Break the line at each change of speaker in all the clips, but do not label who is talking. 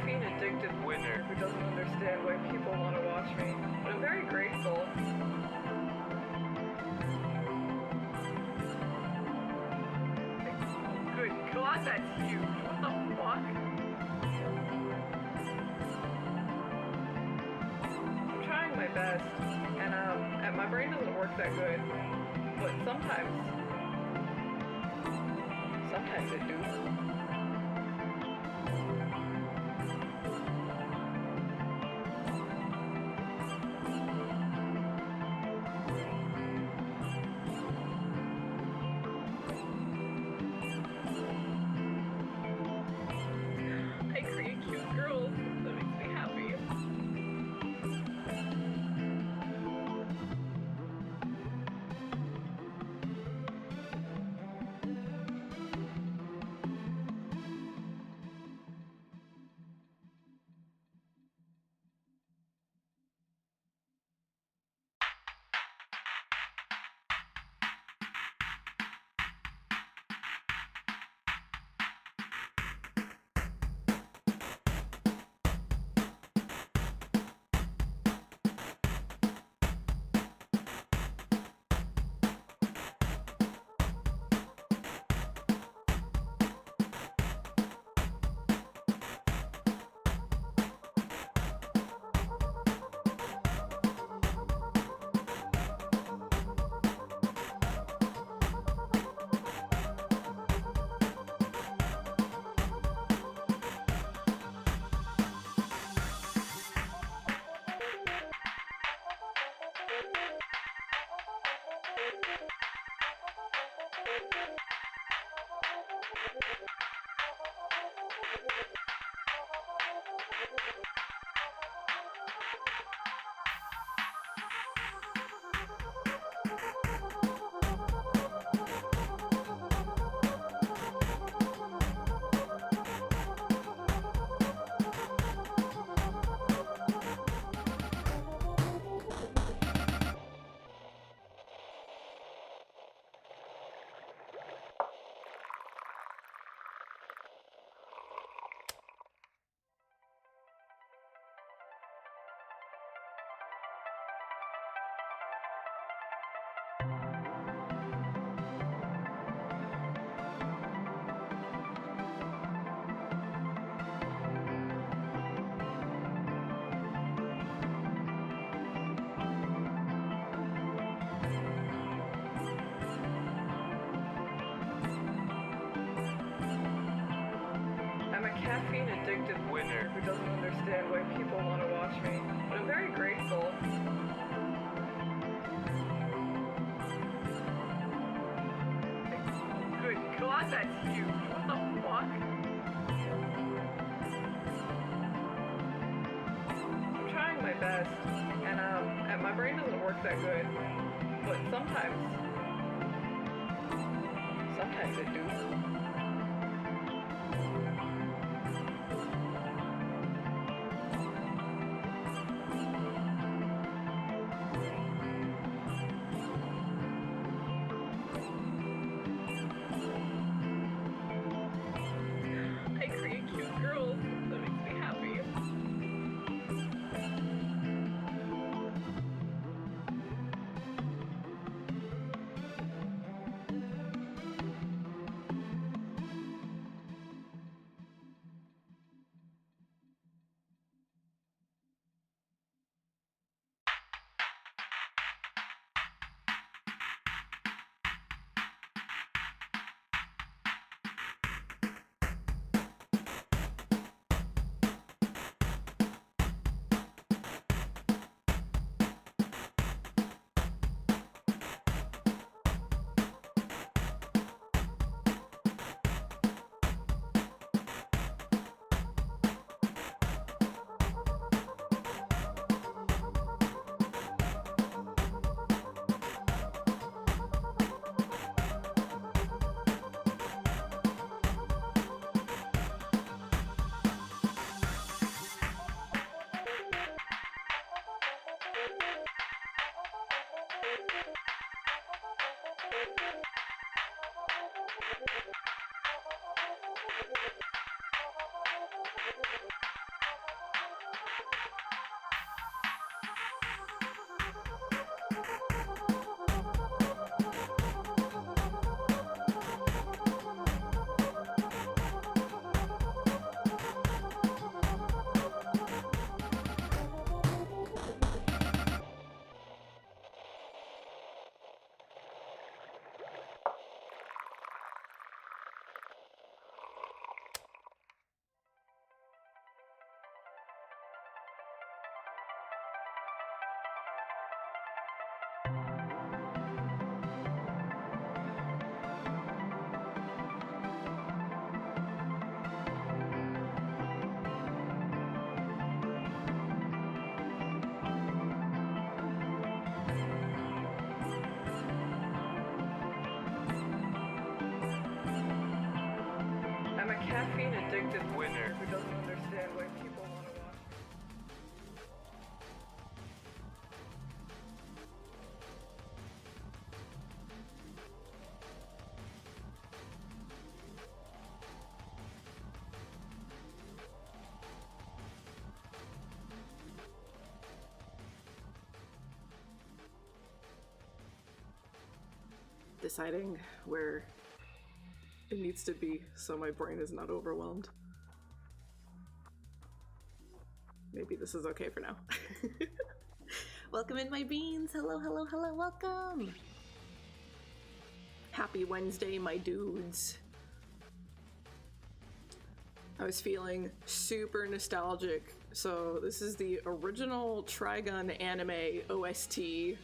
caffeine-addicted winner who doesn't understand why people want to watch me, but I'm very grateful. Good God, that's huge. What the fuck? I'm trying my best, and my brain doesn't work that good, but sometimes it do. I create cute girls. That makes me happy. I'm a caffeine-addicted winner who doesn't understand why people want to watch me, but I'm very grateful. Good God, that's huge. What the fuck? I'm trying my best, and my brain doesn't work that good, but sometimes it do. I create cute girls. That makes me happy. addicted winner who doesn't understand why people want to watch.
Deciding where it needs to be so my brain is not overwhelmed. Maybe this is okay for now. Welcome in, my beans. Hello, hello, hello, welcome. Happy Wednesday, my dudes. I was feeling super nostalgic. So this is the original Trigun anime OST.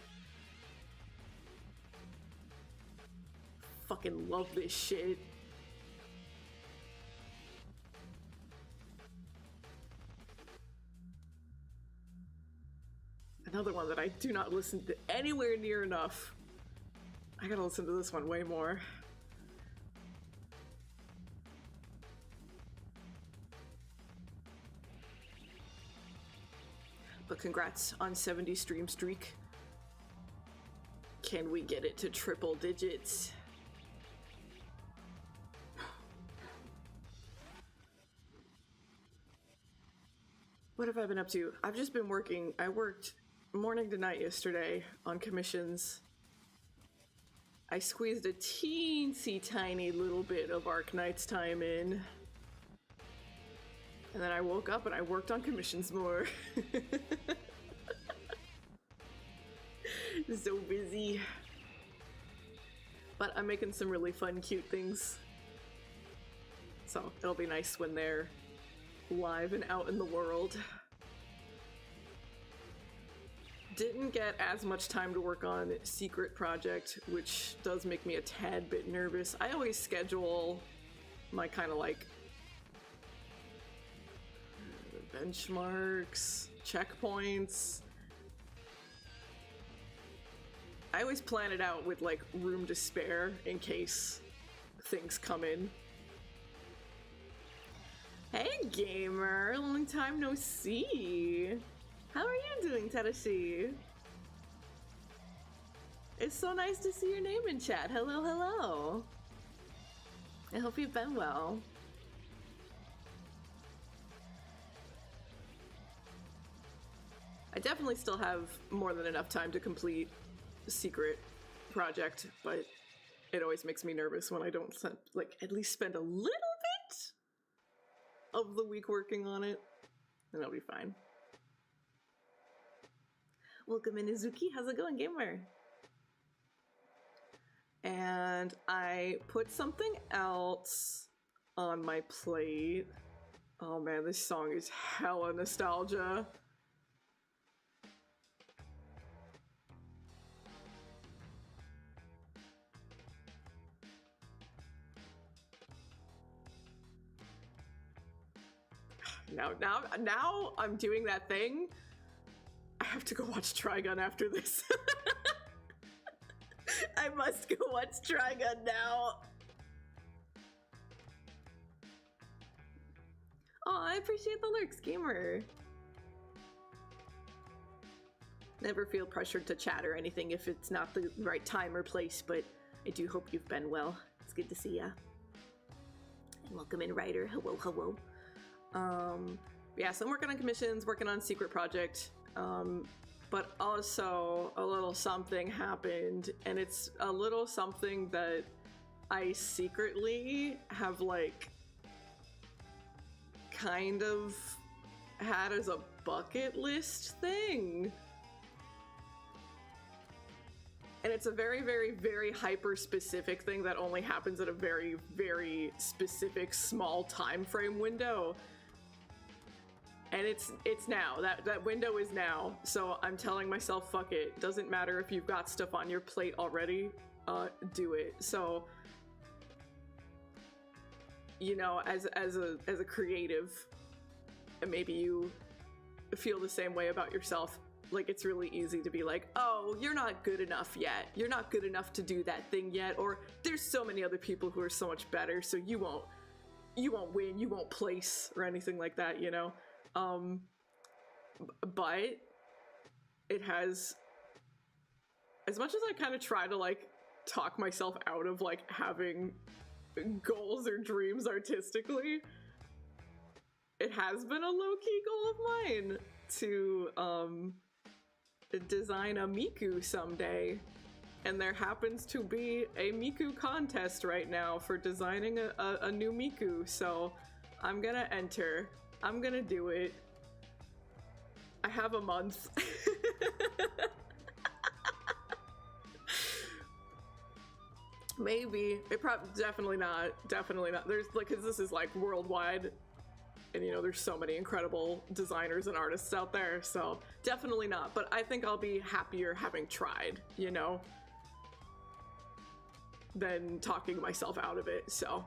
Fucking love this shit. Another one that I do not listen to anywhere near enough. I gotta listen to this one way more. But congrats on 70 stream streak. Can we get it to triple digits? What have I been up to? I've just been working. I worked morning to night yesterday on commissions. I squeezed a teensy tiny little bit of Arknight's time in. And then I woke up and I worked on commissions more. So busy. But I'm making some really fun, cute things. So it'll be nice when they're live and out in the world. Didn't get as much time to work on Secret Project, which does make me a tad bit nervous. I always schedule my kind of like benchmarks, checkpoints. I always plan it out with like room to spare in case things come in. Hey gamer, long time no see. How are you doing, Tadashi? It's so nice to see your name in chat. Hello, hello. I hope you've been well. I definitely still have more than enough time to complete Secret Project, but it always makes me nervous when I don't like at least spend a little bit of the week working on it, and it'll be fine. Welcome in, Izuki. How's it going, gamer? And I put something else on my plate. Oh man, this song is hella nostalgia. Now I'm doing that thing. I have to go watch Trigun after this. I must go watch Trigun now. Oh, I appreciate the lurks, gamer. Never feel pressured to chat or anything if it's not the right time or place, but I do hope you've been well. It's good to see ya. And welcome in, Ryder. Hello, hello. Yeah, so I'm working on commissions, working on Secret Project, but also a little something happened, and it's a little something that I secretly have like kind of had as a bucket list thing. And it's a very, very, very hyper specific thing that only happens at a very, very specific small time frame window. And it's now. That window is now. So I'm telling myself, fuck it. Doesn't matter if you've got stuff on your plate already, do it. So, you know, as a creative, and maybe you feel the same way about yourself, like it's really easy to be like, oh, you're not good enough yet. You're not good enough to do that thing yet. Or there's so many other people who are so much better, so you won't you won't win, you won't place or anything like that, you know? But it has, as much as I kind of try to like talk myself out of like having goals or dreams artistically, it has been a low-key goal of mine to design a Miku someday. And there happens to be a Miku contest right now for designing a new Miku, so I'm gonna enter. I'm gonna do it. I have a month. Maybe. It probably, definitely not. Definitely not. There's like, cause this is like worldwide, and you know, there's so many incredible designers and artists out there, so definitely not. But I think I'll be happier having tried, you know, than talking myself out of it, so.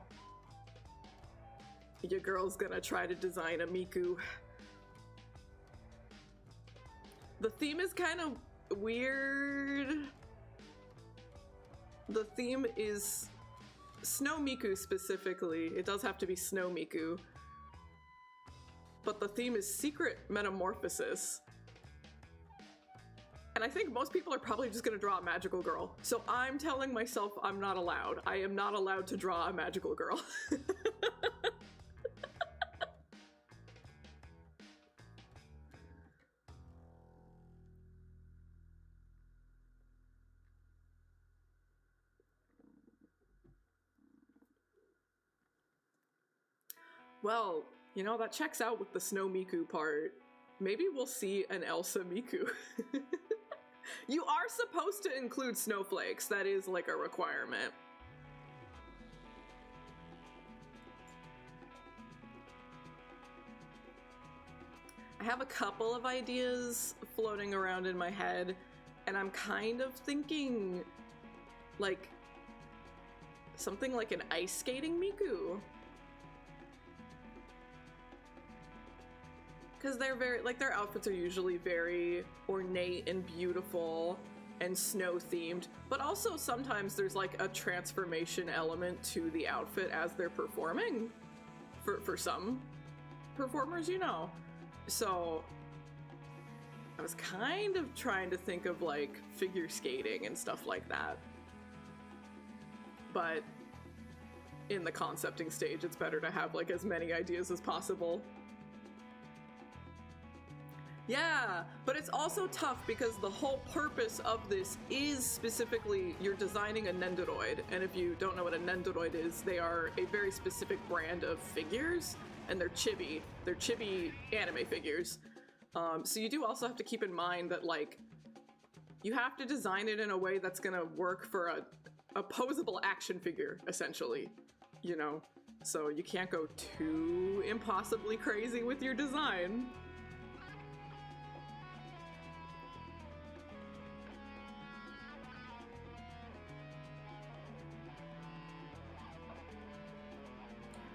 Your girl's gonna try to design a Miku. The theme is kind of weird. The theme is Snow Miku specifically. It does have to be Snow Miku. But the theme is Secret Metamorphosis. And I think most people are probably just gonna draw a magical girl. So I'm telling myself I'm not allowed. I am not allowed to draw a magical girl. Well, you know, that checks out with the Snow Miku part. Maybe we'll see an Elsa Miku. You are supposed to include snowflakes. That is like a requirement. I have a couple of ideas floating around in my head, and I'm kind of thinking like something like an ice skating Miku. Because they're very, like, their outfits are usually very ornate and beautiful and snow themed, but also sometimes there's like a transformation element to the outfit as they're performing for some performers, you know. So I was kind of trying to think of like figure skating and stuff like that. But in the concepting stage, it's better to have like as many ideas as possible. Yeah, but it's also tough because the whole purpose of this is specifically you're designing a Nendoroid, and if you don't know what a Nendoroid is, they are a very specific brand of figures, and they're chibi. They're chibi anime figures. So you do also have to keep in mind that, like, you have to design it in a way that's gonna work for a posable action figure, essentially, you know? So you can't go too impossibly crazy with your design.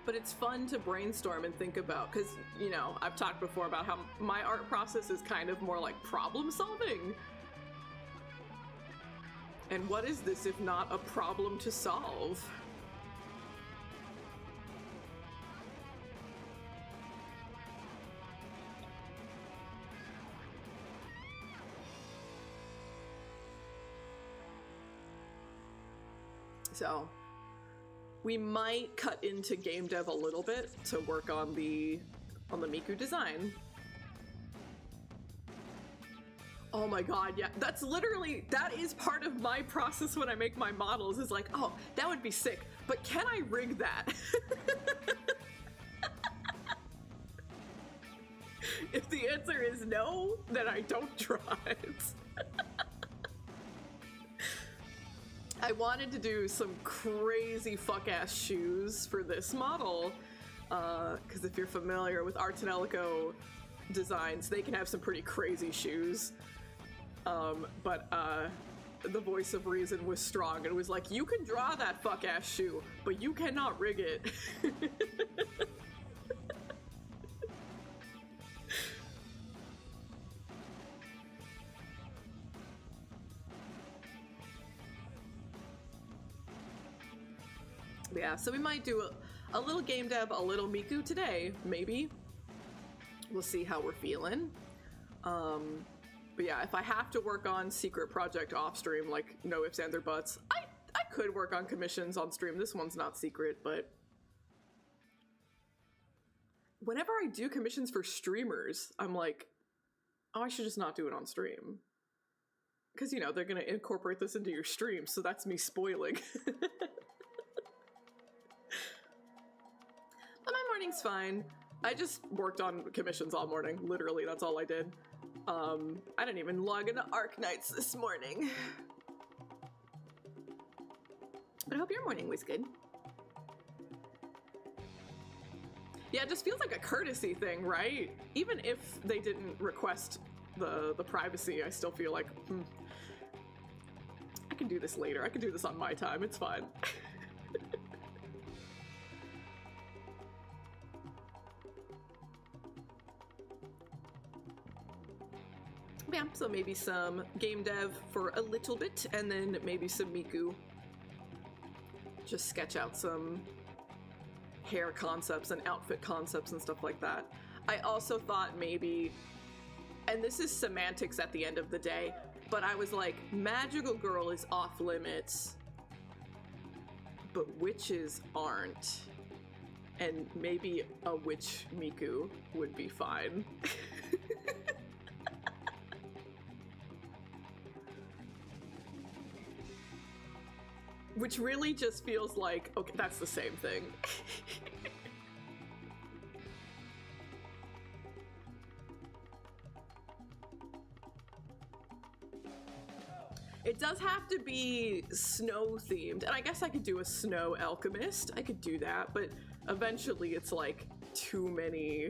But it's fun to brainstorm and think about, because, you know, I've talked before about how my art process is kind of more like problem solving. And what is this if not a problem to solve? So we might cut into game dev a little bit to work on the Miku design. Oh my god, yeah, that is part of my process when I make my models, is like, oh, that would be sick, but can I rig that? If the answer is no, then I don't draw it. I wanted to do some crazy fuck-ass shoes for this model, because if you're familiar with Arts and Ellico designs, they can have some pretty crazy shoes. But the voice of reason was strong and was like, you can draw that fuck-ass shoe, but you cannot rig it. Yeah, so we might do a little game dev, a little Miku today, maybe. We'll see how we're feeling. But yeah, if I have to work on secret project off stream, like no ifs, ands, or buts, I could work on commissions on stream. This one's not secret, but whenever I do commissions for streamers, I'm like, oh, I should just not do it on stream. Because, you know, they're going to incorporate this into your stream, so that's me spoiling. But my morning's fine. I just worked on commissions all morning. Literally, that's all I did. I didn't even log into Arc Nights this morning. But I hope your morning was good. Yeah, it just feels like a courtesy thing, right? Even if they didn't request the privacy, I still feel like, I can do this later. I can do this on my time. It's fine. Yeah, so maybe some game dev for a little bit, and then maybe some Miku. Just sketch out some hair concepts and outfit concepts and stuff like that. I also thought maybe, and this is semantics at the end of the day, but I was like, Magical Girl is off limits, but witches aren't. And maybe a witch Miku would be fine. Which really just feels like, okay, that's the same thing. It does have to be snow themed, and I guess I could do a snow alchemist. I could do that, but eventually it's like too many.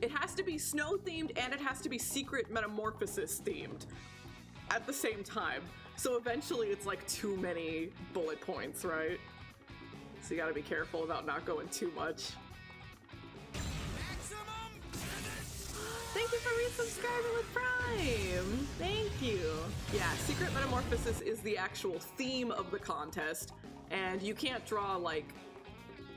It has to be snow themed and it has to be secret metamorphosis themed at the same time. So eventually it's like too many bullet points, right? So you gotta be careful about not going too much. Thank you for resubscribing with Prime! Thank you! Yeah, Secret Metamorphosis is the actual theme of the contest, and you can't draw like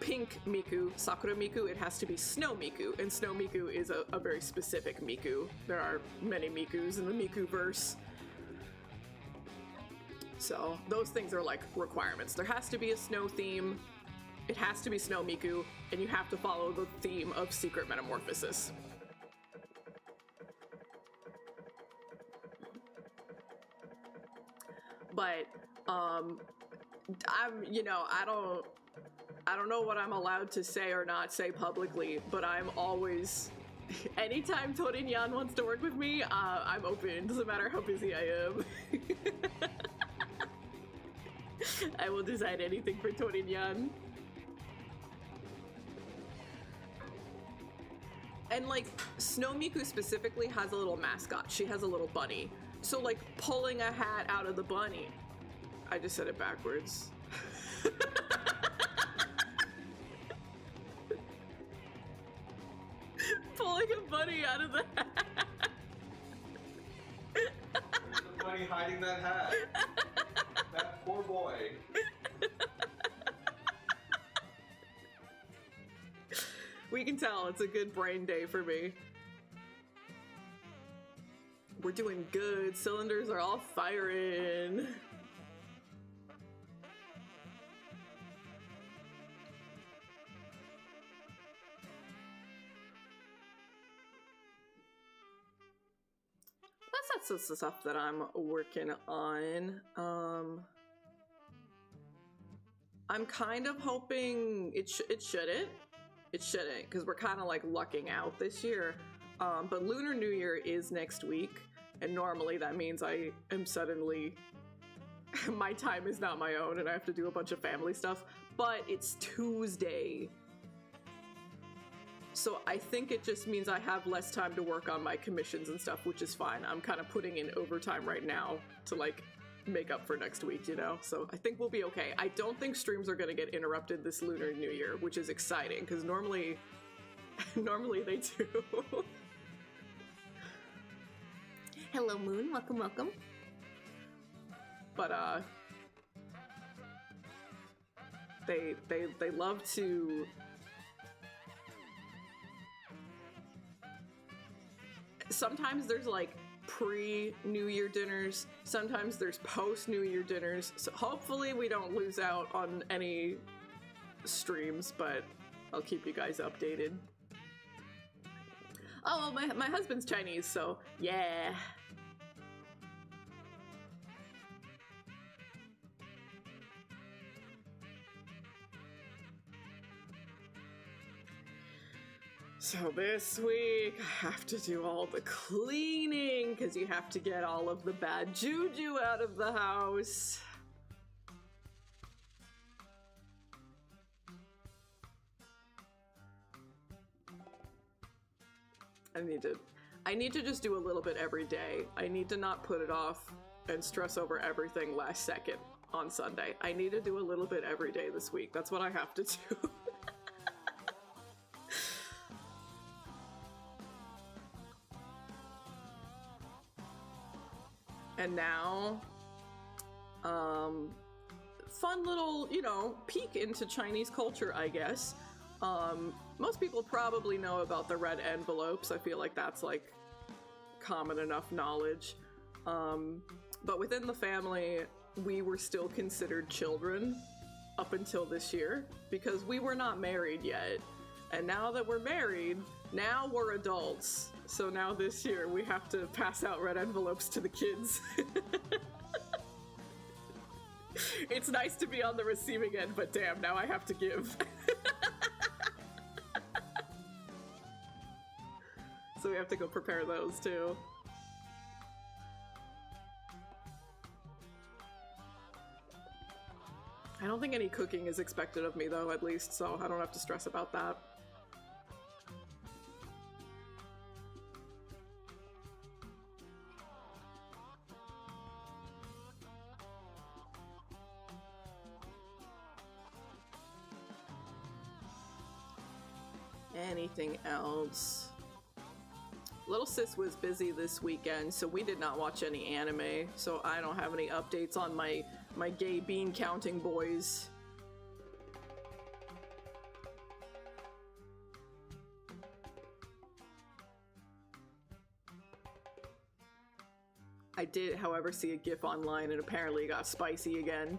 pink Miku, Sakura Miku, it has to be Snow Miku, and Snow Miku is a very specific Miku. There are many Mikus in the Miku-verse. So those things are like requirements. There has to be a snow theme, it has to be Snow Miku, and you have to follow the theme of Secret Metamorphosis. But, you know, I don't know what I'm allowed to say or not say publicly, but I'm always, anytime Torin-yan wants to work with me, I'm open, doesn't matter how busy I am. I will decide anything for Torin-yan. And like, Snow Miku specifically has a little mascot. She has a little bunny. So like, pulling a hat out of the bunny. I just said it backwards. Pulling a bunny out of the hat.
There's a bunny hiding that hat. That poor boy.
We can tell it's a good brain day for me. We're doing good. Cylinders are all firing. That's the stuff that I'm working on. I'm kind of hoping it shouldn't, because we're kind of like lucking out this year. But Lunar New Year is next week, and normally that means I am suddenly, my time is not my own and I have to do a bunch of family stuff, but it's Tuesday. So I think it just means I have less time to work on my commissions and stuff, which is fine. I'm kind of putting in overtime right now to like make up for next week, you know? So I think we'll be okay. I don't think streams are gonna get interrupted this Lunar New Year, which is exciting, because normally they do. Hello, Moon. Welcome, welcome. But, They love to... Sometimes there's like pre-New Year dinners, sometimes there's post-New Year dinners, so hopefully we don't lose out on any streams, but I'll keep you guys updated. Oh, well, my husband's Chinese, so yeah. So this week, I have to do all the cleaning, because you have to get all of the bad juju out of the house. I need to just do a little bit every day. I need to not put it off and stress over everything last second on Sunday. I need to do a little bit every day this week. That's what I have to do. And now, fun little, you know, peek into Chinese culture, I guess. Most people probably know about the red envelopes. I feel like that's like common enough knowledge. But within the family, we were still considered children up until this year because we were not married yet. And now that we're married, now we're adults. So now this year we have to pass out red envelopes to the kids. It's nice to be on the receiving end, but damn, now I have to give. So we have to go prepare those too. I don't think any cooking is expected of me though, at least, so I don't have to stress about that. Anything else? Little sis was busy this weekend, so we did not watch any anime, so I don't have any updates on my gay bean counting boys. I did, however, see a GIF online and apparently it got spicy again.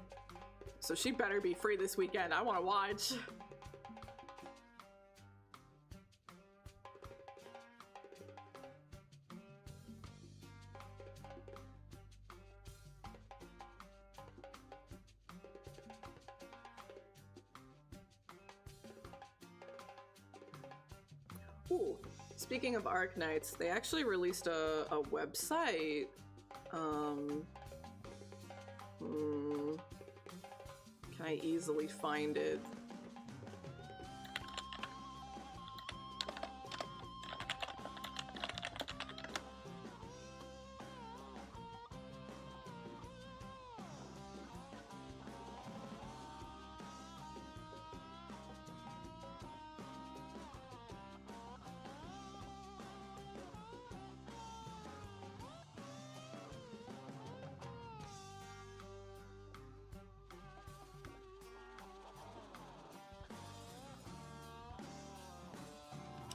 So she better be free this weekend. I want to watch. Ooh, speaking of Arknights, they actually released a website. Can I easily find it?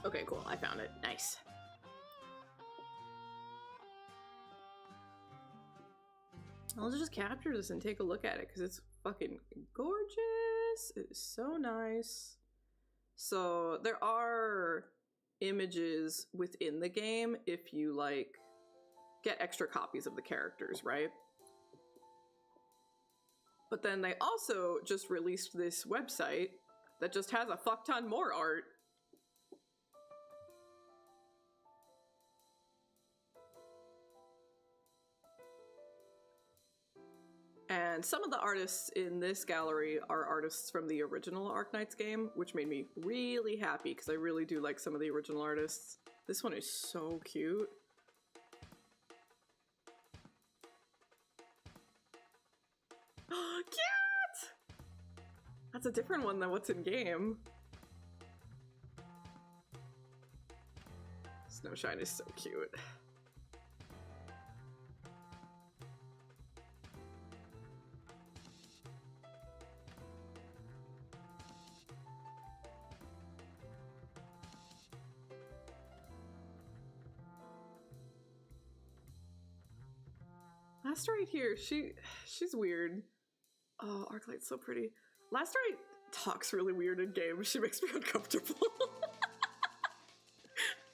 Okay, cool. I found it. Nice. I'll just capture this and take a look at it because it's fucking gorgeous. It's so nice. So there are images within the game if you like get extra copies of the characters, right? But then they also just released this website that just has a fuck ton more art. And some of the artists in this gallery are artists from the original Arknights game, which made me really happy because I really do like some of the original artists. This one is so cute. Cute! That's a different one than what's in game. Snowshine is so cute.
Last right here, she's weird. Oh, Arclight's so pretty. Last right talks really weird in games. She makes me uncomfortable.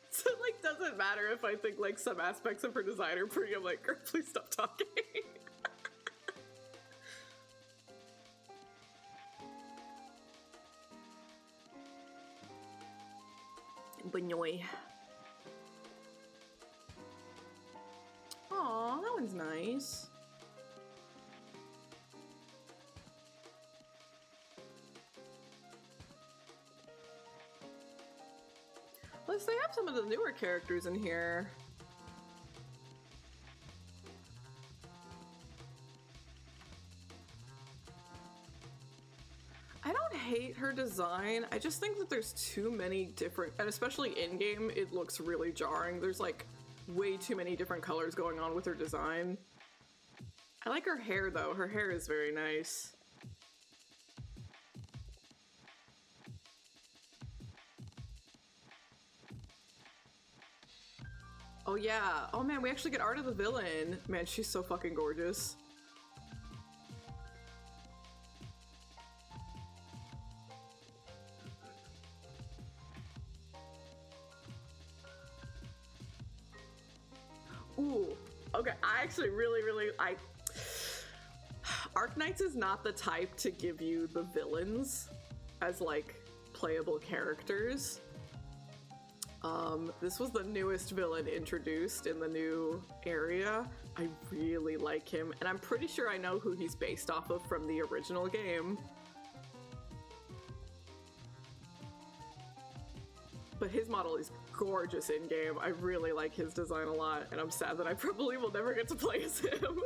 So it like doesn't matter if I think like some aspects of her design are pretty. I'm like, girl, please stop talking. Benoy. Aw, that one's nice. Plus, they have some of the newer characters in here. I don't hate her design. I just think that there's too many different, and especially in-game, it looks really jarring. There's like way too many different colors going on with her design. I like her hair though. Her hair is very nice. Oh yeah. Oh man, we actually get art of the villain. Man, she's so fucking gorgeous. Ooh, okay, I actually really, Arknights is not the type to give you the villains as, like, playable characters. This was the newest villain introduced in the new area. I really like him, and I'm pretty sure I know who he's based off of from the original game. But his model is gorgeous in-game. I really like his design a lot, and I'm sad that I probably will never get to play as him.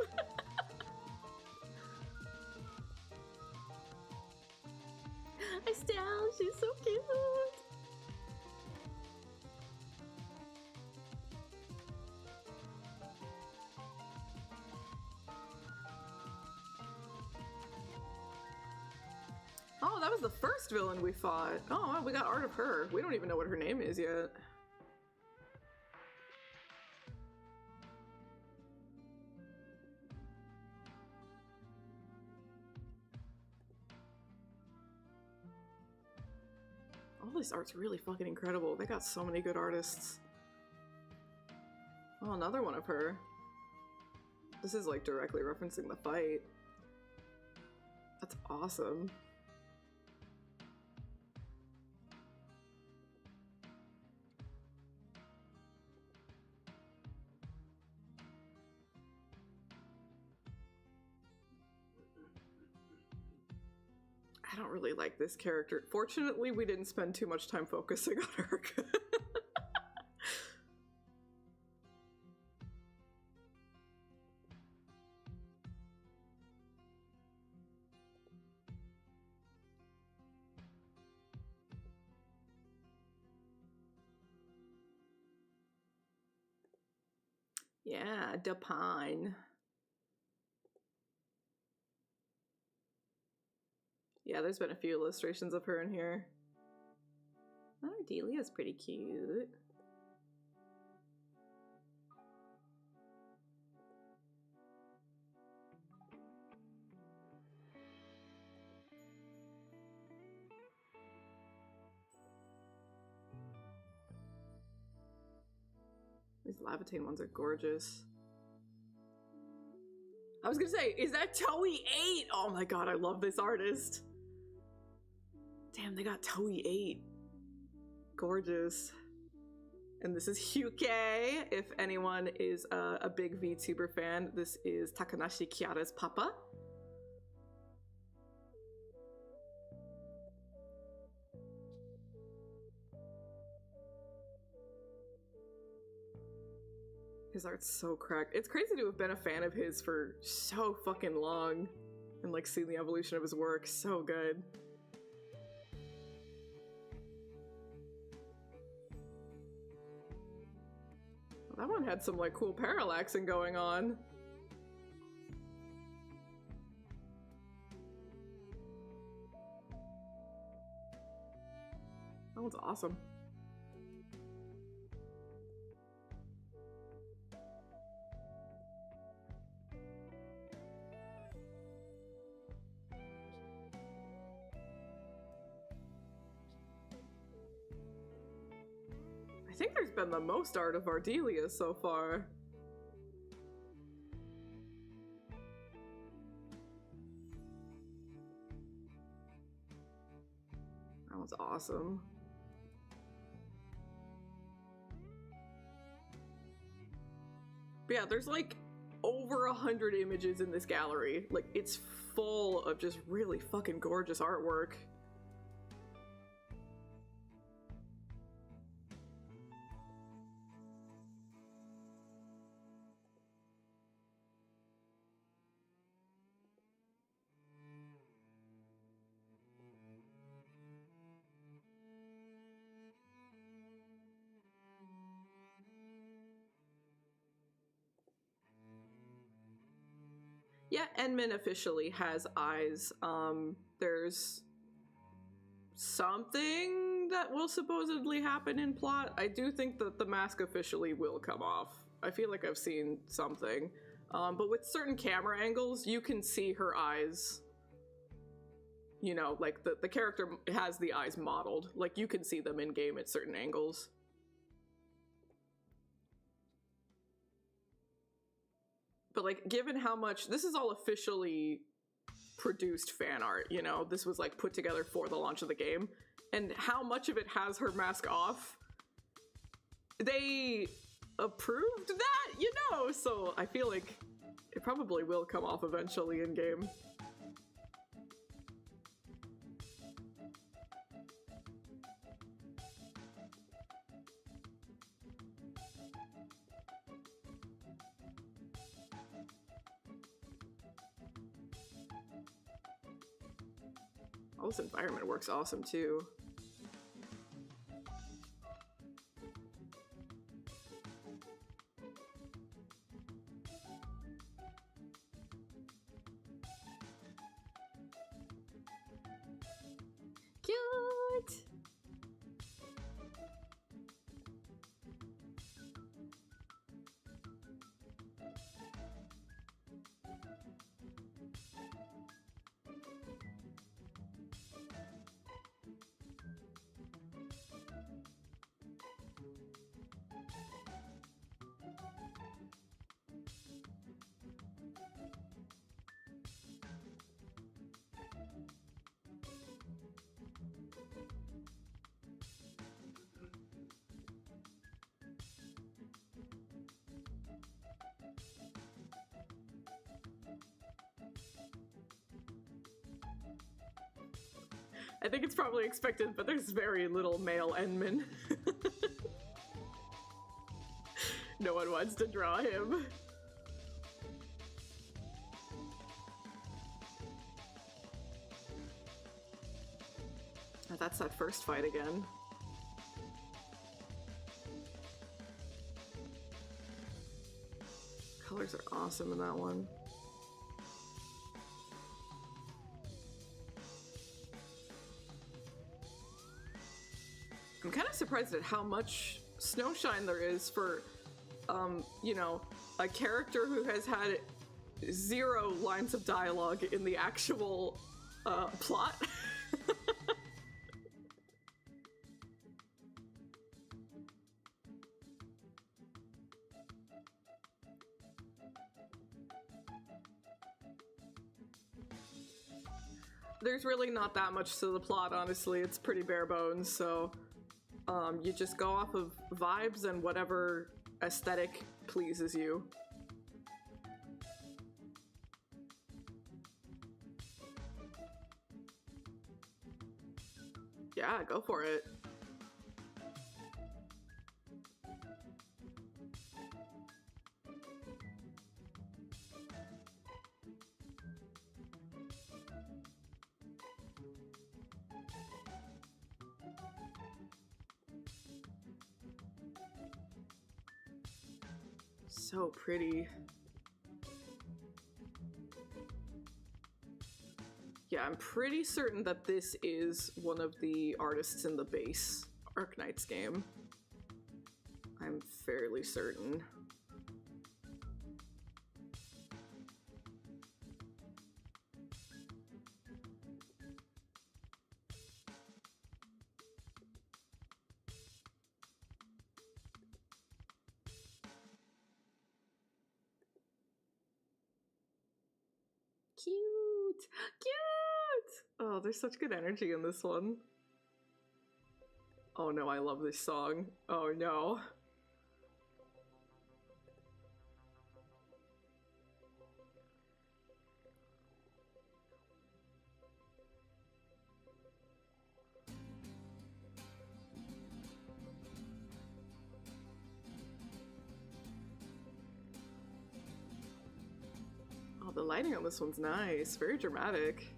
Estelle, she's so cute! Oh, that was the first villain we fought. Oh, wow, we got art of her. We don't even know what her name is yet. All this art's really fucking incredible. They got so many good artists. Oh, another one of her. This is like directly referencing the fight. That's awesome. I don't really like this character. Fortunately, we didn't spend too much time focusing on her. Yeah, Dapine. Yeah, there's been a few illustrations of her in here. Oh, Delia's pretty cute. These Lavitane ones are gorgeous. I was gonna say, is that Toei 8? Oh my god, I love this artist. Damn, they got Toei 8. Gorgeous. And this is Hyuke. If anyone is a big VTuber fan, this is Takanashi Kiara's papa. His art's so cracked. It's crazy to have been a fan of his for so fucking long and like seen the evolution of his work. So good. Well, that one had some like cool parallaxing going on. That one's awesome. think there's been the most art of Ardelia so far. That was awesome. But yeah, there's like over 100 images in this gallery. Like, it's full of just really fucking gorgeous artwork. Yeah, Enman officially has eyes. There's something that will supposedly happen in plot. I do think that the mask officially will come off. I feel like I've seen something. But with certain camera angles, you can see her eyes. You know, like the character has the eyes modeled. Like, you can see them in game at certain angles. But like, given how much, this is all officially produced fan art, you know? This was like put together for the launch of the game. And how much of it has her mask off, they approved that, you know? So I feel like it probably will come off eventually in game. Oh, this environment works awesome too. Cute! I think it's probably expected, but there's very little male Enman. No one wants to draw him. Oh, that's that first fight again. Colors are awesome in that one. I'm kind of surprised at how much snowshine there is for, you know, a character who has had 0 lines of dialogue in the actual plot. There's really not that much to the plot, honestly. It's pretty bare bones, so you just go off of vibes and whatever aesthetic pleases you. Yeah, go for it. So pretty. Yeah, I'm pretty certain that this is one of the artists in the base Arknights game. I'm fairly certain. Cute! Oh, there's such good energy in this one. Oh no, I love this song. Oh no. Oh, the lighting on this one's nice. Very dramatic.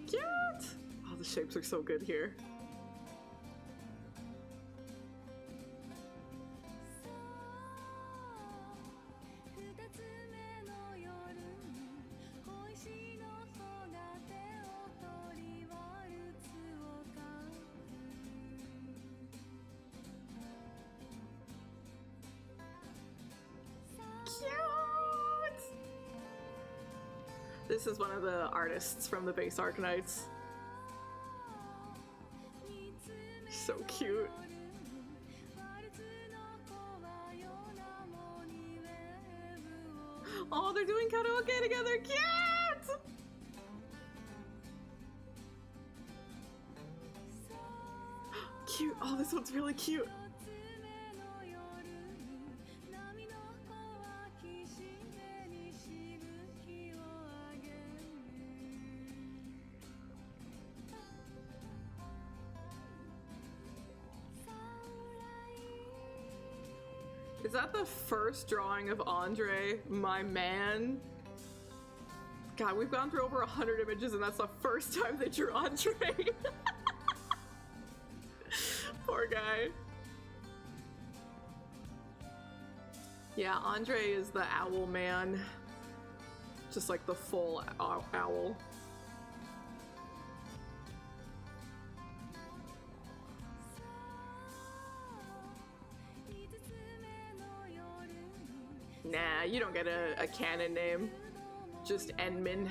Cute! Oh, the shapes are so good here. This is one of the artists from the base Arknights. So cute. Oh, they're doing karaoke together. Cute! Cute. Oh, this one's really cute. Is that the first drawing of Andre, my man? God, we've gone through over 100 images and that's the first time they drew Andre. Poor guy. Yeah, Andre is the owl man. Just like the full owl. Nah, you don't get a canon name. Just Enmin.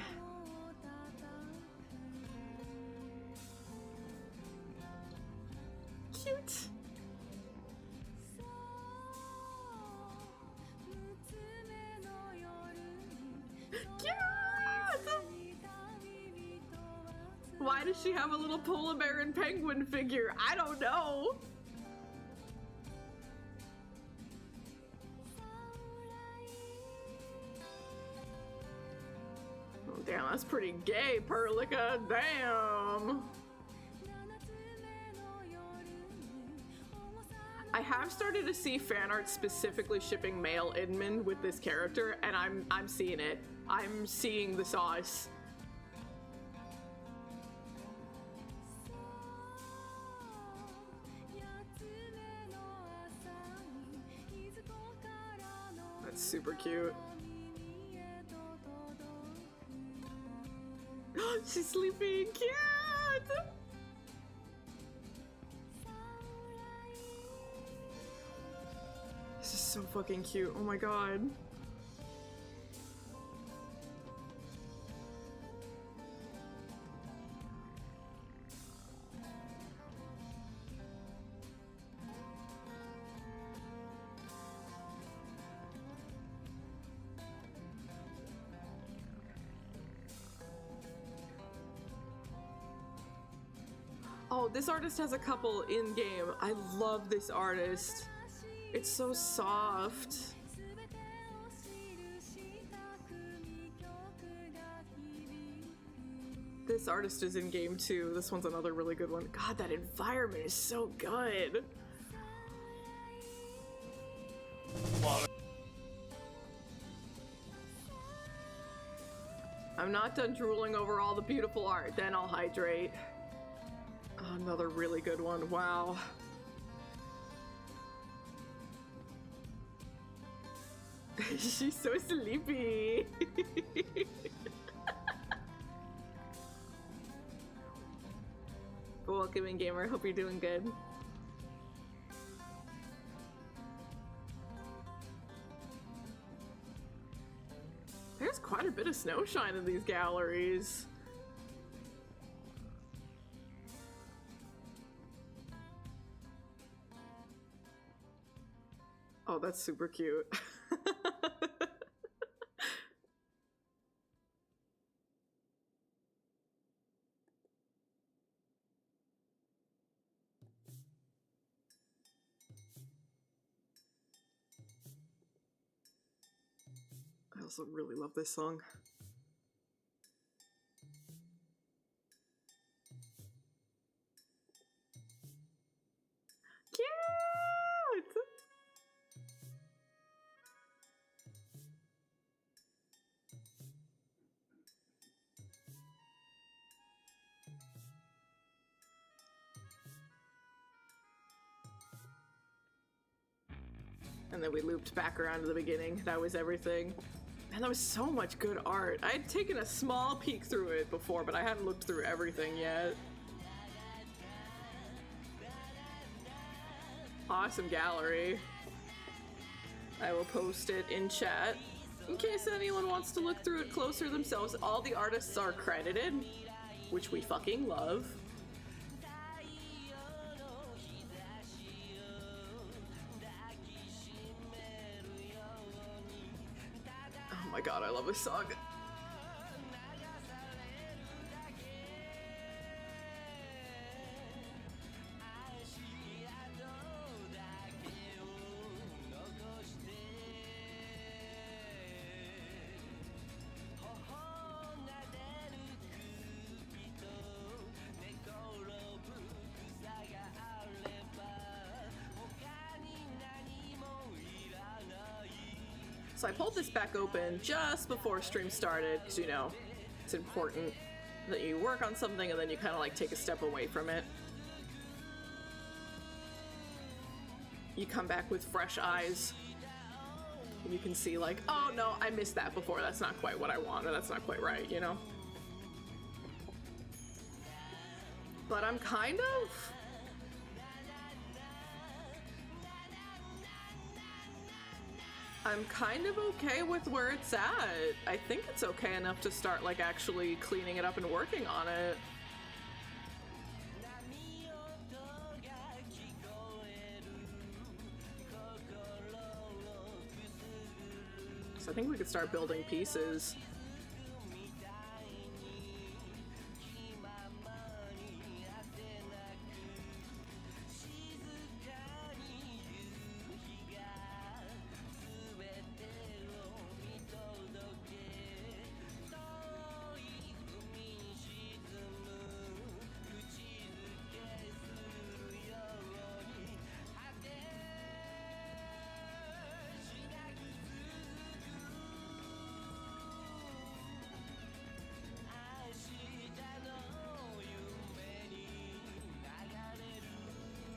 Cute. Cute! Why does she have a little polar bear and penguin figure? I don't know. Damn, that's pretty gay, Perlica. Damn. I have started to see fan art specifically shipping male Inman with this character, and I'm seeing it. I'm seeing the sauce. That's super cute. She's sleeping. Cute! This is so fucking cute. Oh my god. Oh, this artist has a couple in-game. I love this artist. It's so soft. This artist is in-game too. This one's another really good one. God, that environment is so good. I'm not done drooling over all the beautiful art, then I'll hydrate. Oh, another really good one. Wow. She's so sleepy. Welcome in, gamer. Hope you're doing good. bit of snowshine in these galleries. Oh, that's super cute. I also really love this song. Cute! And then we looped back around to the beginning. That was everything. And there was so much good art. I had taken a small peek through it before, but I hadn't looked through everything yet. Awesome gallery. I will post it in chat in case anyone wants to look through it closer themselves. All the artists are credited, which we fucking love. Oh my god, I love this song. So I pulled this back open just before stream started, because, you know, it's important that you work on something and then you kind of like take a step away from it. You come back with fresh eyes. And you can see like, oh no, I missed that before. That's not quite what I want, or that's not quite right, you know? But I'm kind of... okay with where it's at. I think it's okay enough to start like actually cleaning it up and working on it. So I think we could start building pieces.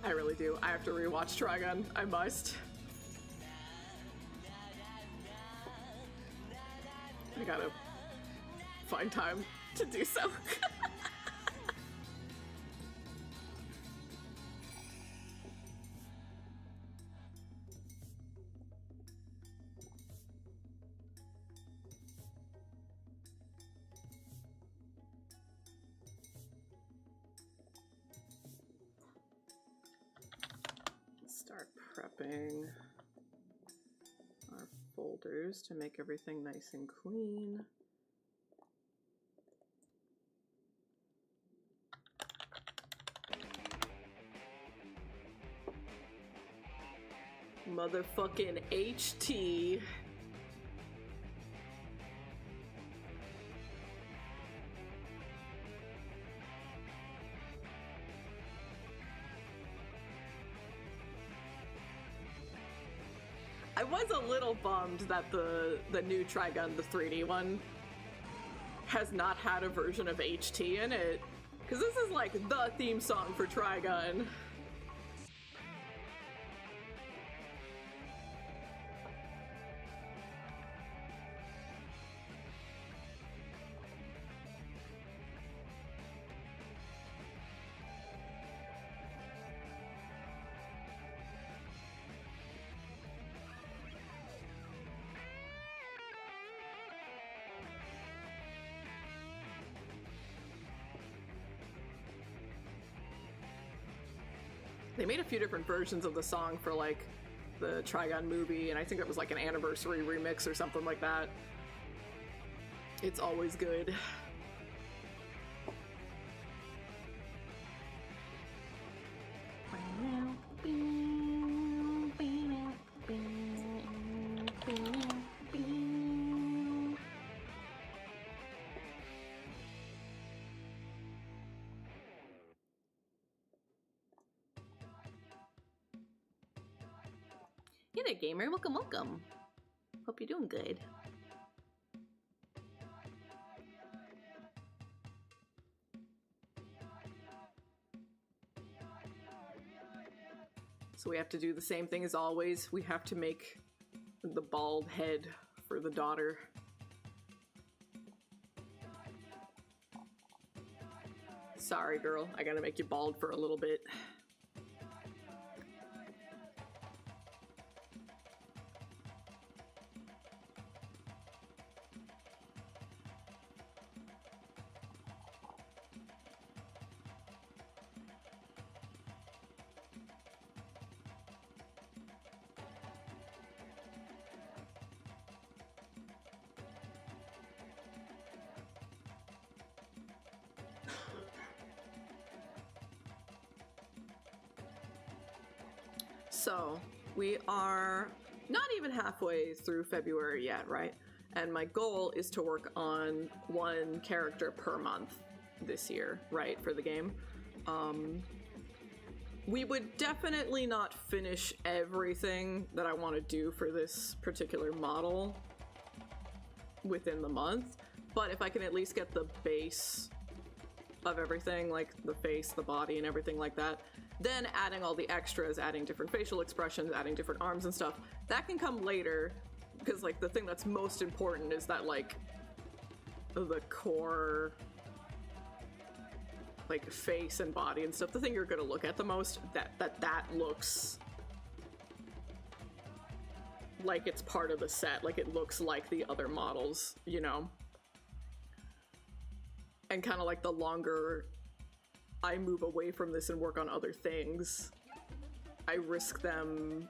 I really do. I have to rewatch Trigun. I must. I gotta find time to do so. Start prepping our folders to make everything nice and clean. Motherfucking HT. I was a little bummed that the new Trigun, the 3D one, has not had a version of HT in it, because this is like the theme song for Trigun. They made a few different versions of the song for like the Trigon movie, and I think it was like an anniversary remix or something like that. It's always good. Hey there, gamer. Welcome, welcome. Hope you're doing good. So we have to do the same thing as always. We have to make the bald head for the daughter. Sorry, girl. I gotta make you bald for a little bit. So, we are not even halfway through February yet, right? And my goal is to work on one character per month this year, right, for the game. We would definitely not finish everything that I want to do for this particular model within the month, but if I can at least get the base of everything, like the face, the body, and everything like that, then adding all the extras, adding different facial expressions, adding different arms and stuff, that can come later, because like the thing that's most important is that like the core like face and body and stuff, the thing you're gonna look at the most, that looks like it's part of the set, like it looks like the other models, you know? And kind of like the longer I move away from this and work on other things, I risk them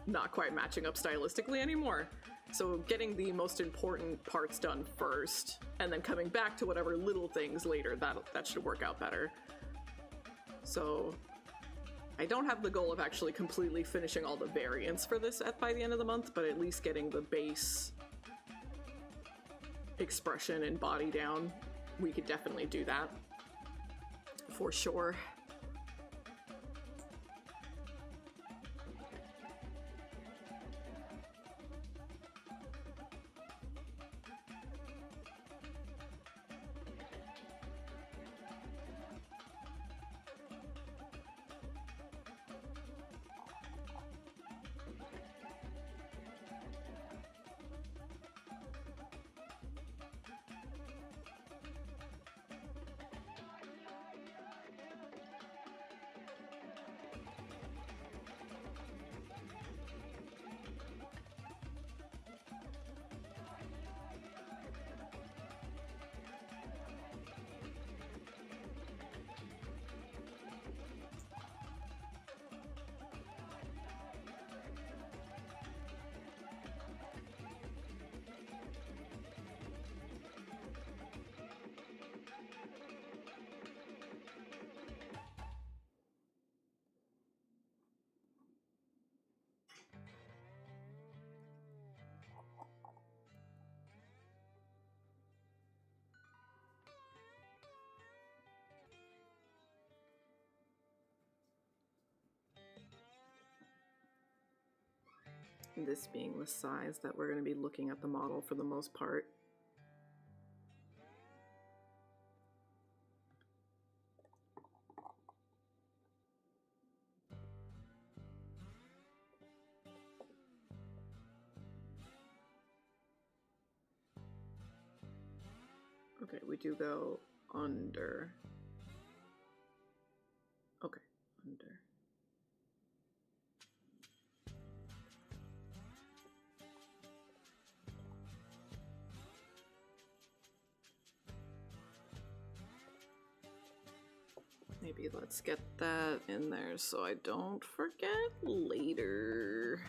not quite matching up stylistically anymore. So getting the most important parts done first, and then coming back to whatever little things later, that should work out better. So I don't have the goal of actually completely finishing all the variants for this by the end of the month, but at least getting the base expression and body down. We could definitely do that. For sure. This being the size that we're going to be looking at the model for the most part. Okay, we do go under. Okay, under. Maybe let's get that in there so I don't forget later.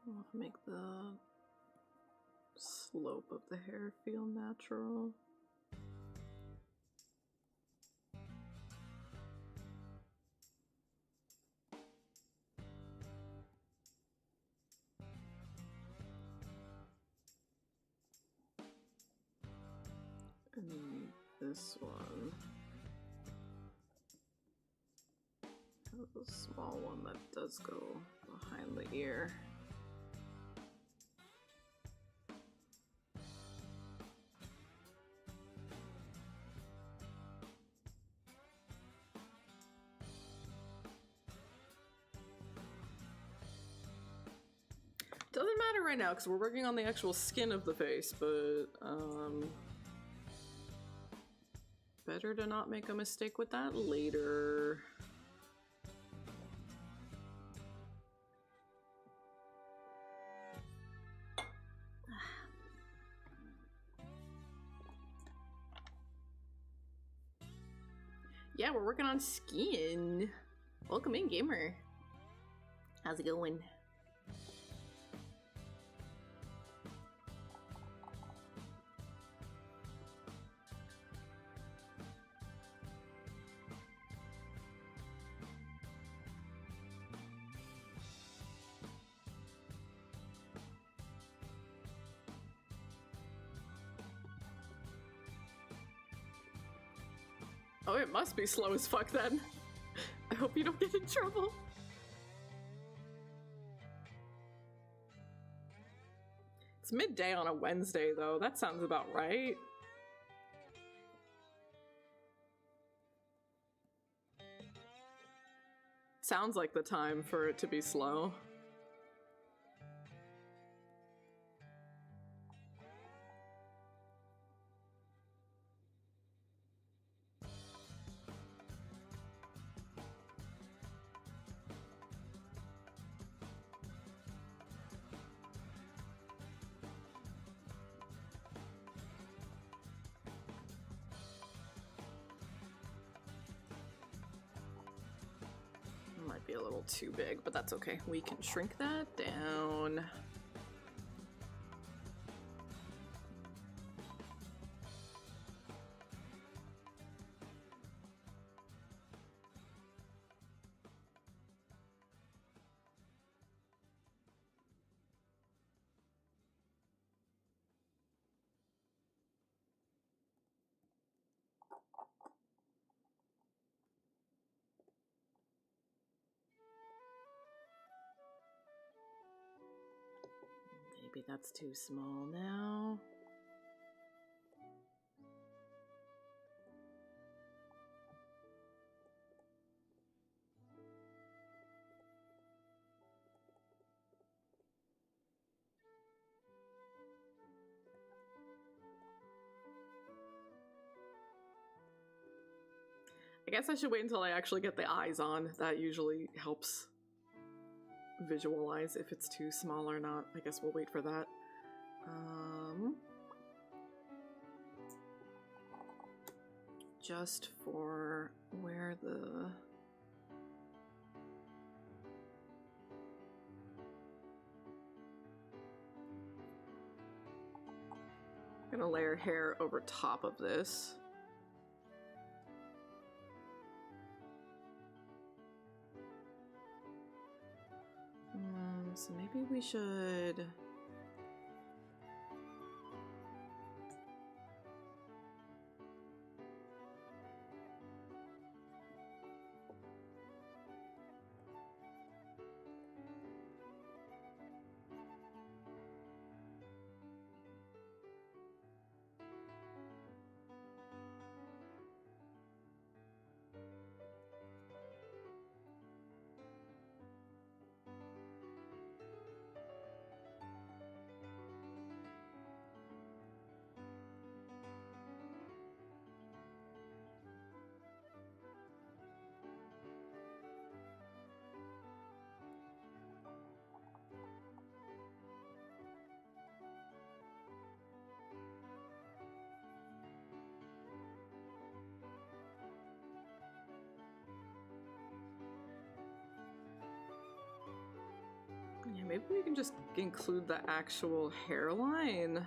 I'll make the slope of the hair feel natural. And this one has a small one that does go behind the ear. Doesn't matter right now because we're working on the actual skin of the face, but better to not make a mistake with that later. Yeah, we're working on skin. Welcome in, gamer. How's it going? Oh, it must be slow as fuck then. I hope you don't get in trouble. It's midday on a Wednesday, though. That sounds about right. Sounds like the time for it to be slow. Might be a little too big, but that's okay. We can shrink that down. Maybe that's too small now. I guess I should wait until I actually get the eyes on. That usually helps visualize if it's too small or not. I guess we'll wait for that. Just for where the... I'm gonna layer hair over top of this. So maybe we should... Yeah, maybe we can just include the actual hairline.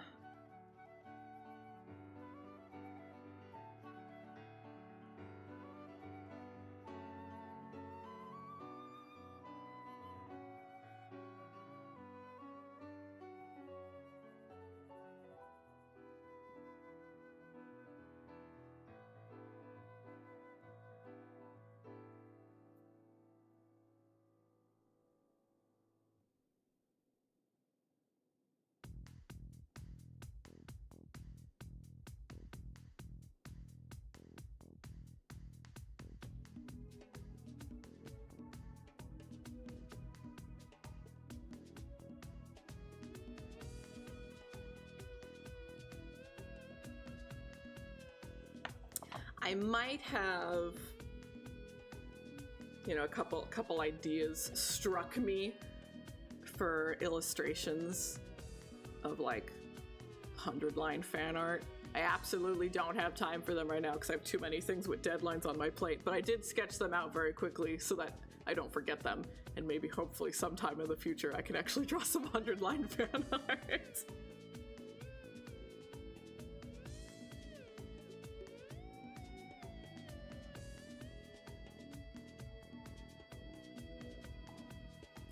I might have, you know, a couple ideas struck me for illustrations of like 100-line fan art. I absolutely don't have time for them right now because I have too many things with deadlines on my plate, but I did sketch them out very quickly so that I don't forget them, and maybe hopefully sometime in the future I can actually draw some 100-line fan art.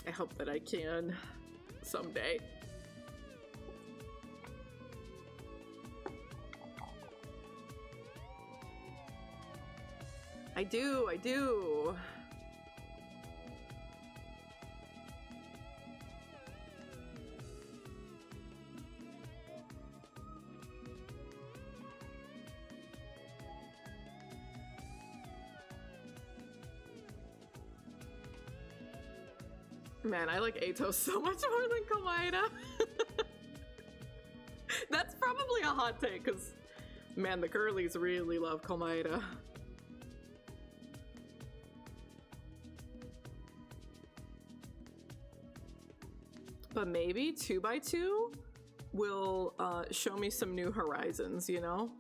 I hope that I can someday. I do. Man, I like Atos so much more than Komaeda. That's probably a hot take, because, man, the girlies really love Komaeda. But maybe 2x2 will show me some new horizons, you know?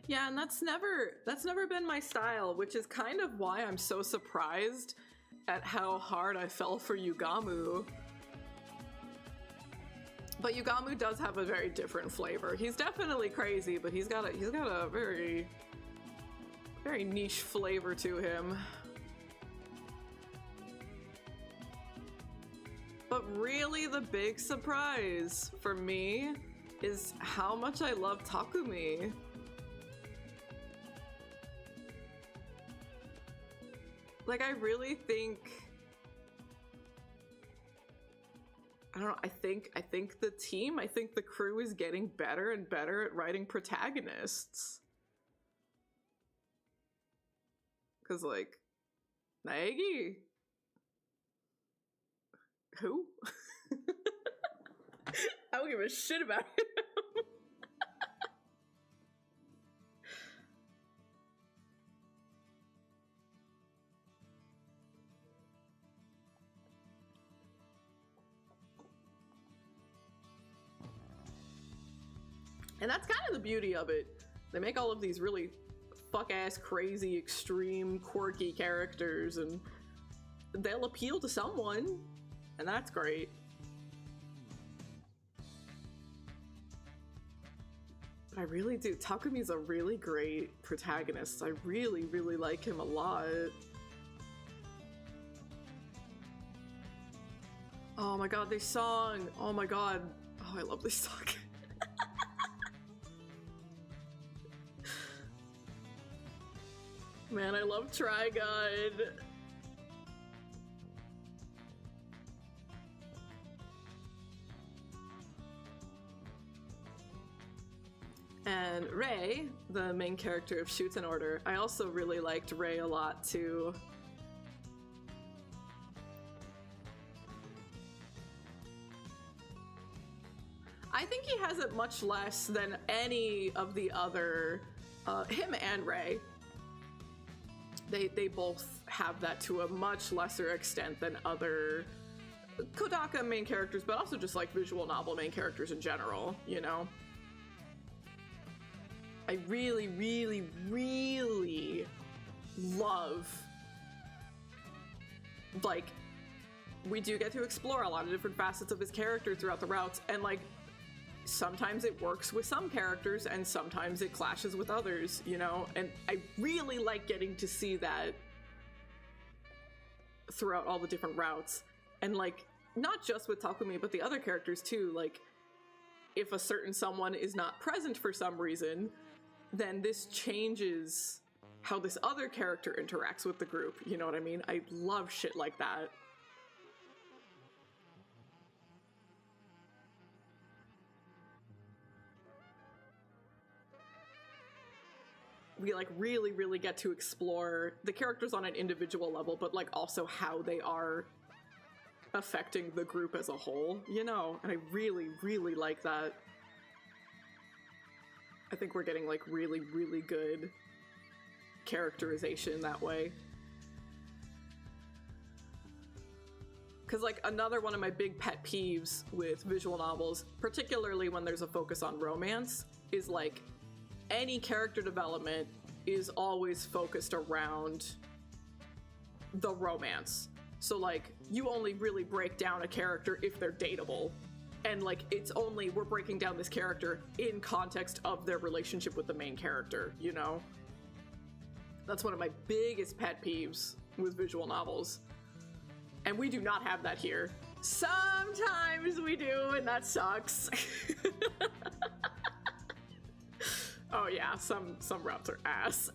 Yeah, and that's never been my style, which is kind of why I'm so surprised at how hard I fell for Yugamu. But Yugamu does have a very different flavor. He's definitely crazy, but he's got a very niche flavor to him. But really the big surprise for me is how much I love Takumi. Like, I really think, I don't know, I think the team, I think the crew is getting better and better at writing protagonists. Cause like, Naegi? Who? I don't give a shit about him. And that's kind of the beauty of it. They make all of these really fuck-ass, crazy, extreme, quirky characters, and they'll appeal to someone, and that's great. But I really do. Takumi's a really great protagonist. I really, really like him a lot. Oh my god, this song! Oh my god. Oh, I love this song. Man, I love Trigun. And Rei, the main character of Shoots in Order, I also really liked Rei a lot too. I think he has it much less than any of the other, him and Rei. They both have that to a much lesser extent than other Kodaka main characters, but also just like visual novel main characters in general, you know? I really, really, really love, like, we do get to explore a lot of different facets of his character throughout the routes, and like, sometimes it works with some characters and sometimes it clashes with others, you know? And I really like getting to see that throughout all the different routes. And like, not just with Takumi, but the other characters too. Like, if a certain someone is not present for some reason, then this changes how this other character interacts with the group. You know what I mean? I love shit like that. We like really, really get to explore the characters on an individual level, but like also how they are affecting the group as a whole, you know? And I really, really like that. I think we're getting like really, really good characterization that way. Because like another one of my big pet peeves with visual novels, particularly when there's a focus on romance, is like any character development is always focused around the romance. So like, you only really break down a character if they're dateable. And like, it's only, we're breaking down this character in context of their relationship with the main character, you know? That's one of my biggest pet peeves with visual novels. And we do not have that here. Sometimes we do, and that sucks. Oh yeah, some routes are ass.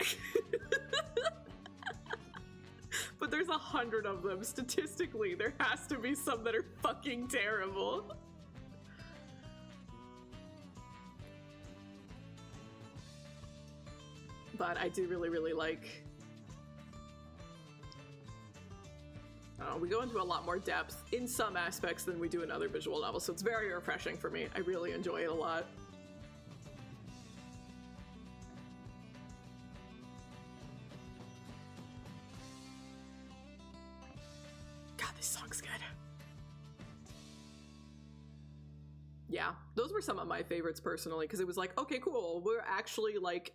But there's 100 of them. Statistically, there has to be some that are fucking terrible. But I do really, really like... we go into a lot more depth in some aspects than we do in other visual novels, so it's very refreshing for me. I really enjoy it a lot. God, this song's good. Yeah, those were some of my favorites personally, because it was like, okay, cool, we're actually like,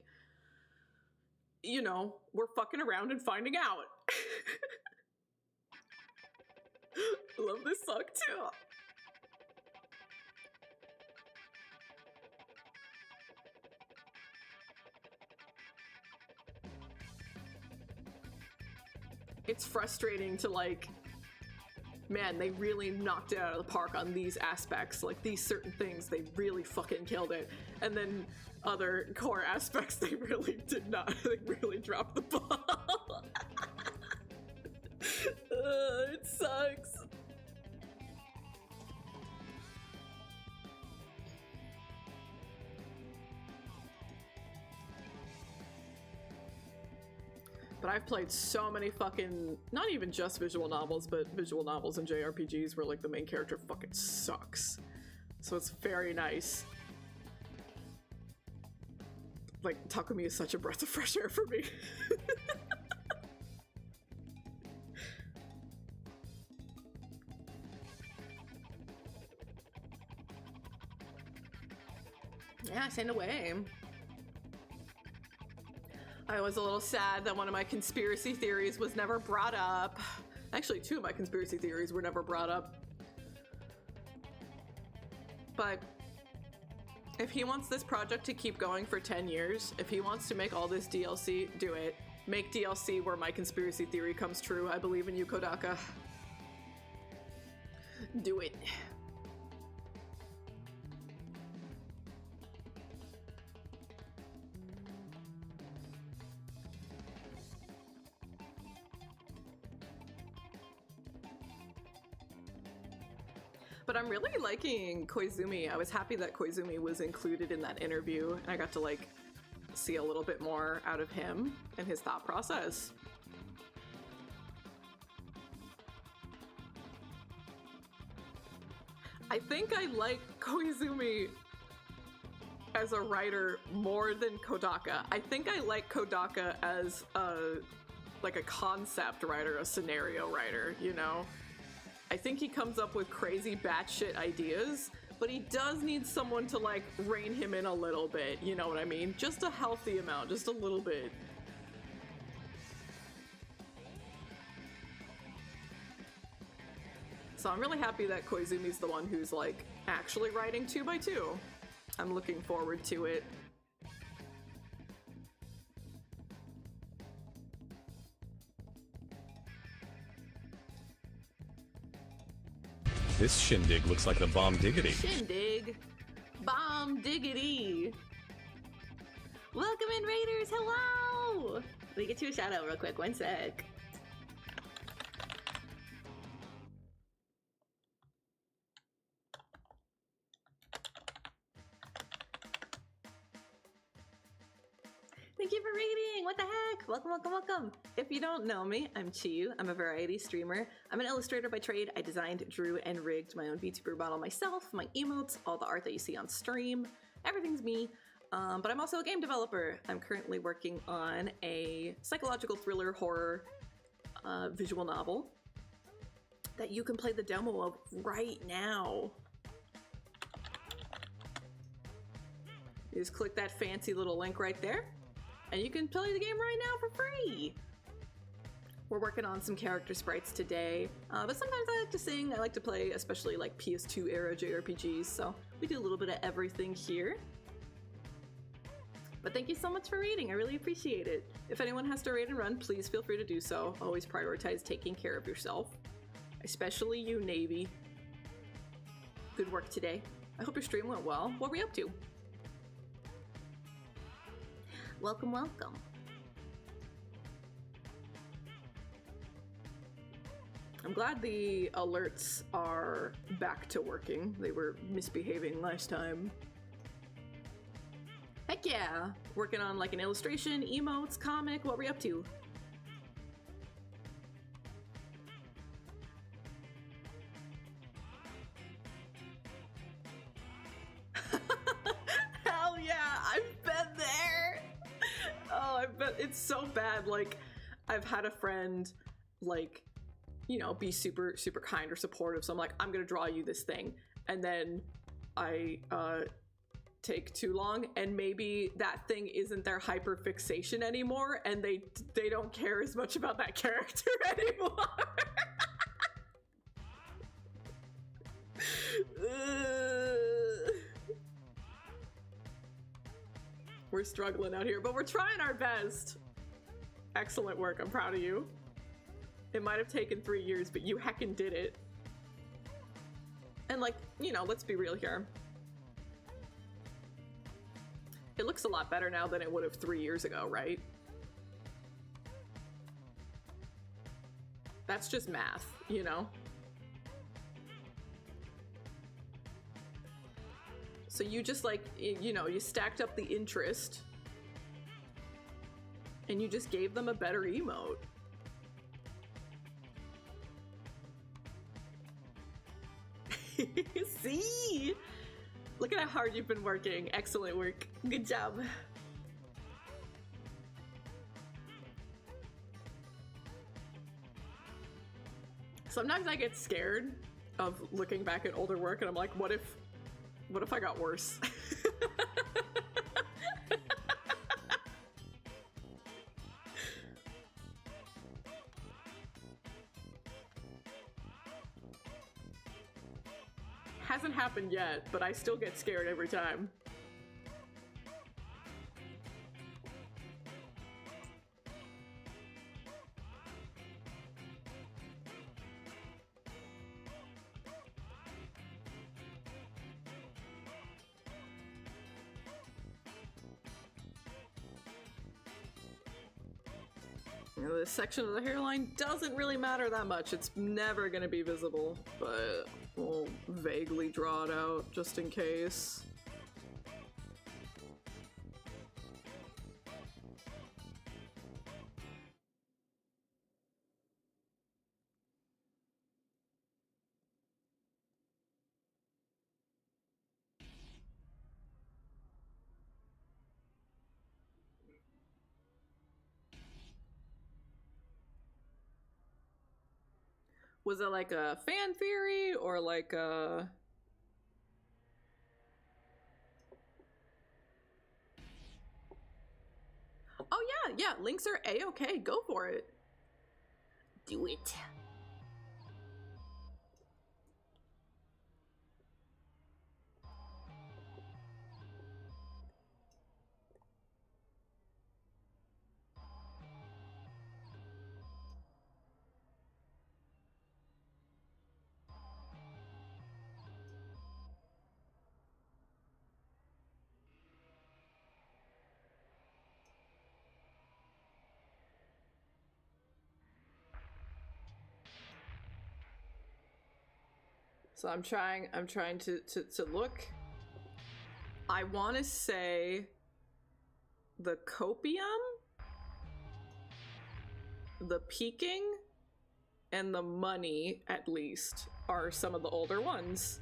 you know, we're fucking around and finding out. Love this song too. It's frustrating to like, man, they really knocked it out of the park on these aspects. Like these certain things, they really fucking killed it. And then other core aspects, they really did not. They really dropped the ball. It sucks. But I've played so many fucking, not even just visual novels, but visual novels and JRPGs where like the main character fucking sucks. So it's very nice. Like, Takumi is such a breath of fresh air for me. Yeah, send away. I was a little sad that one of my conspiracy theories was never brought up. Actually, two of my conspiracy theories were never brought up. But If he wants this project to keep going for 10 years, if he wants to make all this DLC, do it. Make DLC where my conspiracy theory comes true. I believe in you, Kodaka. Do it. But I'm really liking Koizumi. I was happy that Koizumi was included in that interview, and I got to like see a little bit more out of him and his thought process. I think I like Koizumi as a writer more than Kodaka. I think I like Kodaka as like a concept writer, a scenario writer, you know? I think he comes up with crazy batshit ideas, but he does need someone to like rein him in a little bit, you know what I mean? Just a healthy amount, just a little bit. So I'm really happy that Koizumi's the one who's like actually writing 2x2. I'm looking forward to it.
This shindig looks like the bomb diggity.
Shindig. Bomb diggity.
Welcome in, Raiders. Hello. Let me get you a shout out real quick. One sec. Thank you for raiding! What the heck? Welcome, welcome, welcome! If you don't know me, I'm Chiu. I'm a variety streamer. I'm an illustrator by trade. I designed, drew, and rigged my own VTuber model myself, my emotes, all the art that you see on stream. Everything's me. But I'm also a game developer. I'm currently working on a psychological thriller horror visual novel that you can play the demo of right now. You just click that fancy little link right there, and you can play the game right now for free. We're working on some character sprites today, but sometimes I like to sing. I like to play, especially like PS2 era JRPGs, so we do a little bit of everything here. But thank you so much for raiding. I really appreciate it. If anyone has to raid and run, please feel free to do so. Always prioritize taking care of yourself, especially you, Navy. Good work today. I hope your stream went well. What were you up to? Welcome, welcome. I'm glad the alerts are back to working. They were misbehaving last time. Heck yeah! Working on like an illustration, emotes, comic. What were you up to? Hell yeah! I've been there! Oh, I bet it's so bad. Like, I've had a friend, like, you know, be super, super kind or supportive. So I'm like, I'm gonna draw you this thing. And then I, take too long, and maybe that thing isn't their hyperfixation anymore, and they don't care as much about that character anymore. We're struggling out here, but we're trying our best. Excellent work. I'm proud of you. It might have taken 3 years, but you heckin' did it. And like, you know, let's be real here. It looks a lot better now than it would have 3 years ago, right? That's just math, you know? So you just like, you know, you stacked up the interest and you just gave them a better emote. See? Look at how hard you've been working. Excellent work. Good job. Sometimes I get scared of looking back at older work and I'm like, what if I got worse? Hasn't happened yet, but I still get scared every time.
You know, this section of the hairline doesn't really matter that much. It's never gonna be visible, but we'll vaguely draw it out just in case. Was it like a fan theory or like a... Oh yeah, links are a-okay, go for it.
Do it.
So I'm trying to look. I want to say the copium, the peaking, and the money, at least, are some of the older ones.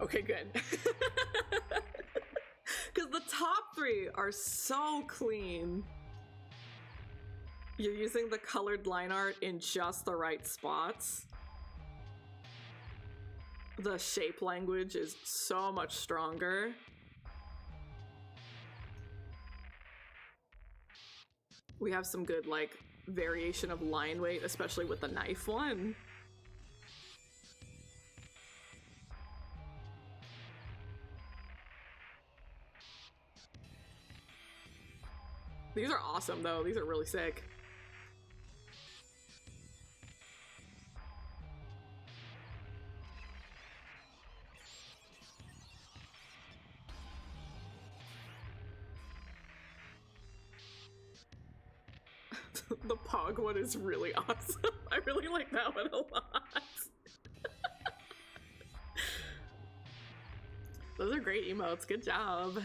Okay, good. Because the top three are so clean. You're using the colored line art in just the right spots. The shape language is so much stronger. We have some good, like, variation of line weight, especially with the knife one. These are awesome, though. These are really sick. The Pog one is really awesome. I really like that one a lot. Those are great emotes. Good job.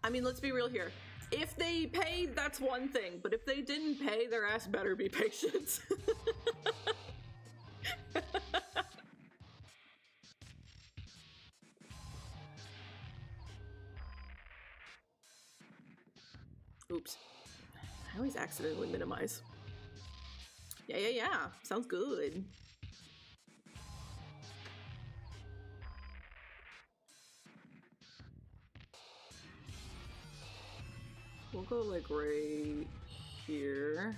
I mean, let's be real here. If they paid, that's one thing, but if they didn't pay, their ass better be patient. Oops. I always accidentally minimize. Yeah. Sounds good. We'll go like right here.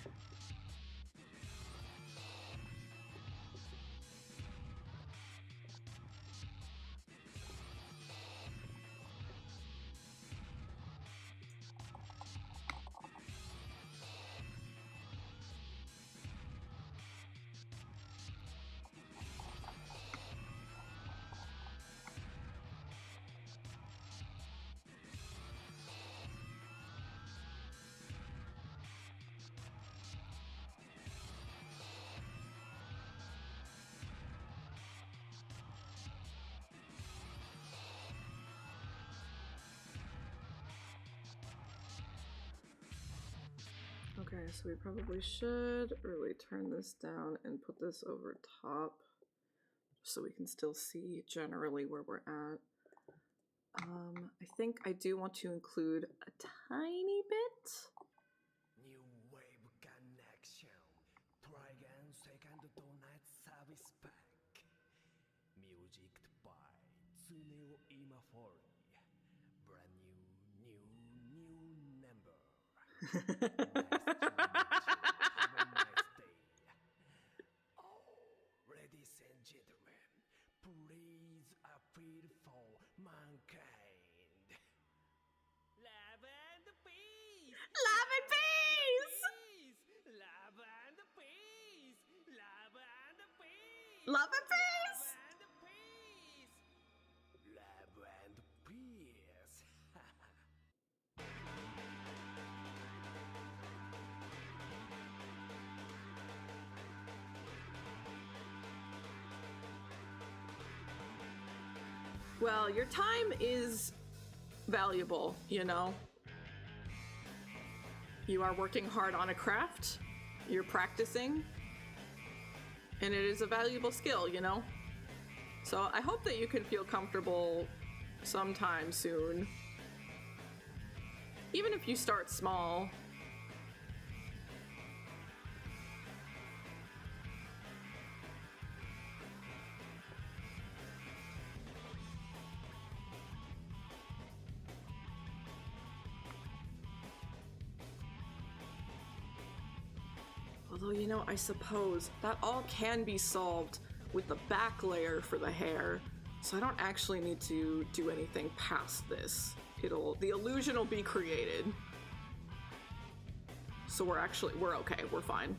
Okay, so we probably should really turn this down and put this over top so we can still see generally where we're at. I think I do want to include a tiny bit.
New wave connection. Try again second donut service pack. Music by Tsuneo Imafori. Brand new number. Nice to meet you. Have a nice day. Oh, ladies and gentlemen, please appeal for mankind. Love and peace.
Love and peace!
Love and peace. Love and peace.
Love and peace!
Love and peace. Love and peace.
Well, your time is valuable, you know? You are working hard on a craft, you're practicing, and it is a valuable skill, you know? So I hope that you can feel comfortable sometime soon. Even if you start small. Although, you know, I suppose that all can be solved with the back layer for the hair, so I don't actually need to do anything past this. The illusion will be created. So we're okay, we're fine.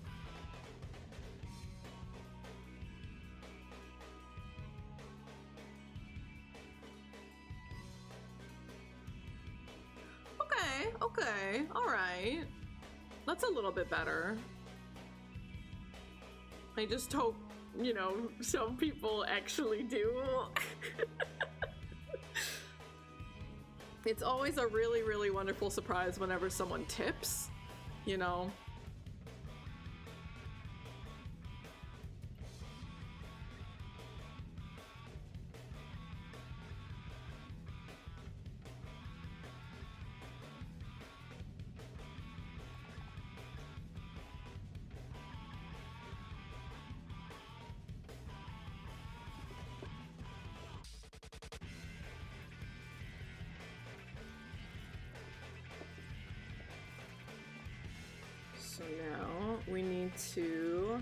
Okay, alright. That's a little bit better. I just hope, you know, some people actually do. It's always a really, really wonderful surprise whenever someone tips, you know? So now we need to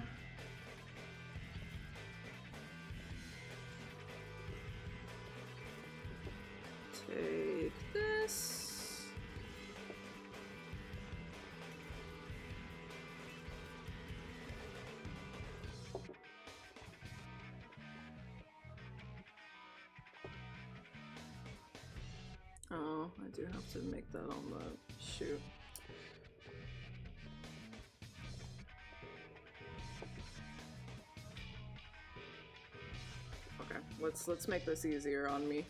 take this. Oh, I do have to make that on the shoot. Okay, let's make this easier on me.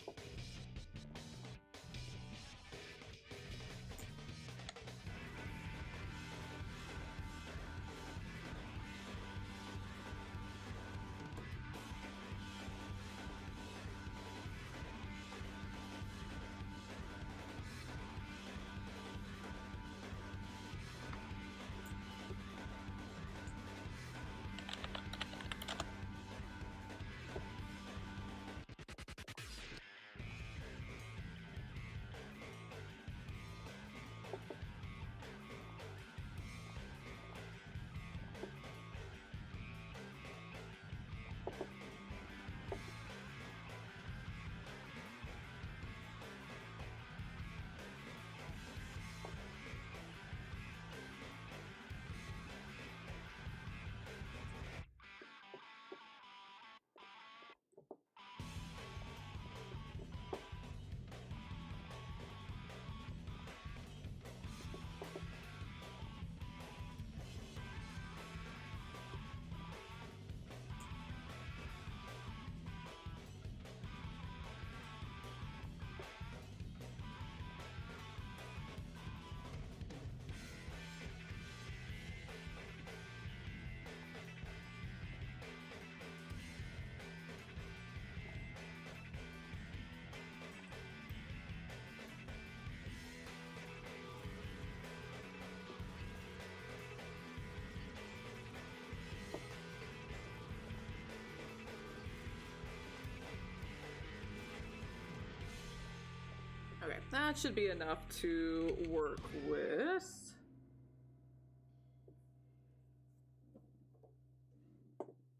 that should be enough to work with.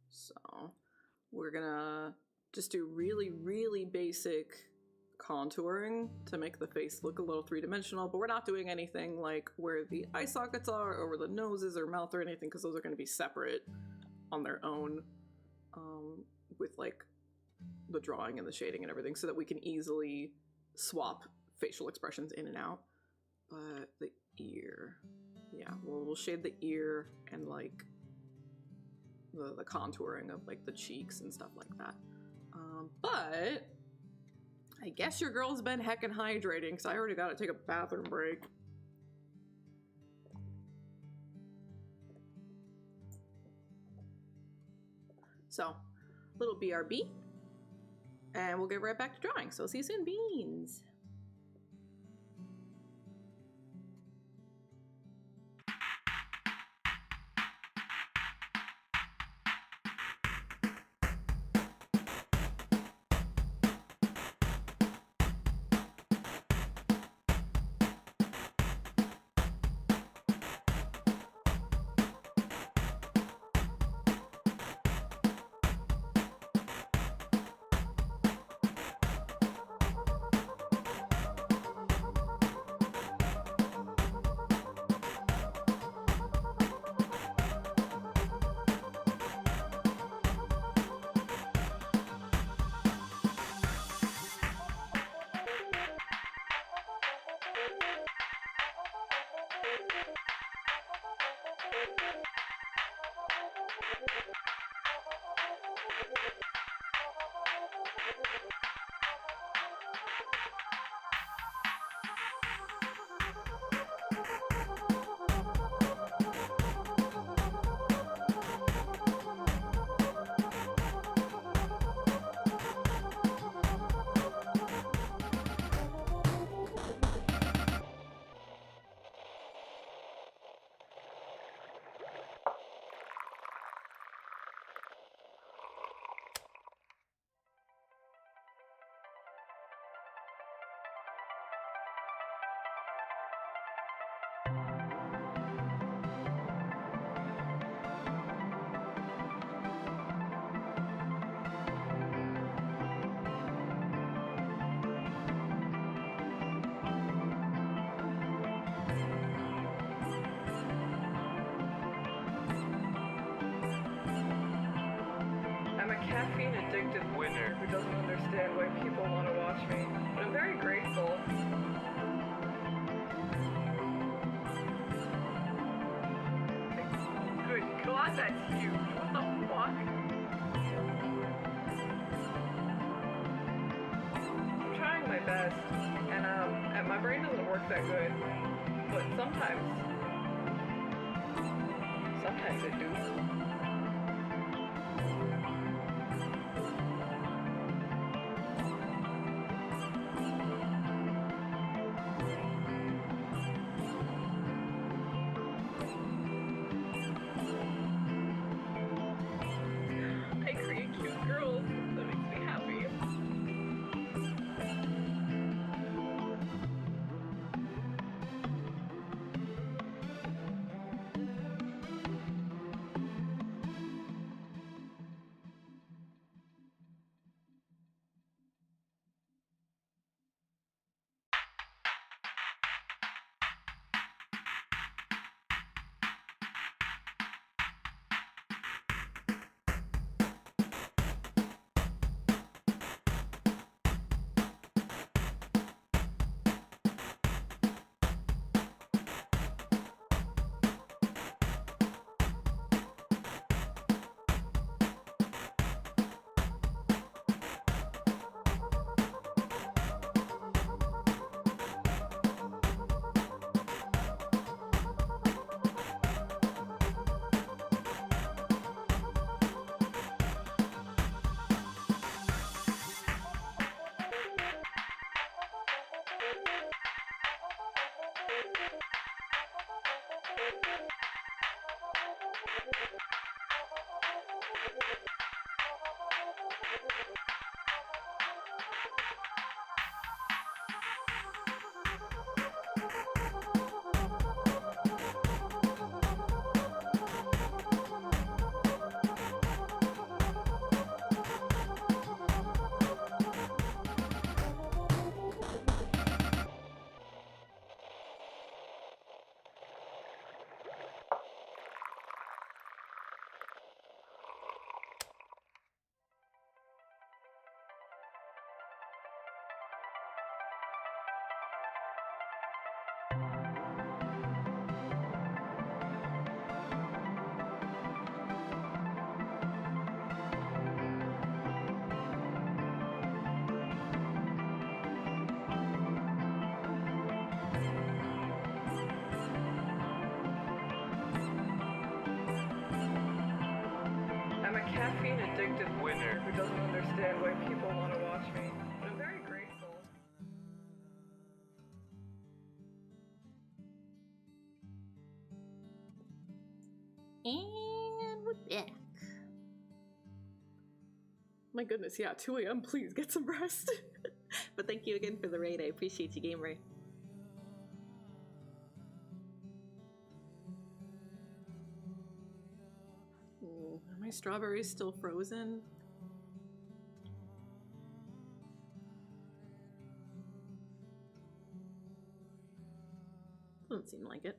So we're gonna just do really, really basic contouring to make the face look a little three-dimensional, but we're not doing anything like where the eye sockets are, or where the noses or mouth or anything, because those are going to be separate on their own, with like the drawing and the shading and everything, so that we can easily swap facial expressions in and out. But the ear, yeah, we'll shade the ear and like the contouring of like the cheeks and stuff like that. But I guess your girl's been heckin' hydrating, because I already gotta take a bathroom break. So, little BRB, and we'll get right back to drawing. So see you soon, beans. Caffeine addicted winner who doesn't understand why people want to watch me, but I'm very grateful. Good God, that's huge. What the fuck? I'm trying my best, and my brain doesn't work that good, but sometimes it do.
vindictive winner who doesn't understand why people want to watch me. But I'm very grateful.
And we're back.
My goodness, yeah, 2 a.m. Please get some rest.
But thank you again for the raid. I appreciate you, gamer.
Are my strawberries still frozen?
Doesn't seem like it.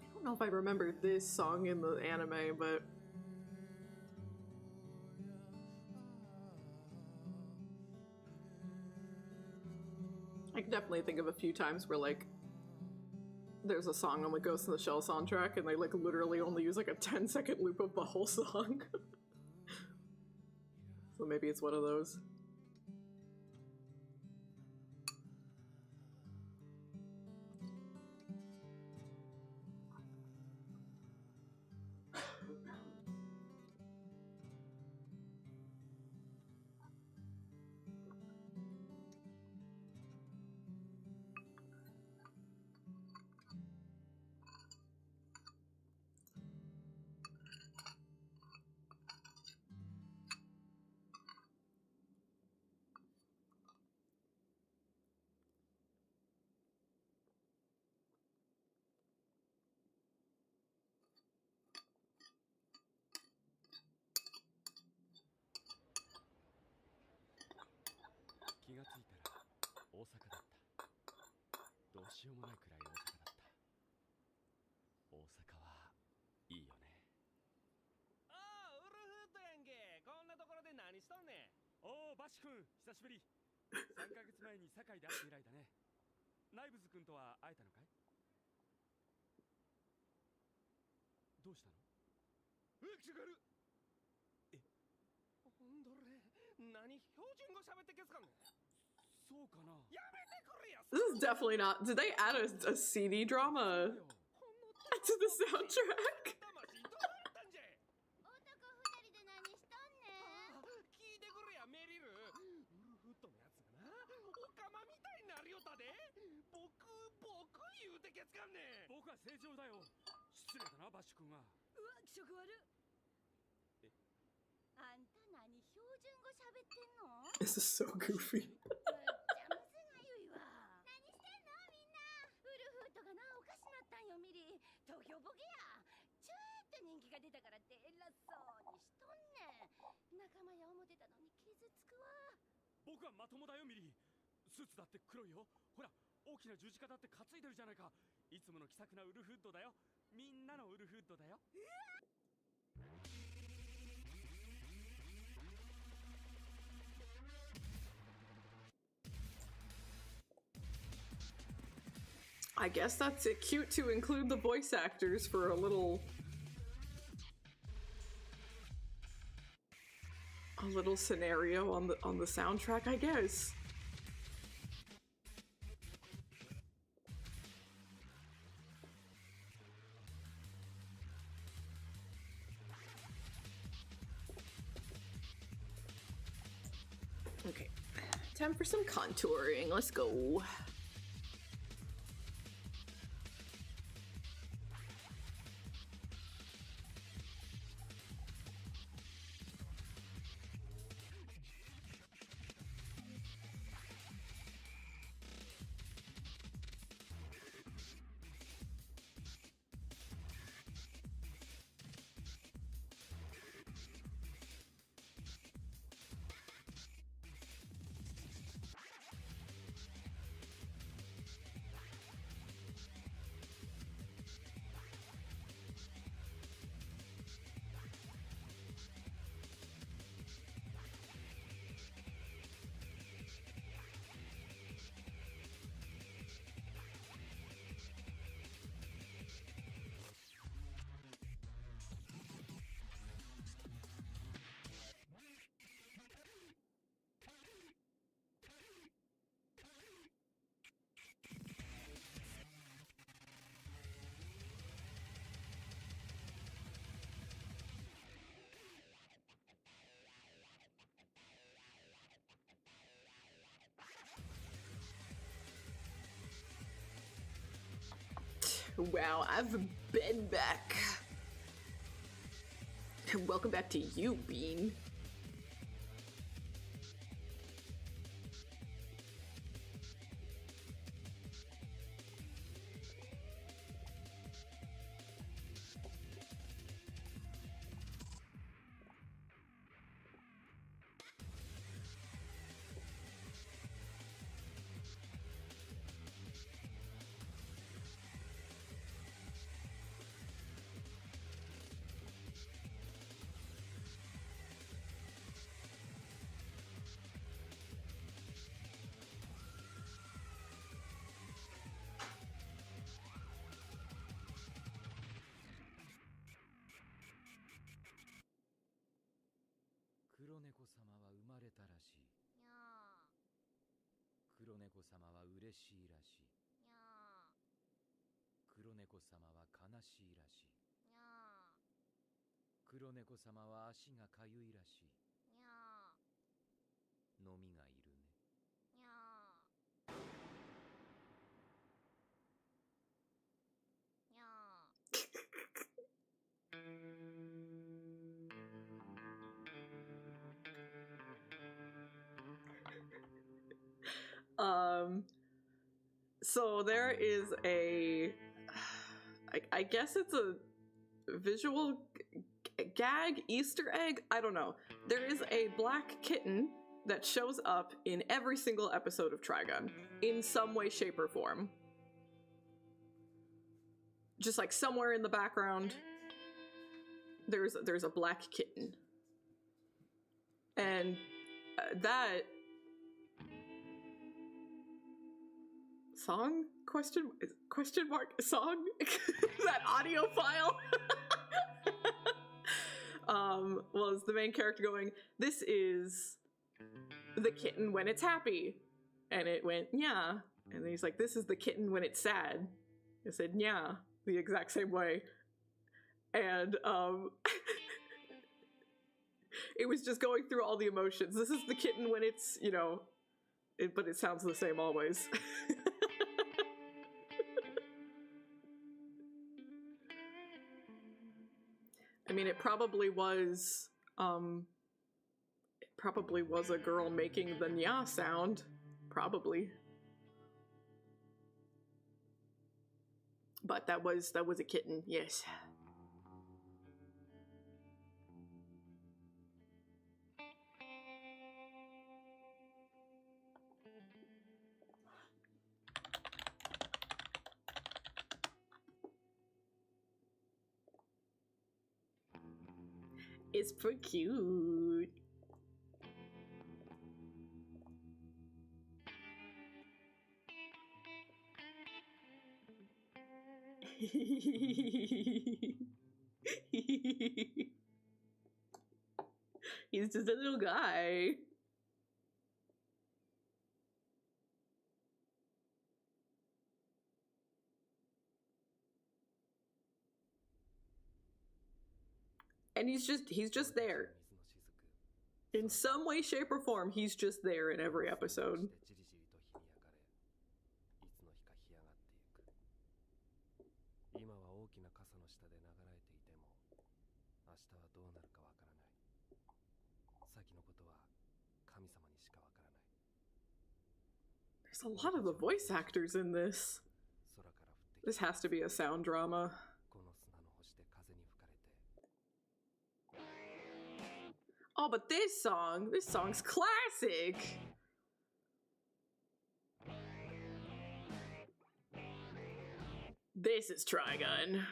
I don't know if I remember this song in the anime, but I can definitely think of a few times where, like, there's a song on the Ghost in the Shell soundtrack and they, like, literally only use, like, a 10-second loop of the whole song. So maybe it's one of those.
バシ君、久しぶり。3ヶ月前に堺で会って以来だね。ナイブズ君とは会えたのかい？どうしたの？来てくる。え、ほんどれ、何標準語喋ってけすかね？そうかな。やめてくれや。
This is definitely not. Did they add a CD drama to the soundtrack?
僕は正常だよ。失礼だな、バッシュ君が。うわ、気色悪。え、あんた何標準語喋ってんの？
This is so goofy.
むっちゃむずがゆいわ。何してんのみんな。ウルフートがな、おかしなったんよ、ミリ。東京ボケや。ちょっと人気が出たからって偉そうにしとんねん。仲間や思ってたのに傷つくわ。僕はまともだよ、ミリ。スーツだって黒いよ。ほら、大きな十字架だって担いでるじゃないか。いつもの気さくなウルフッドだよ。みんなのウルフッドだよ。
I guess that's it. Cute to include the voice actors for a little a little scenario on the soundtrack, I guess. Okay, time for some contouring. Let's go. Wow, I've been back. Welcome back to you, Bean. So there is I guess it's a visual gag, Easter egg, I don't know. There is a black kitten that shows up in every single episode of Trigun in some way, shape, or form. Just like somewhere in the background, there's a black kitten. And that song? Question mark song? That audio file was the main character going, "This is the kitten when it's happy." And it went, "Yeah." And then he's like, "This is the kitten when it's sad." I said, "Yeah," the exact same way. And it was just going through all the emotions. This is the kitten when it's, you know, but it sounds the same always. I mean, it probably was a girl making the nya sound. Probably. But that was a kitten, yes. It's pretty cute. He's just a little guy. And he's just there. In some way, shape, or form, he's just there in every episode. There's a lot of the voice actors in this. This has to be a sound drama. Oh, but this song's classic. This is Trigun.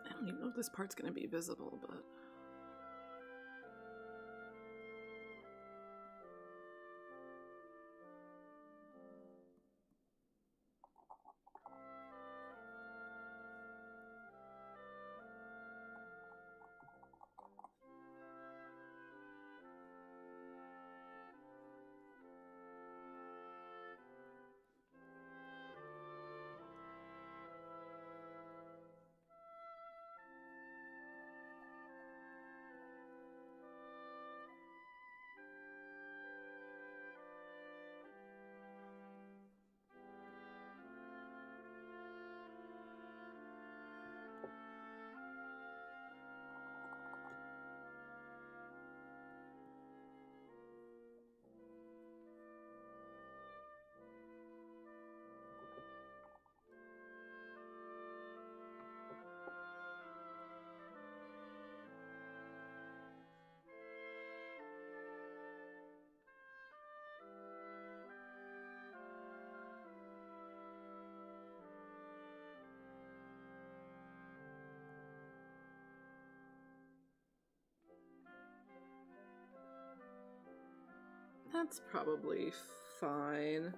I don't even know if this part's gonna be visible, but That's probably fine.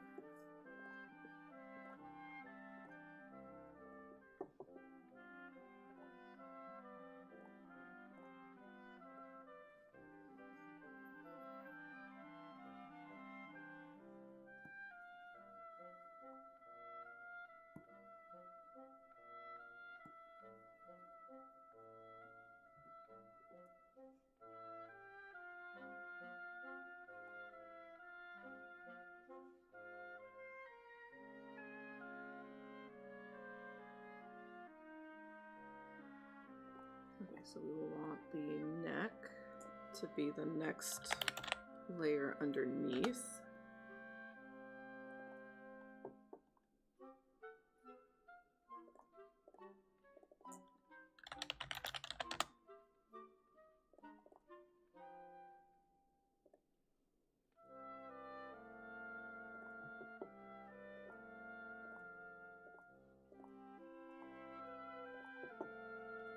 Okay, so we will want the neck to be the next layer underneath.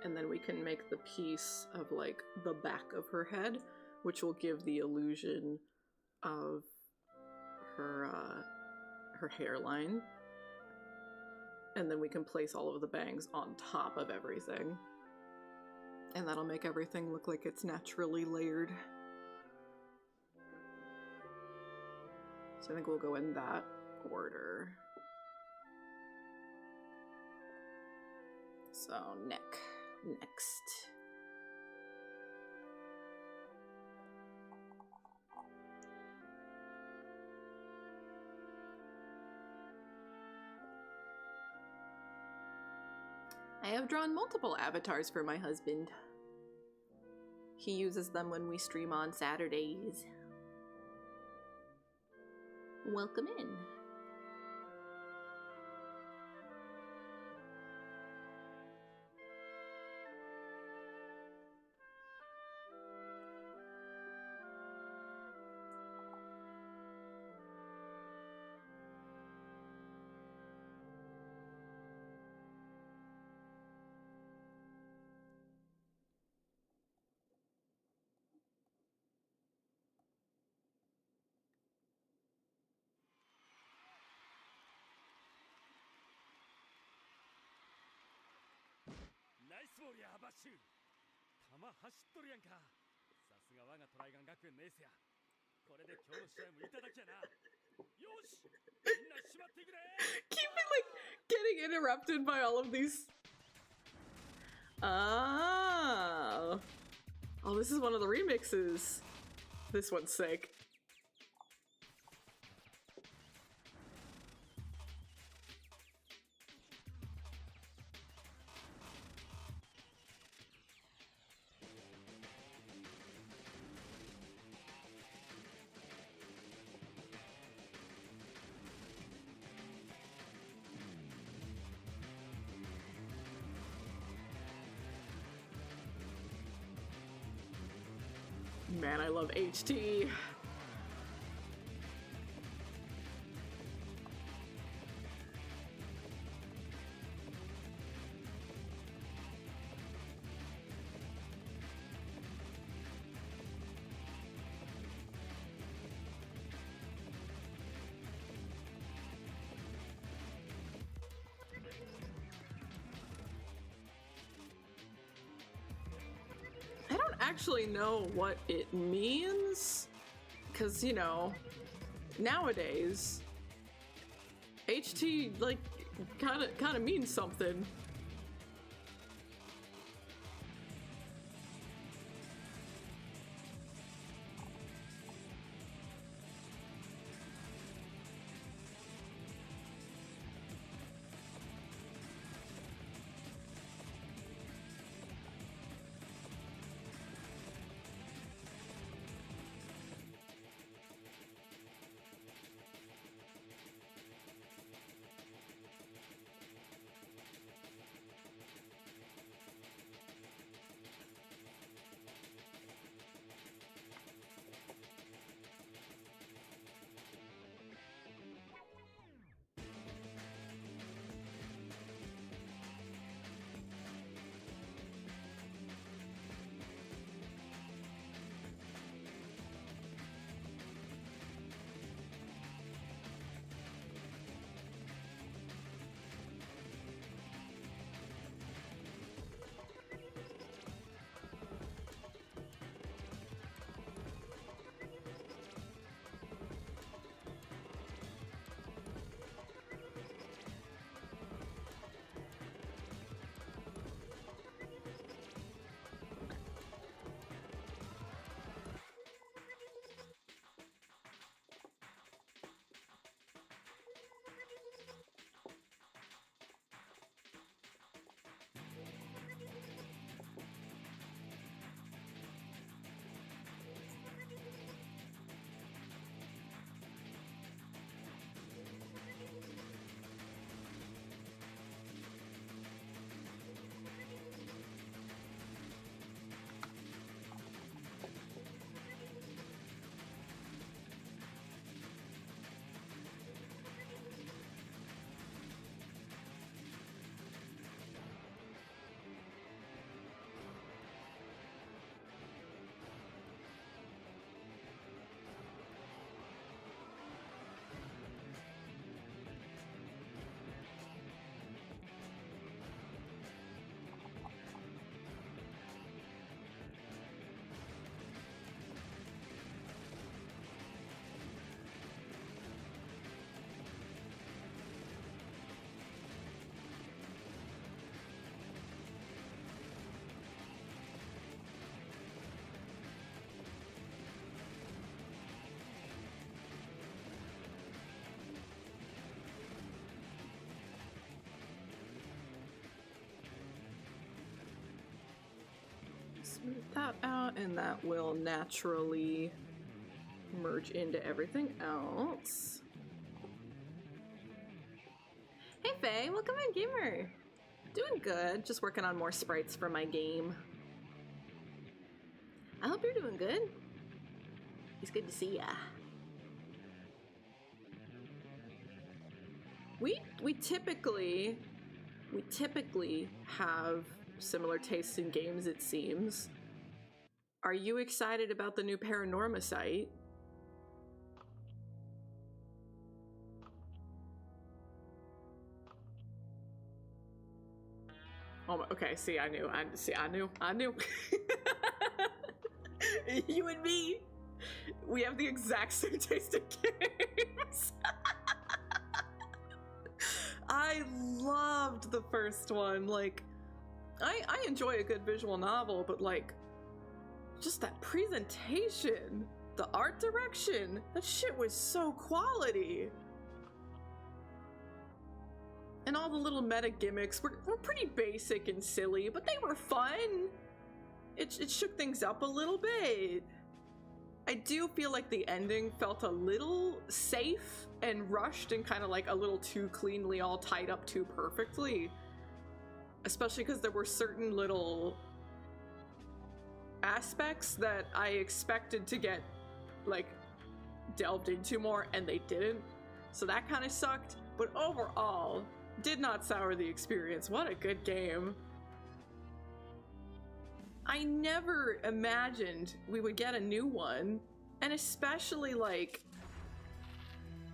And then we can make the piece of like the back of her head, which will give the illusion of her her hairline. And then we can place all of the bangs on top of everything. And that'll make everything look like it's naturally layered. So I think we'll go in that order. So neck. Next. I have drawn multiple avatars for my husband. He uses them when we stream on Saturdays. Welcome in.
Nice ball, Vtuber Chiu. 球走っとるやんか。さすが我がトライガン学園のエースや。これで今日の試合もいただきやな。よし、みんなしまっていくれ。
Keep me like getting interrupted by all of these. Oh. Oh, this is one of the remixes. This one's sick. Man, I love HT. I don't actually know what it means, because, you know, nowadays, HT, like, kind of means something. smooth that out, and that will naturally merge into everything else. Hey Faye, welcome in, gamer. Doing good, just working on more sprites for my game. I hope you're doing good. It's good to see ya. We typically have similar tastes in games, it seems. Are you excited about the new Paranorma site? Oh, okay, see, I knew. You and me, we have the exact same taste in games. I loved the first one. Like, I enjoy a good visual novel, but like, just that presentation, the art direction, that shit was so quality. And all the little meta gimmicks were pretty basic and silly, but they were fun. It shook things up a little bit. I do feel like the ending felt a little safe and rushed and kind of like a little too cleanly all tied up too perfectly. Especially because there were certain little aspects that I expected to get like delved into more and they didn't. So that kind of sucked, but overall, did not sour the experience. What a good game. I never imagined we would get a new one, and especially like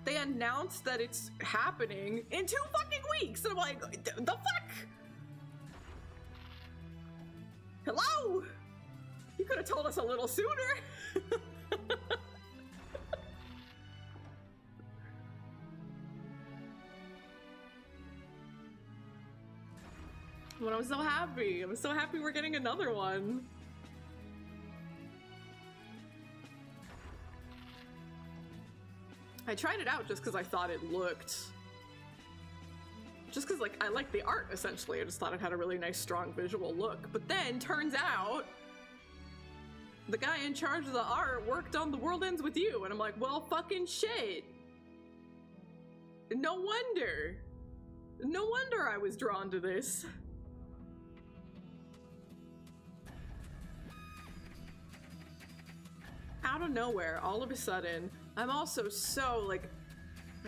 they announced that it's happening in 2 fucking weeks, and I'm like, the fuck? Hello? You could have told us a little sooner. But I'm so happy. I'm so happy we're getting another one. I tried it out just because I thought it looked... Just because, like, I liked the art, essentially. I just thought it had a really nice, strong visual look. But then, turns out, the guy in charge of the art worked on The World Ends With You. And I'm like, well, fucking shit. No wonder. No wonder I was drawn to this. Out of nowhere, all of a sudden, I'm also so, like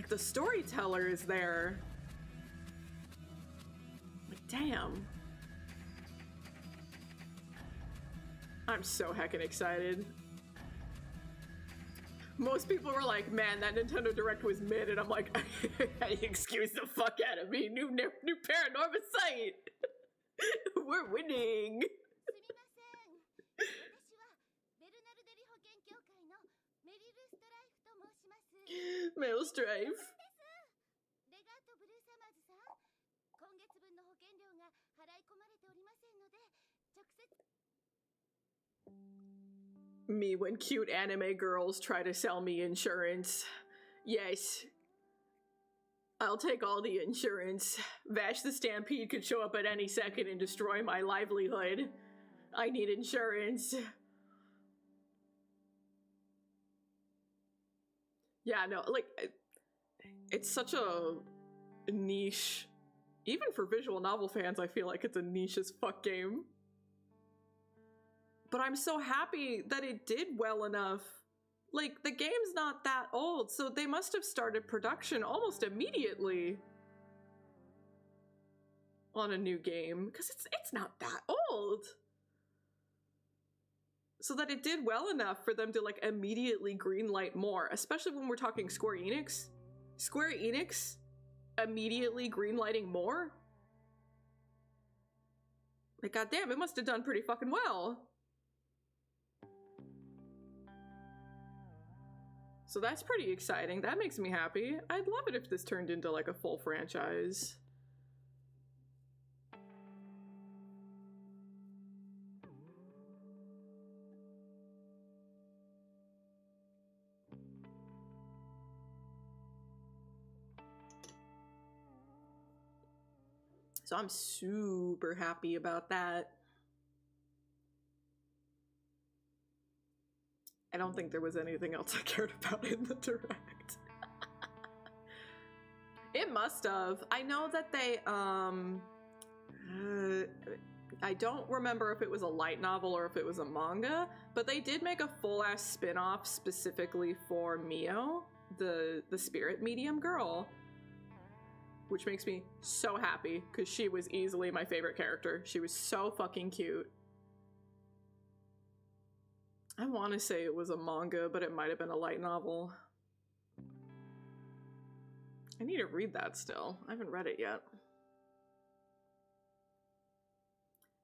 the storyteller is there. Like, damn. I'm so heckin' excited. Most people were like, man, that Nintendo Direct was mid, and I'm like, excuse the fuck out of me, new Paranorma site! We're winning! Mail Strife. Me when cute anime girls try to sell me insurance. Yes. I'll take all the insurance. Vash the Stampede could show up at any second and destroy my livelihood. I need insurance. Yeah, no, like, it's such a niche, even for visual novel fans, I feel like it's a niche as fuck game. But I'm so happy that it did well enough. Like, the game's not that old, so they must have started production almost immediately on a new game, because it's not that old. So that it did well enough for them to, like, immediately greenlight more, especially when we're talking Square Enix. Square Enix immediately greenlighting more? Like, goddamn, it must have done pretty fucking well. So that's pretty exciting. That makes me happy. I'd love it if this turned into, like, a full franchise. So I'm super happy about that. I don't think there was anything else I cared about in the direct. It must have. I know that they, I don't remember if it was a light novel or if it was a manga, but they did make a full-ass spin-off specifically for Mio, the spirit medium girl, which makes me so happy because she was easily my favorite character. She was so fucking cute. I want to say it was a manga, but it might have been a light novel. I need to read that still. I haven't read it yet.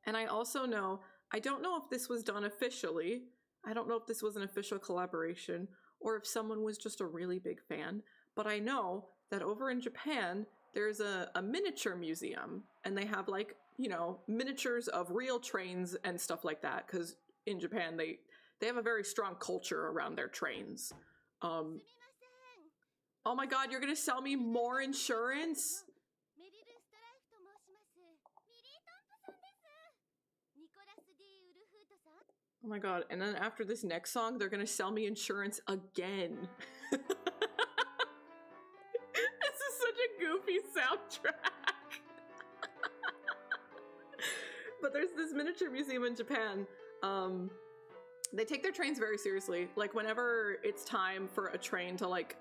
And I also know, I don't know if this was done officially. I don't know if this was an official collaboration or if someone was just a really big fan, but I know that over in Japan, there's a miniature museum and they have like, you know, miniatures of real trains and stuff like that. Cause in Japan, they have a very strong culture around their trains. Oh my god, you're gonna sell me more insurance? Oh my god, and then after this next song, they're gonna sell me insurance again. This is such a goofy soundtrack. But there's this miniature museum in Japan. They take their trains very seriously. Like whenever it's time for a train to like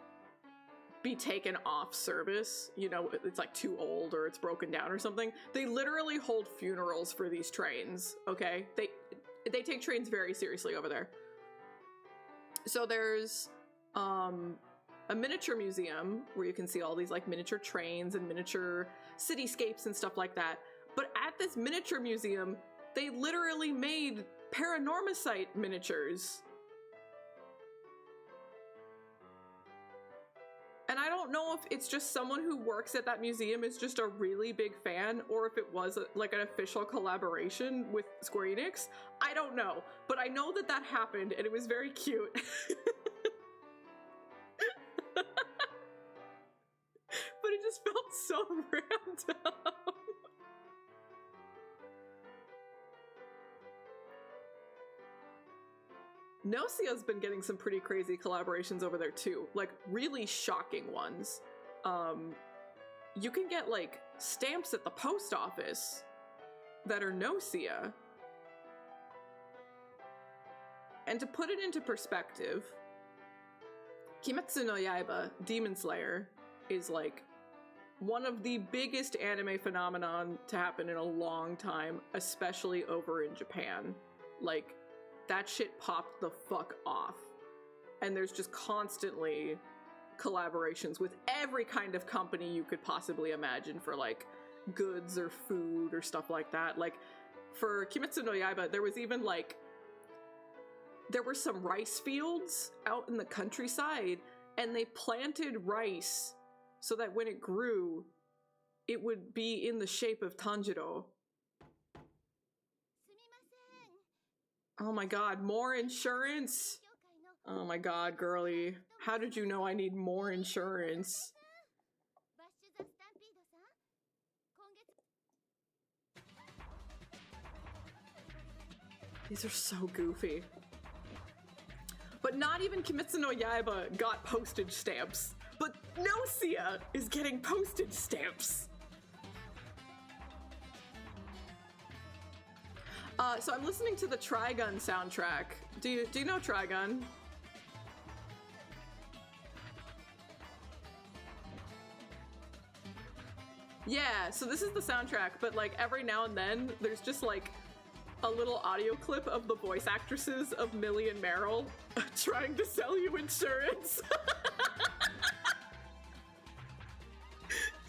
be taken off service, you know, it's like too old or it's broken down or something, they literally hold funerals for these trains, okay? They take trains very seriously over there. So there's a miniature museum where you can see all these like miniature trains and miniature cityscapes and stuff like that. But at this miniature museum, they literally made Paranormicite miniatures. And I don't know if it's just someone who works at that museum is just a really big fan or if it was like an official collaboration with Square Enix. I don't know, but I know that that happened and it was very cute. But it just felt so random. Nosia's been getting some pretty crazy collaborations over there too, like really shocking ones. You can get like stamps at the post office that are Nosia. And to put it into perspective, Kimetsu no Yaiba, Demon Slayer, is like one of the biggest anime phenomenon to happen in a long time, especially over in Japan. Like, that shit popped the fuck off. And there's just constantly collaborations with every kind of company you could possibly imagine for like goods or food or stuff like that. Like for Kimetsu no Yaiba, there was even like, there were some rice fields out in the countryside and they planted rice so that when it grew, it would be in the shape of Tanjiro. Oh my god, more insurance? Oh my god, girly. How did you know I need more insurance? These are so goofy. But not even Kimetsu no Yaiba got postage stamps. But Nosia is getting postage stamps. So I'm listening to the Trigun soundtrack. Do you know Trigun? Yeah, so this is the soundtrack, but like every now and then there's just like a little audio clip of the voice actresses of Millie and Meryl trying to sell you insurance.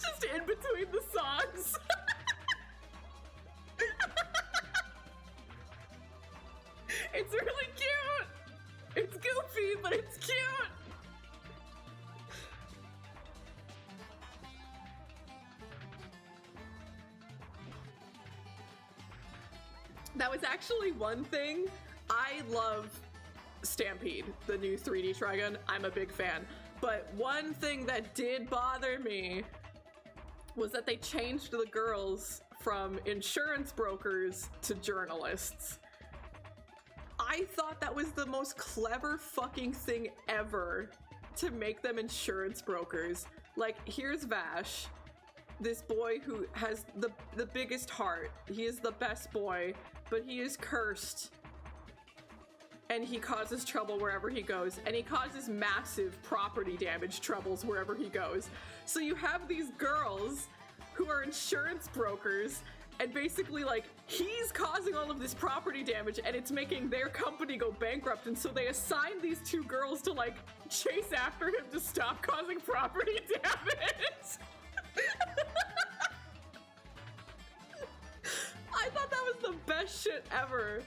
Just in between the songs. It's really cute. It's goofy, but it's cute. That was actually one thing. I love Stampede, the new 3D Trigun. I'm a big fan. But one thing that did bother me was that they changed the girls from insurance brokers to journalists. I thought that was the most clever fucking thing ever to make them insurance brokers. Like, here's Vash, this boy who has the biggest heart. He is the best boy, but he is cursed. And he causes trouble wherever he goes, and he causes massive property damage troubles wherever he goes. So you have these girls who are insurance brokers, and basically, like, he's causing all of this property damage, and it's making their company go bankrupt, and so they assign these two girls to, like, chase after him to stop causing property damage. I thought that was the best shit ever.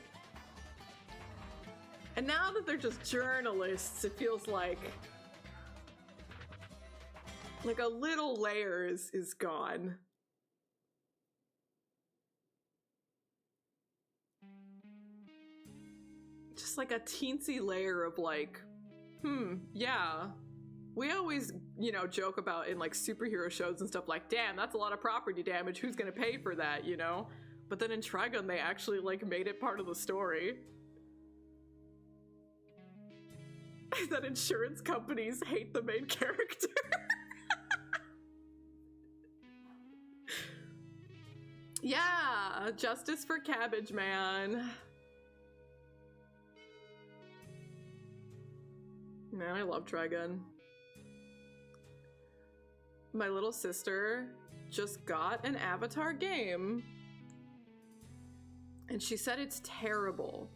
And now that they're just journalists, it feels like a little layer is gone. Just like a teensy layer of like, yeah. We always, you know, joke about in like superhero shows and stuff like, damn, that's a lot of property damage. Who's gonna pay for that, you know? But then in Trigun, they actually like made it part of the story. That insurance companies hate the main character. Yeah, justice for Cabbage Man. Man, I love Trigun. My little sister just got an Avatar game. And she said it's terrible.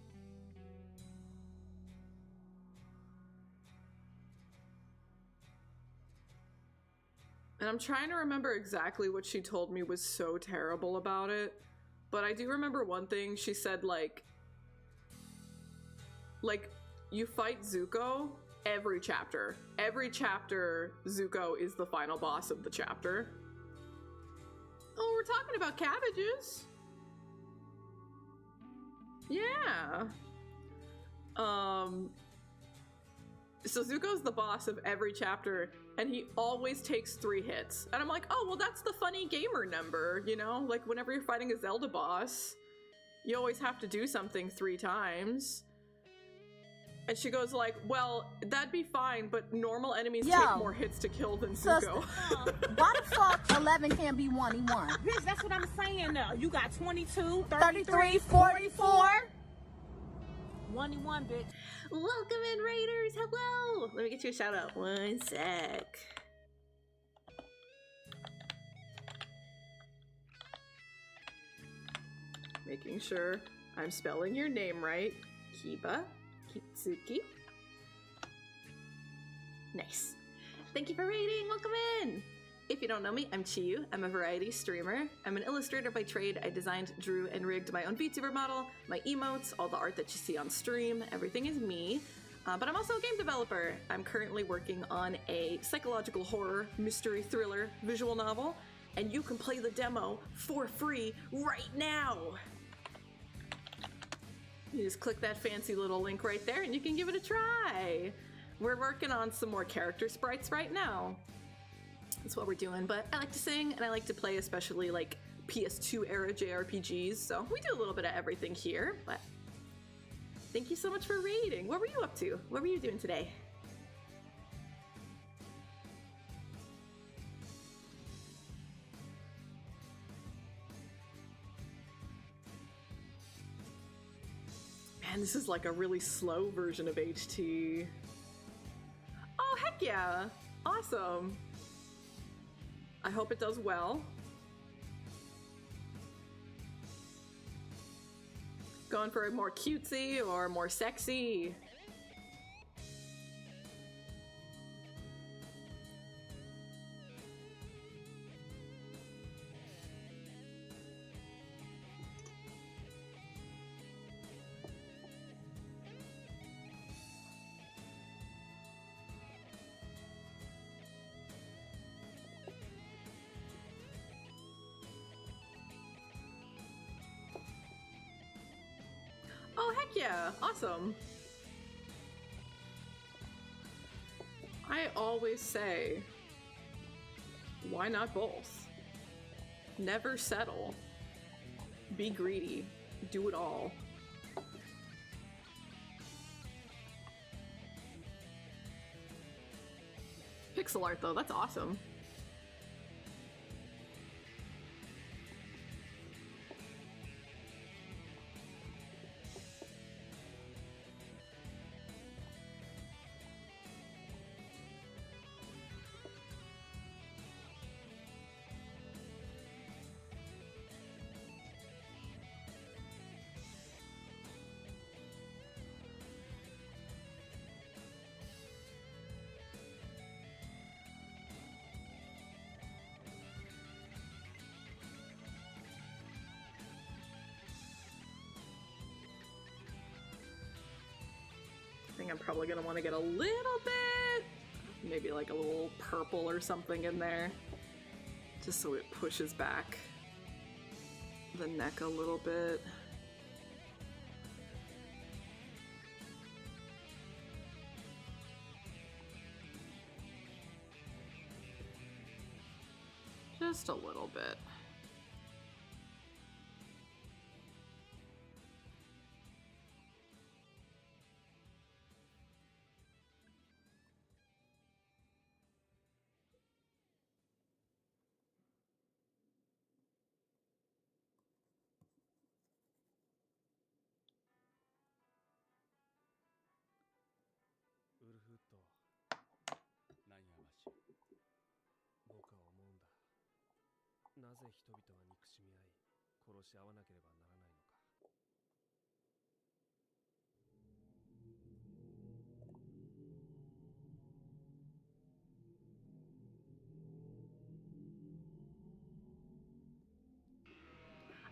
And I'm trying to remember exactly what she told me was so terrible about it. But I do remember one thing. She said, like, you fight Zuko every chapter. Every chapter, Zuko is the final boss of the chapter. Oh, we're talking about cabbages. Yeah. So Zuko's the boss of every chapter, and he always takes 3 hits. And I'm like, oh, well, that's the funny gamer number, you know? Like, whenever you're fighting a Zelda boss, you always have to do something 3 times. And she goes like, well, that'd be fine, but normal enemies take more hits to kill than Zuko.
Why the fuck 11 can't be 1-1?
Bitch, that's what I'm saying now. You got 22,
33, 44.
1-1, bitch.
Welcome in, Raiders. Hello. Let me get you a shout out. One sec.
Making sure I'm spelling your name right. Kiba. Kitsuki.
Nice. Thank you for raiding. Welcome in. If you don't know me, I'm Chiu. I'm a variety streamer. I'm an illustrator by trade. I designed, drew, and rigged my own VTuber model, my emotes, all the art that you see on stream. Everything is me. But I'm also a game developer. I'm currently working on a psychological horror, mystery thriller, visual novel, and you can play the demo for free right now. You just click that fancy little link right there and you can give it a try. We're working on some more character sprites right now. That's what we're doing, but I like to sing and I like to play especially like PS2 era JRPGs, so we do a little bit of everything here, but thank you so much for raiding. What were you up to? What were you doing today?
Man, this is like a really slow version of HT. Oh, heck yeah. Awesome. I hope it does well. Going for a more cutesy or more sexy? Oh, heck yeah. Awesome. I always say, why not both? Never settle. Be greedy. Do it all. pixel art though. That's awesome. I think I'm probably gonna want to get a little bit, maybe like a little purple or something in there, just so it pushes back the neck a little bit. Just a little bit.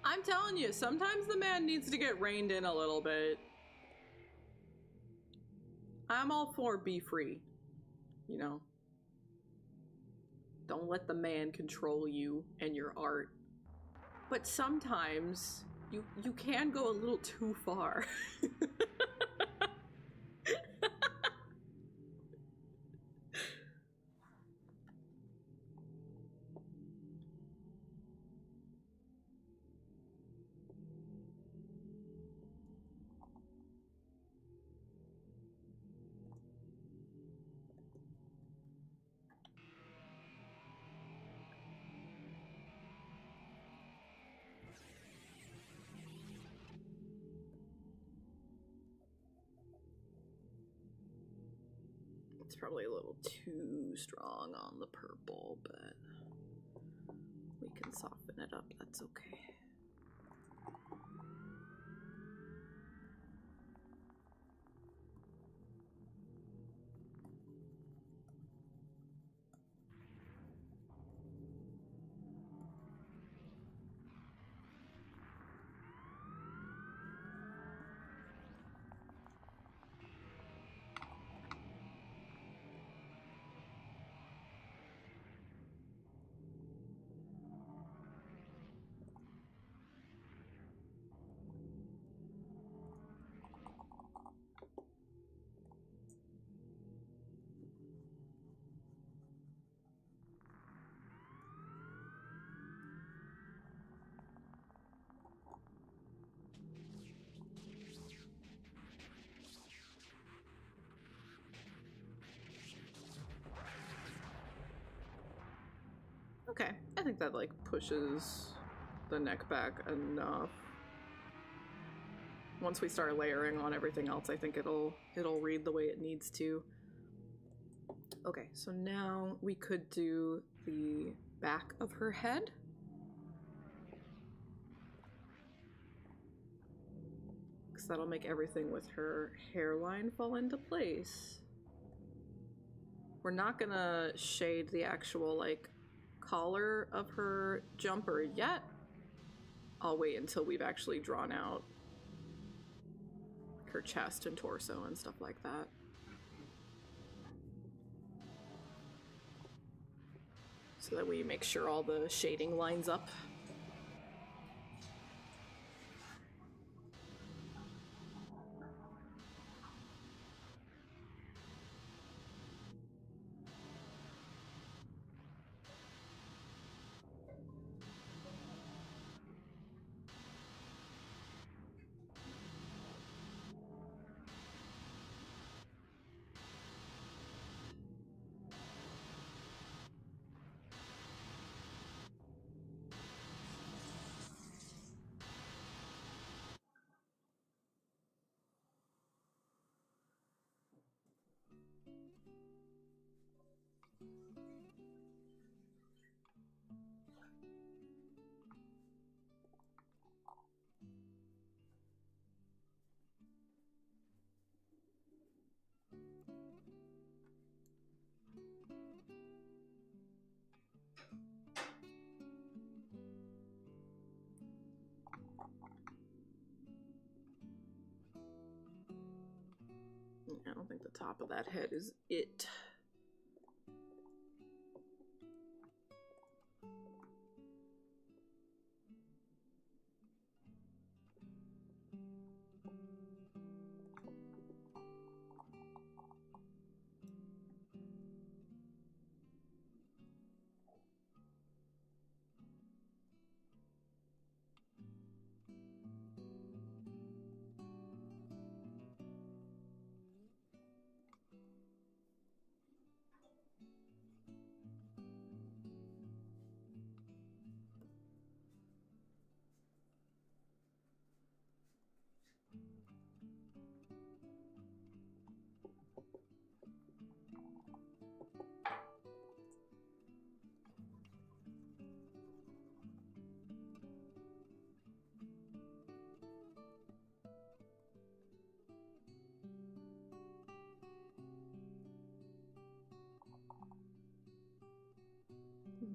I'm telling you, sometimes the man needs to get reined in a little bit. I'm all for be free, you know? Don't let the man control you and your art. But sometimes you can go a little too far. It's probably a little too strong on the purple, but we can soften it up. That's okay. Okay, I think that like pushes the neck back enough. Once we start layering on everything else, I think it'll read the way it needs to. Okay, so now we could do the back of her head. Because that'll make everything with her hairline fall into place. We're not gonna shade the actual like collar of her jumper yet. I'll wait until we've actually drawn out her chest and torso and stuff like that. So that we make sure all the shading lines up. I don't think the top of that head is it.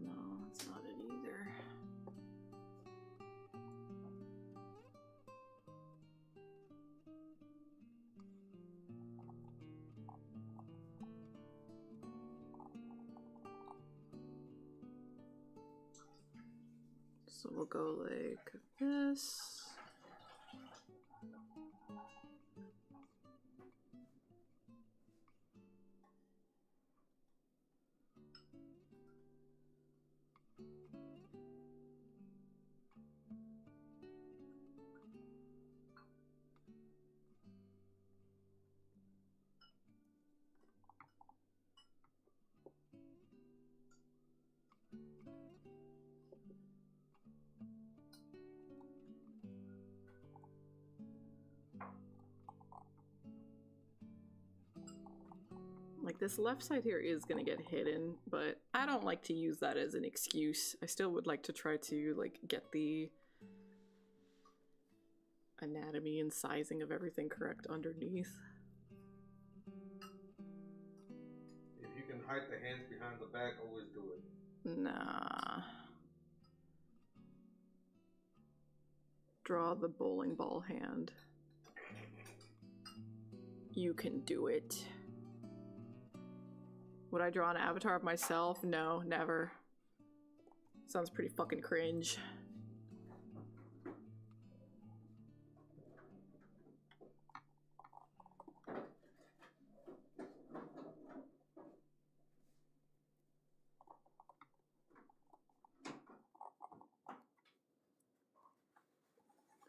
No, that's not it either. So we'll go like this. Like, this left side here is gonna get hidden, but I don't like to use that as an excuse. I still would like to try to, like, get the anatomy and sizing of everything correct underneath.
If you can hide the hands behind the back, always do it.
Nah. Draw the bowling ball hand. You can do it. Would I draw an avatar of myself? No, never. Sounds pretty fucking cringe.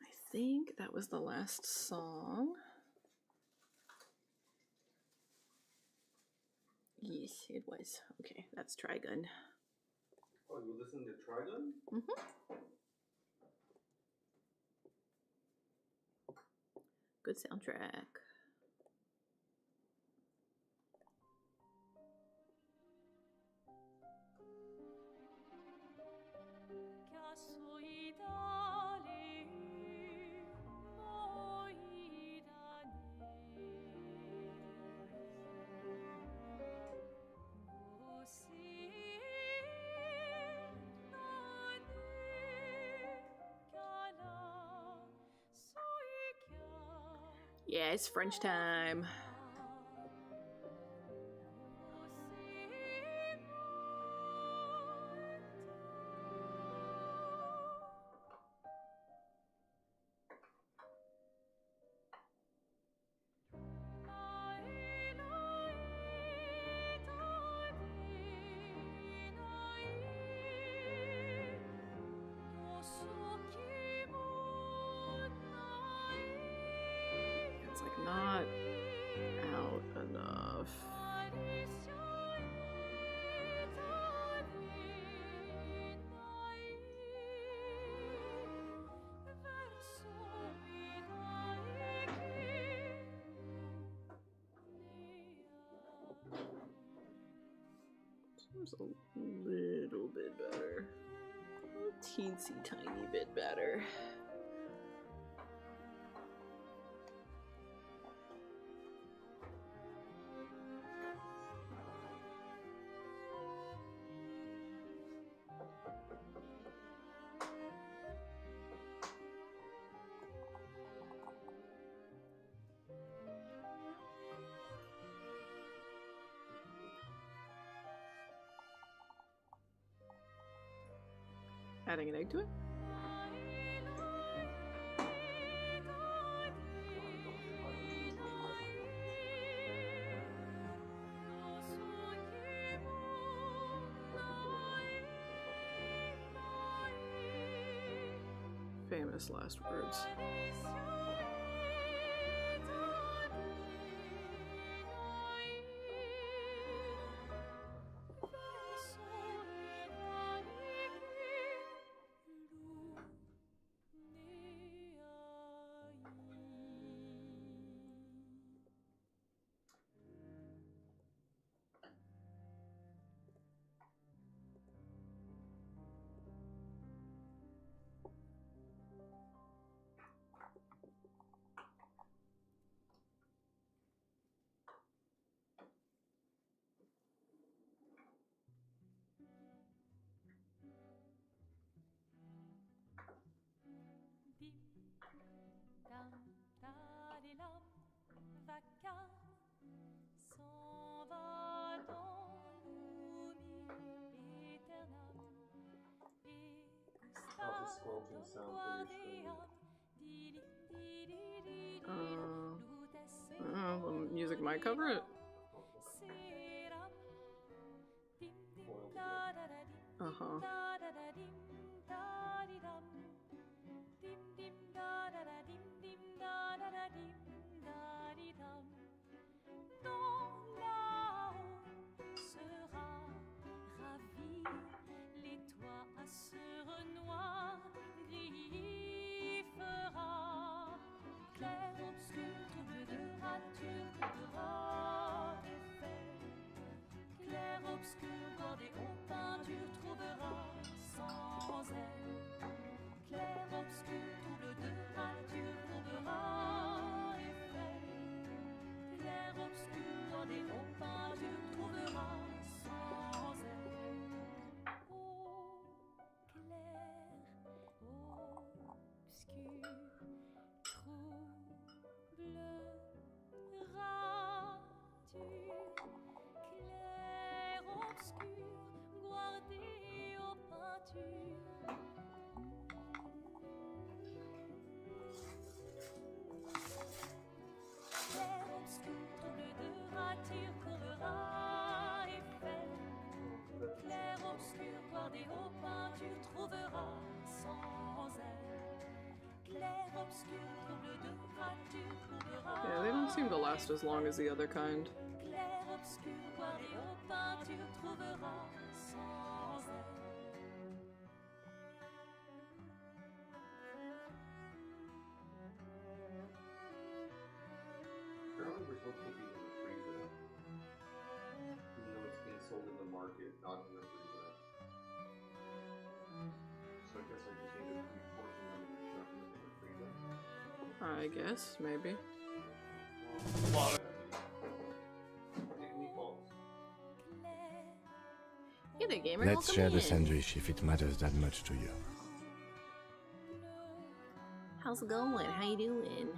I think that was the last song. Yes, it was. Okay, that's Trigun.
Oh, you listen to Trigun?
Mm-hmm. Good soundtrack. Yeah, it's French time. It's like not seems a little bit better. A teensy tiny bit better. Adding an egg to it? Famous last words.
How's the squelching sound for your stream?
The music might cover it. Uh-huh. Yeah, they don't seem to last as long as the other kind.
Apparently we're supposed to be in the freezer. Even though it's being sold in the market, not in the freezer. So I guess I just need to pre-portion them and shove them in the freezer.
I guess, maybe.
Hey there, gamer.
Let's
Welcome
share the
in.
sandwich if it matters that much to you.
How's it going? How you doing?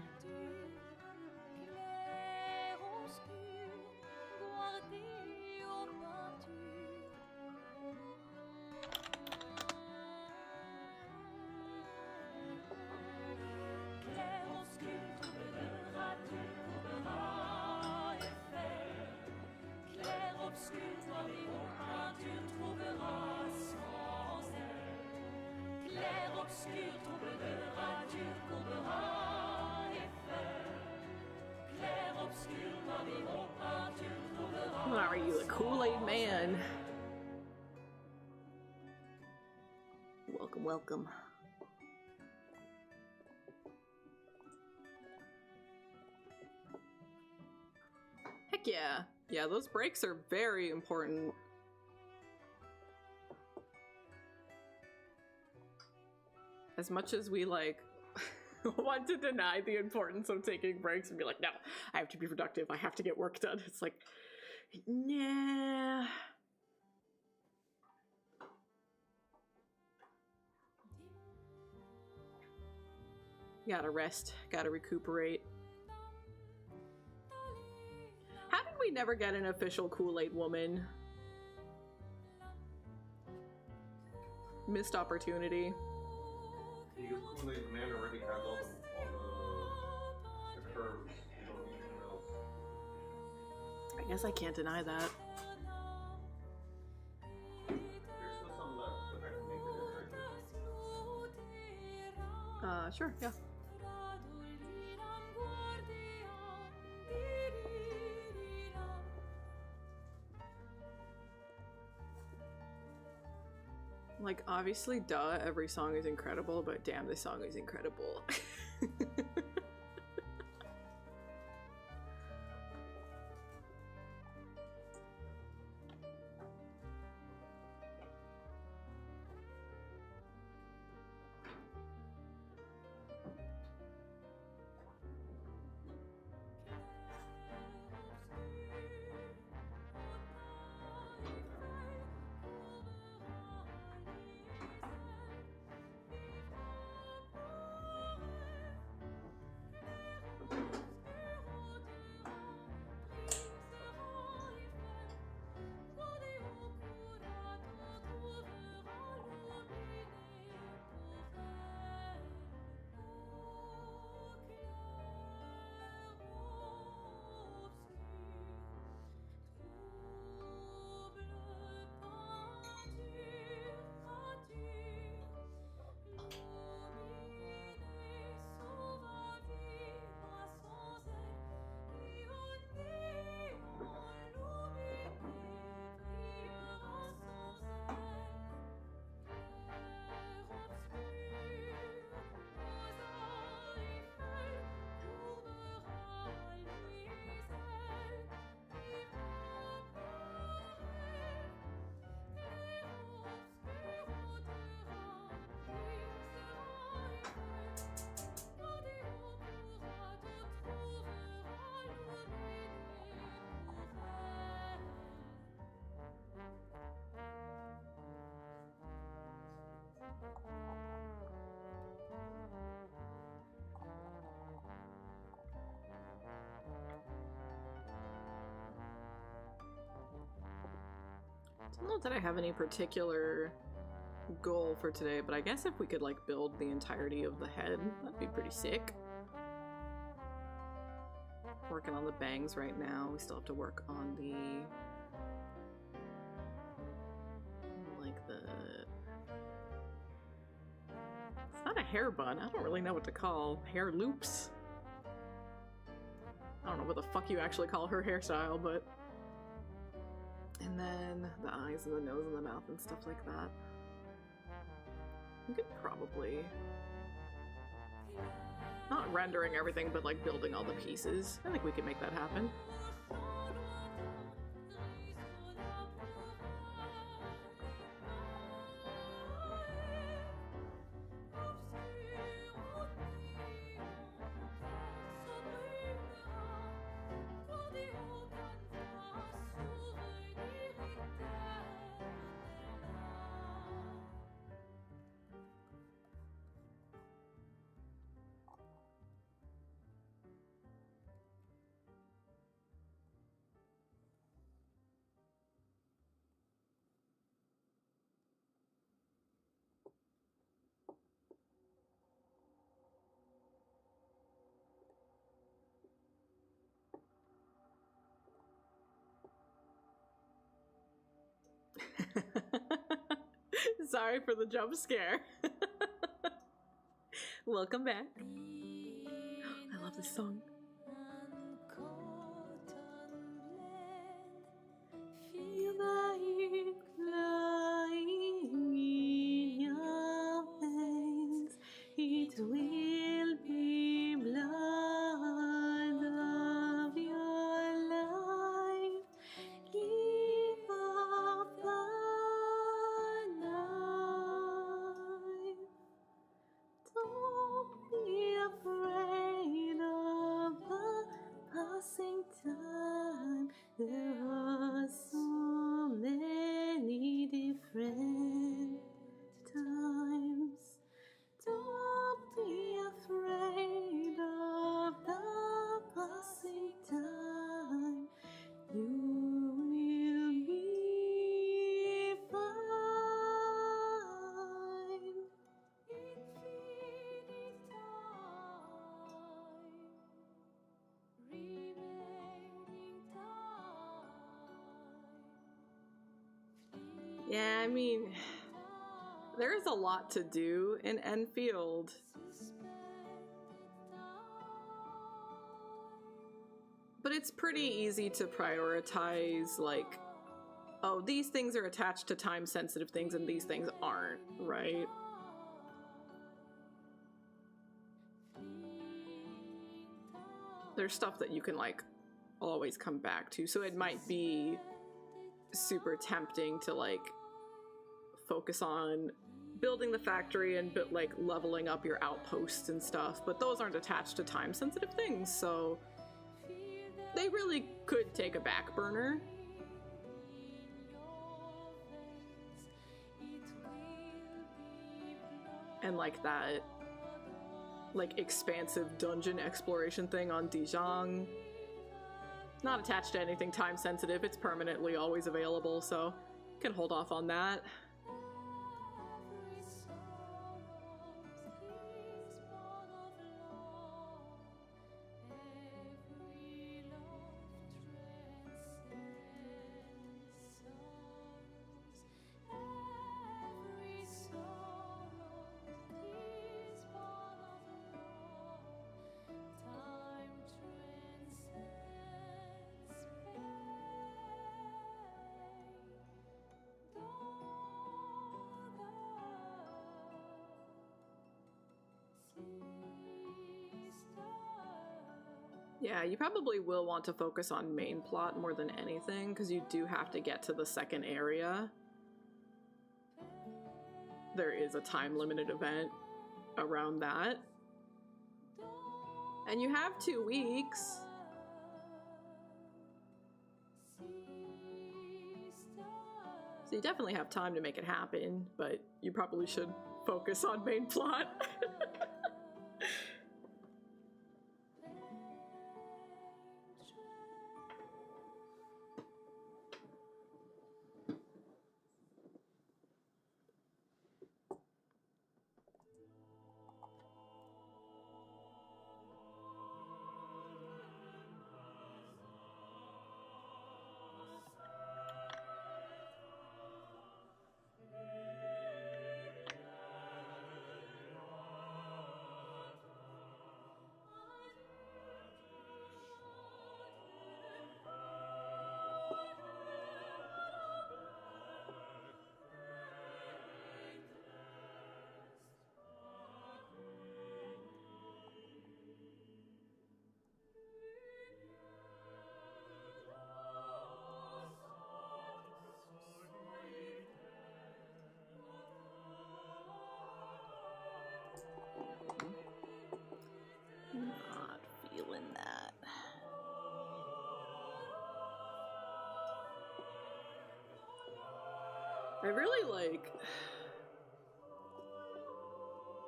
Are you a Kool-Aid man?
Welcome, welcome.
Heck yeah. Yeah, those breaks are very important. As much as we like want to deny the importance of taking breaks and be like, no, I have to be productive, I have to get work done. It's like, nah. Gotta rest, gotta recuperate. How did we never get an official Kool-Aid woman? Missed opportunity.
Because Kool-Aid Man already has all the curves. You don't need anything else.
I guess I can't deny that.
There's still some left, but I can make it in right now.
Sure, yeah. Like, obviously, duh, every song is incredible, but damn, this song is incredible. I don't know that I have any particular goal for today, but I guess if we could like build the entirety of the head, that'd be pretty sick. Working on the bangs right now. We still have to work on the it's not a hair bun. I don't really know what to call hair loops. I don't know what the fuck you actually call her hairstyle, but and then the eyes and the nose and the mouth and stuff like that. We could probably not rendering everything, but like building all the pieces. I think we could make that happen. Sorry for the jump scare. Welcome back. I love this song. Feel like flying in your hands. It will be blood of your life. Give up the knife. Yeah, I mean, there's a lot to do in Enfield. But it's pretty easy to prioritize, like, oh, these things are attached to time-sensitive things and these things aren't, right? There's stuff that you can, like, always come back to, so it might be super tempting to, like, focus on building the factory and, like, leveling up your outposts and stuff, but those aren't attached to time-sensitive things, so they really could take a back burner. And like that, like, expansive dungeon exploration thing on Dijon, not attached to anything time sensitive, it's permanently always available, so you can hold off on that. Yeah, you probably will want to focus on main plot more than anything, because you do have to get to the second area. There is a time-limited event around that. And you have 2 weeks. So you definitely have time to make it happen, but you probably should focus on main plot. Not feeling that. I really like...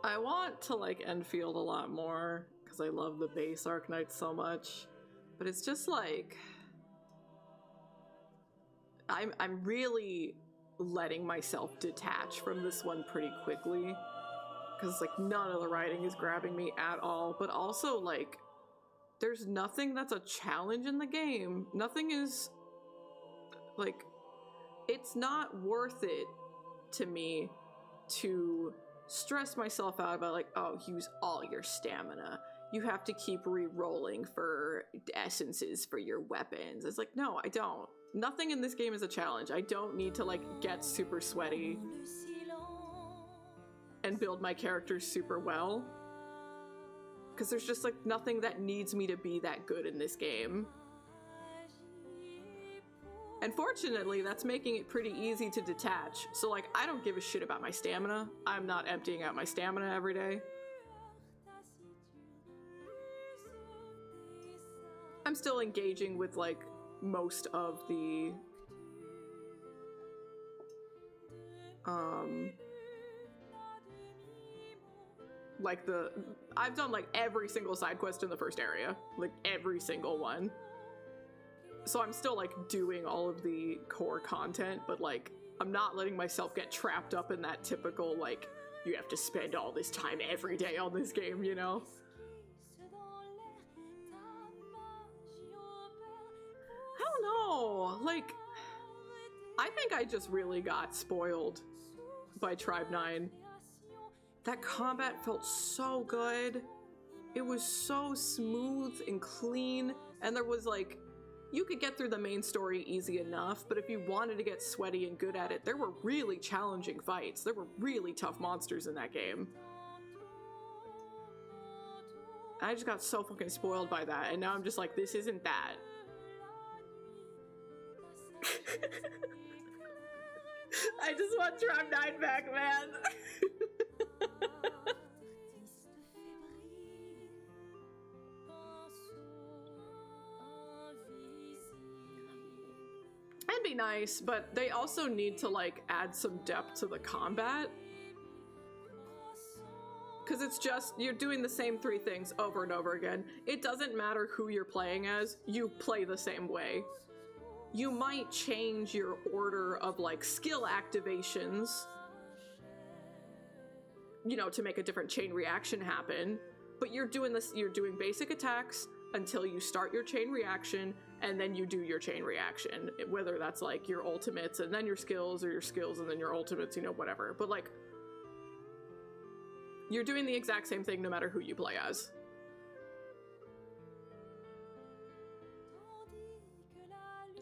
I want to like Enfield a lot more, because I love the base Arknights so much. But it's just like... I'm really letting myself detach from this one pretty quickly. Because like none of the writing is grabbing me at all, but also like there's nothing that's a challenge in the game. Nothing is like, it's not worth it to me to stress myself out about like, oh, use all your stamina. You have to keep re-rolling for essences for your weapons. It's like, no, I don't. Nothing in this game is a challenge. I don't need to like get super sweaty and build my characters super well, because there's just like nothing that needs me to be that good in this game. And fortunately, that's making it pretty easy to detach. So like, I don't give a shit about my stamina. I'm not emptying out my stamina every day. I'm still engaging with like most of the like I've done like every single side quest in the first area, like every single one. So I'm still like doing all of the core content, but like I'm not letting myself get trapped up in that typical like, you have to spend all this time every day on this game, you know? I don't know, like, I think I just really got spoiled by Tribe 9. That combat felt so good. It was so smooth and clean, and there was like, you could get through the main story easy enough, but if you wanted to get sweaty and good at it, there were really challenging fights. There were really tough monsters in that game. I just got so fucking spoiled by that, and now I'm just like, this isn't that. I just want Tribe 9 back, man. And be nice, but they also need to like add some depth to the combat. Because it's just, you're doing the same 3 things over and over again. It doesn't matter who you're playing as, you play the same way. You might change your order of like skill activations, you know, to make a different chain reaction happen, but you're doing this, you're doing basic attacks until you start your chain reaction, and then you do your chain reaction, whether that's like your ultimates and then your skills, or your skills and then your ultimates, you know, whatever. But like, you're doing the exact same thing no matter who you play as.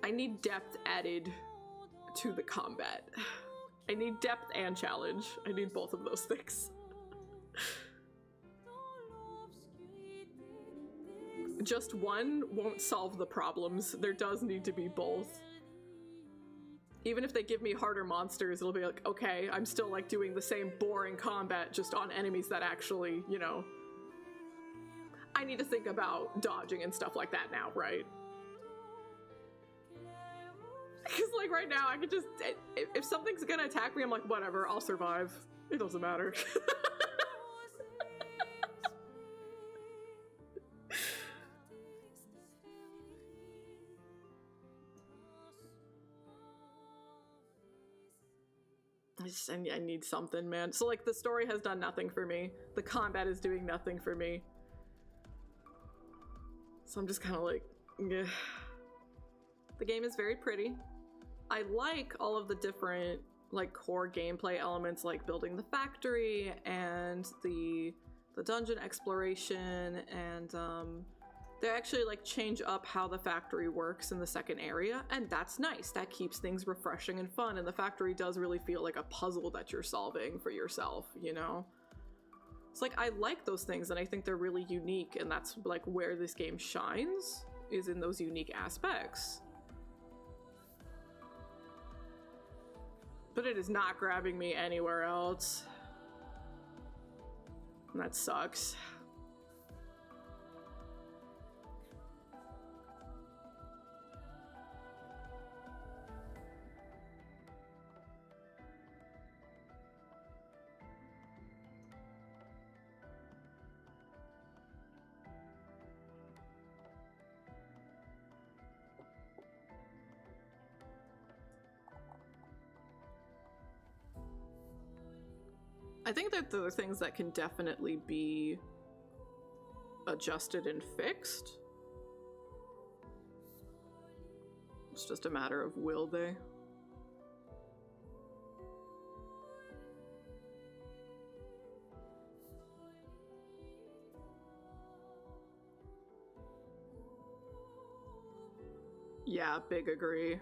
I need depth added to the combat. I need depth and challenge. I need both of those things. Just one won't solve the problems. There does need to be both. Even if they give me harder monsters, it'll be like, okay, I'm still like doing the same boring combat just on enemies that actually, you know, I need to think about dodging and stuff like that now, right? Because like right now I could just, if something's gonna attack me, I'm like, whatever, I'll survive. It doesn't matter. I need something, man. So like the story has done nothing for me. The combat is doing nothing for me. So I'm just kind of like, yeah. The game is very pretty. I like all of the different like core gameplay elements, like building the factory and the dungeon exploration, and they actually like change up how the factory works in the second area, and that's nice. That keeps things refreshing and fun, and the factory does really feel like a puzzle that you're solving for yourself, you know? It's like, I like those things, and I think they're really unique, and that's like where this game shines, is in those unique aspects. But it is not grabbing me anywhere else. And that sucks. I think that there are things that can definitely be adjusted and fixed. It's just a matter of will they? Yeah, big agree.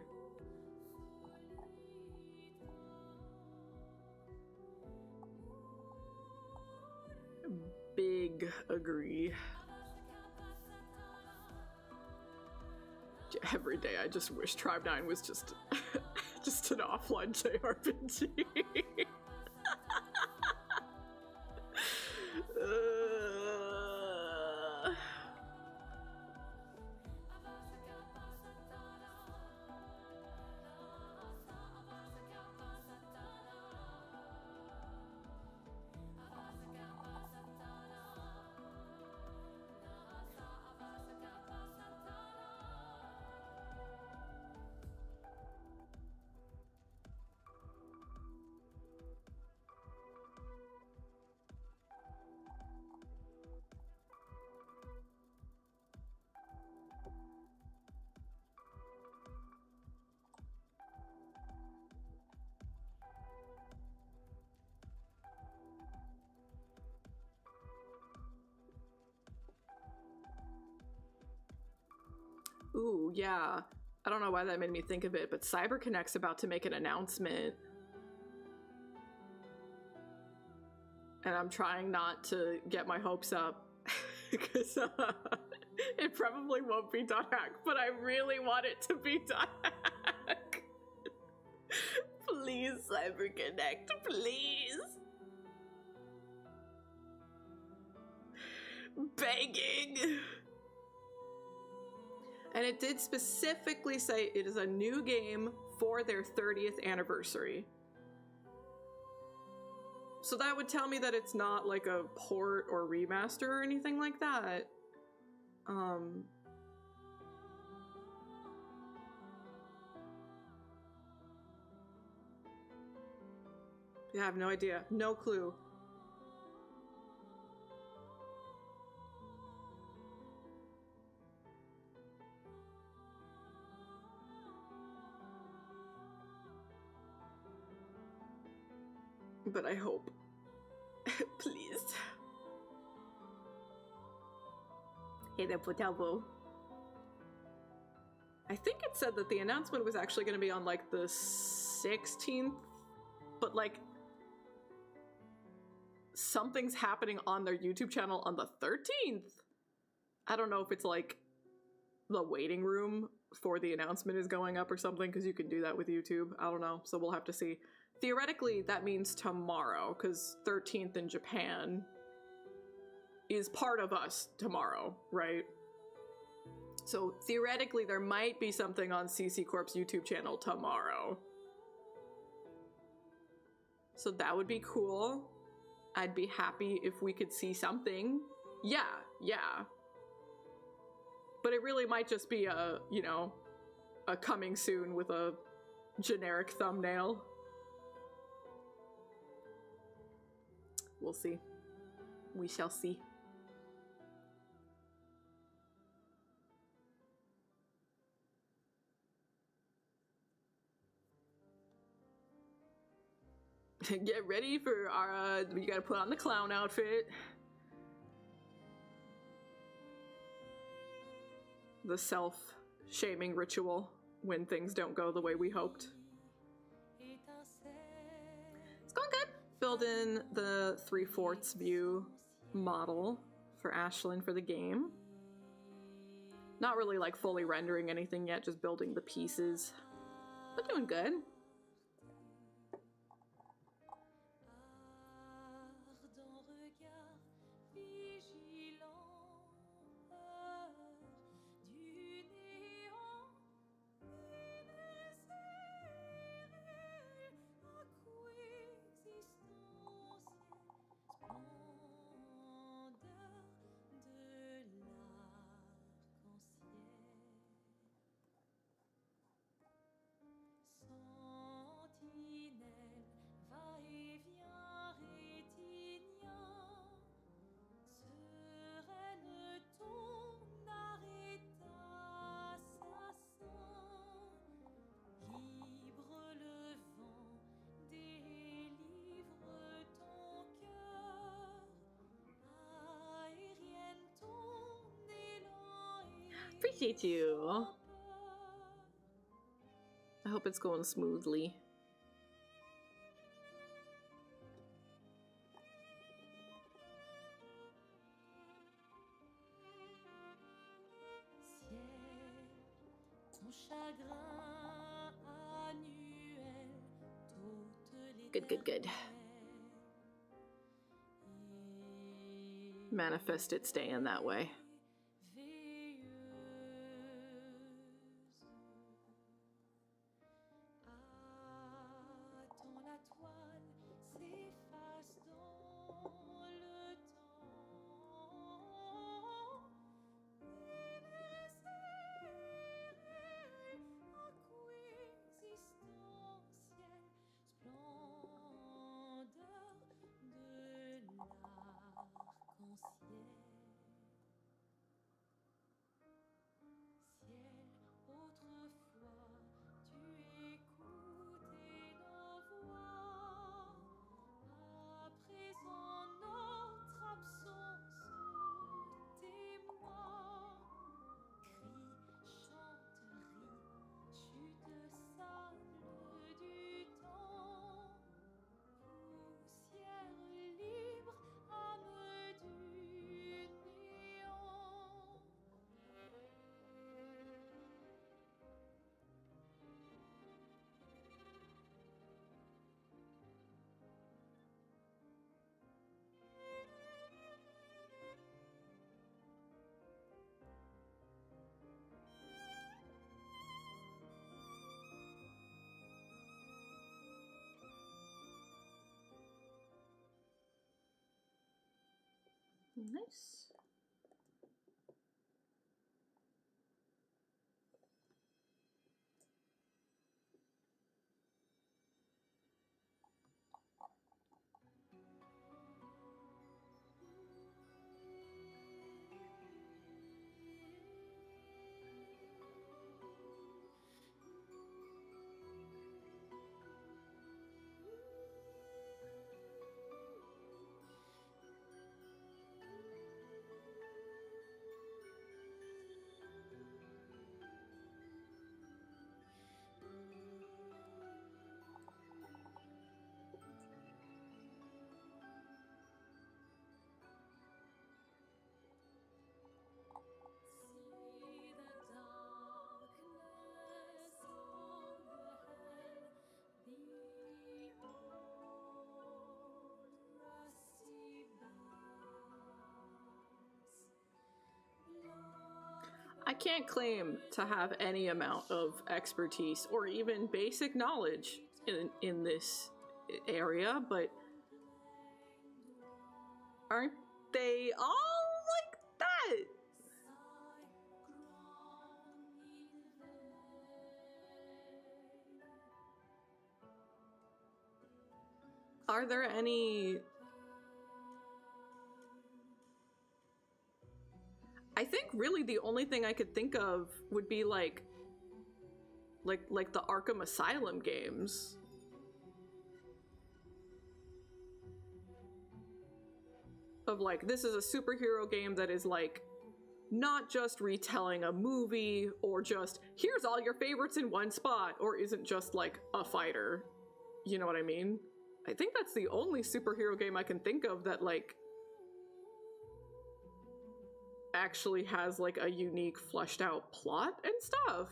Big agree. Every day I just wish Tribe 9 was just just an offline JRPG. Ooh, yeah. I don't know why that made me think of it, but CyberConnect's about to make an announcement. And I'm trying not to get my hopes up because it probably won't be .hack, but I really want it to be .hack. Please, CyberConnect, please. Begging. And it did specifically say it is a new game for their 30th anniversary. So that would tell me that it's not like a port or remaster or anything like that. Yeah, I have no idea. No clue. But I hope. Please. Hey there, Potelbo. I think it said that the announcement was actually going to be on like the 16th, but like something's happening on their YouTube channel on the 13th. I don't know if it's like the waiting room for the announcement is going up or something, because you can do that with YouTube. I don't know, so we'll have to see. Theoretically, that means tomorrow, because 13th in Japan is part of us tomorrow, right? So theoretically, there might be something on CC Corp's YouTube channel tomorrow. So that would be cool. I'd be happy if we could see something. Yeah. But it really might just be a, you know, a coming soon with a generic thumbnail. We'll see. We shall see. Get ready for our, you gotta put on the clown outfit. The self-shaming ritual when things don't go the way we hoped. It's going good. Filled in the 3/4 view model for Ashlyn for the game. Not really like fully rendering anything yet, just building the pieces. But doing good. Appreciate you. I hope it's going smoothly. Good. Manifest it staying that way. Nice. I can't claim to have any amount of expertise or even basic knowledge in this area, but aren't they all like that? Are there any... I think really the only thing I could think of would be like the Arkham Asylum games. Of like, this is a superhero game that is like not just retelling a movie or just here's all your favorites in one spot, or isn't just like a fighter. You know what I mean? I think that's the only superhero game I can think of that like actually has like a unique fleshed out plot and stuff.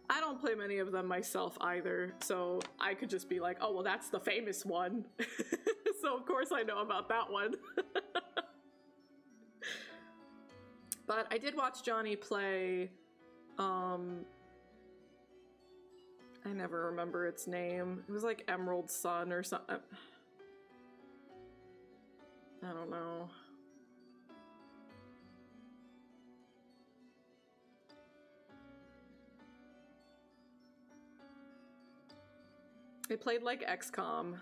I don't play many of them myself either, so I could just be like, oh, well, that's the famous one. So of course I know about that one. But I did watch Johnny play, I never remember its name. It was like Emerald Sun or something. I don't know. It played like XCOM.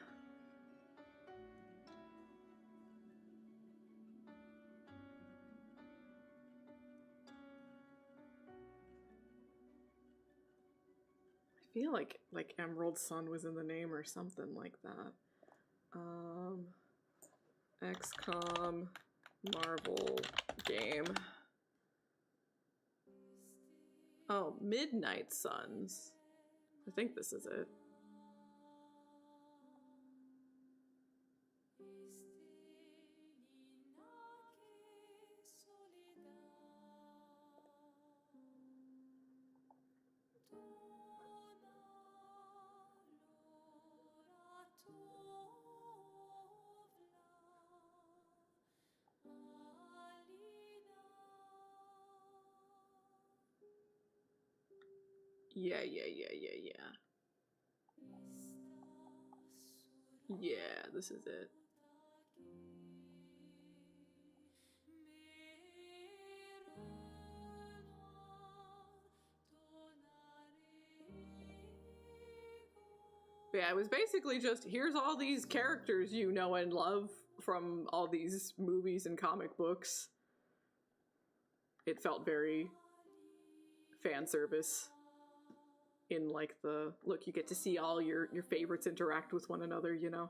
I feel like Emerald Sun was in the name or something like that. XCOM Marvel game. Oh, Midnight Suns. I think this is it. Yeah. Yeah, this is it. Yeah, it was basically just, here's all these characters you know and love from all these movies and comic books. It felt very fan service in like the, look, you get to see all your favorites interact with one another, you know?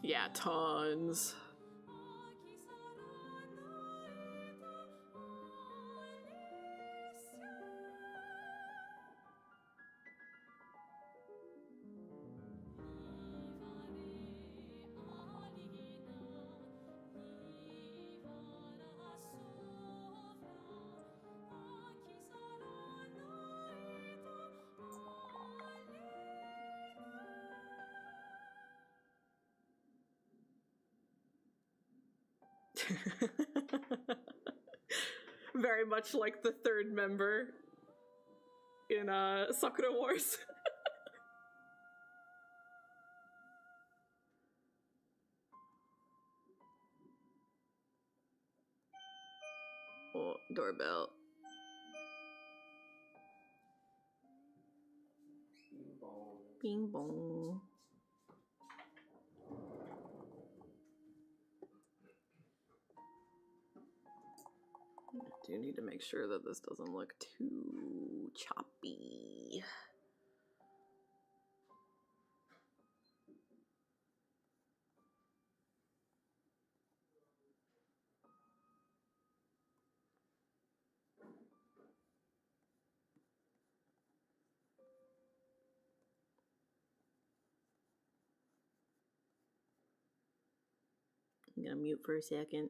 Yeah, tons. Very much like the third member in Sakura Wars. Oh, doorbell. Bing bong. I do need to make sure that this doesn't look too choppy. I'm gonna mute for a second.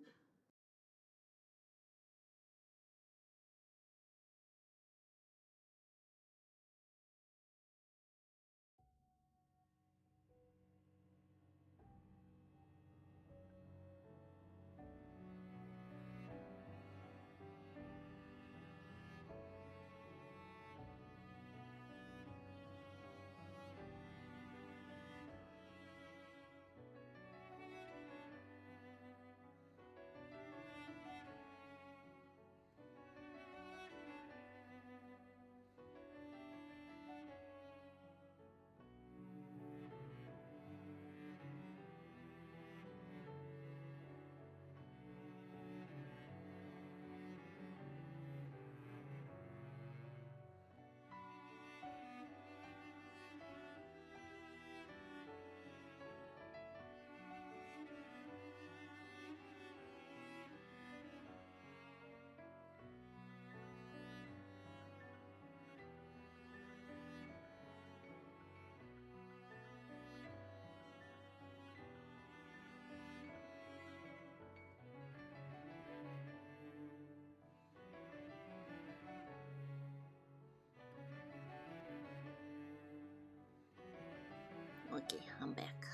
Okay, I'm back.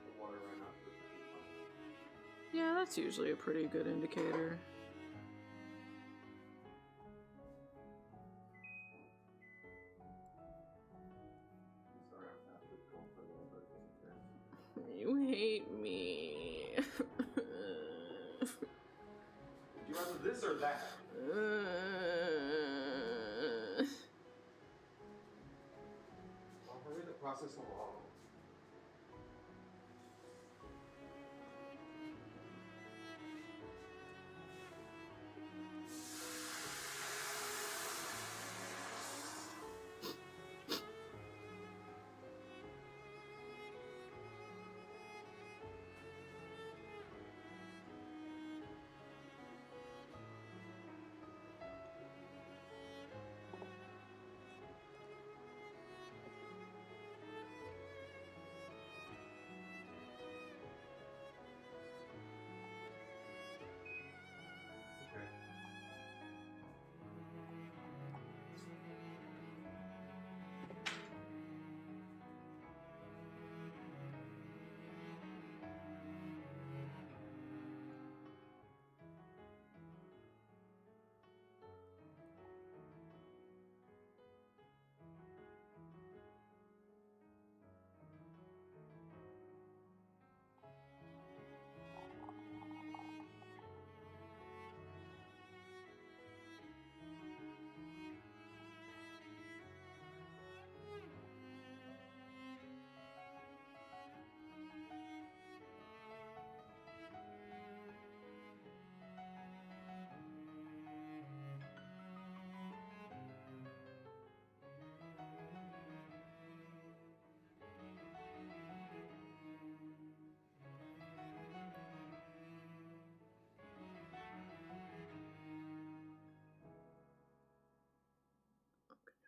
The water ran out for
Yeah, that's usually a pretty good indicator.
I'm sorry, I'm fast with going for a little bit just in case.
You hate me.
Would you rather this or that? I'll hurry the process along. Okay.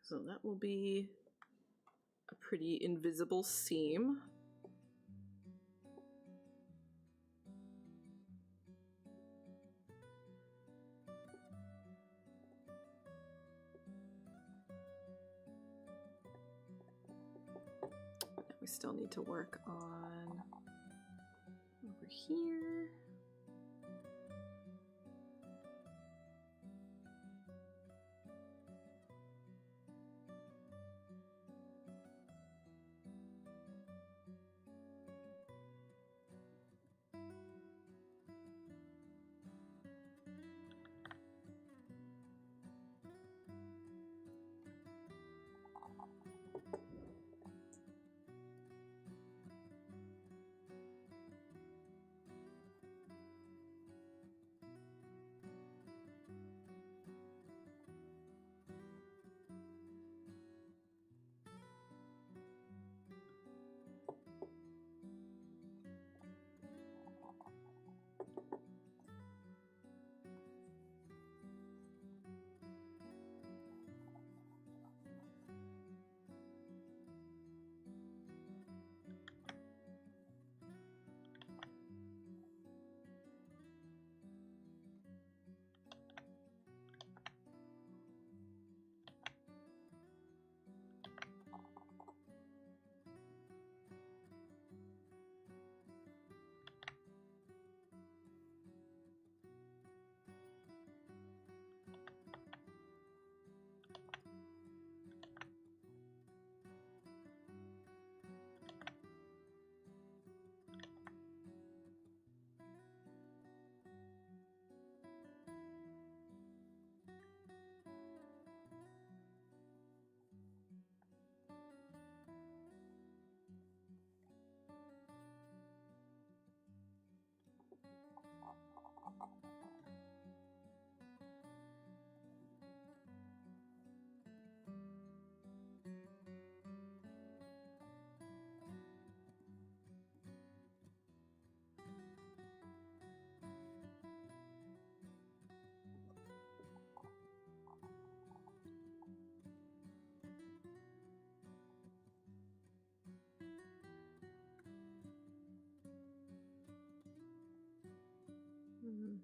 So that will be a pretty invisible seam. still need to work on over here.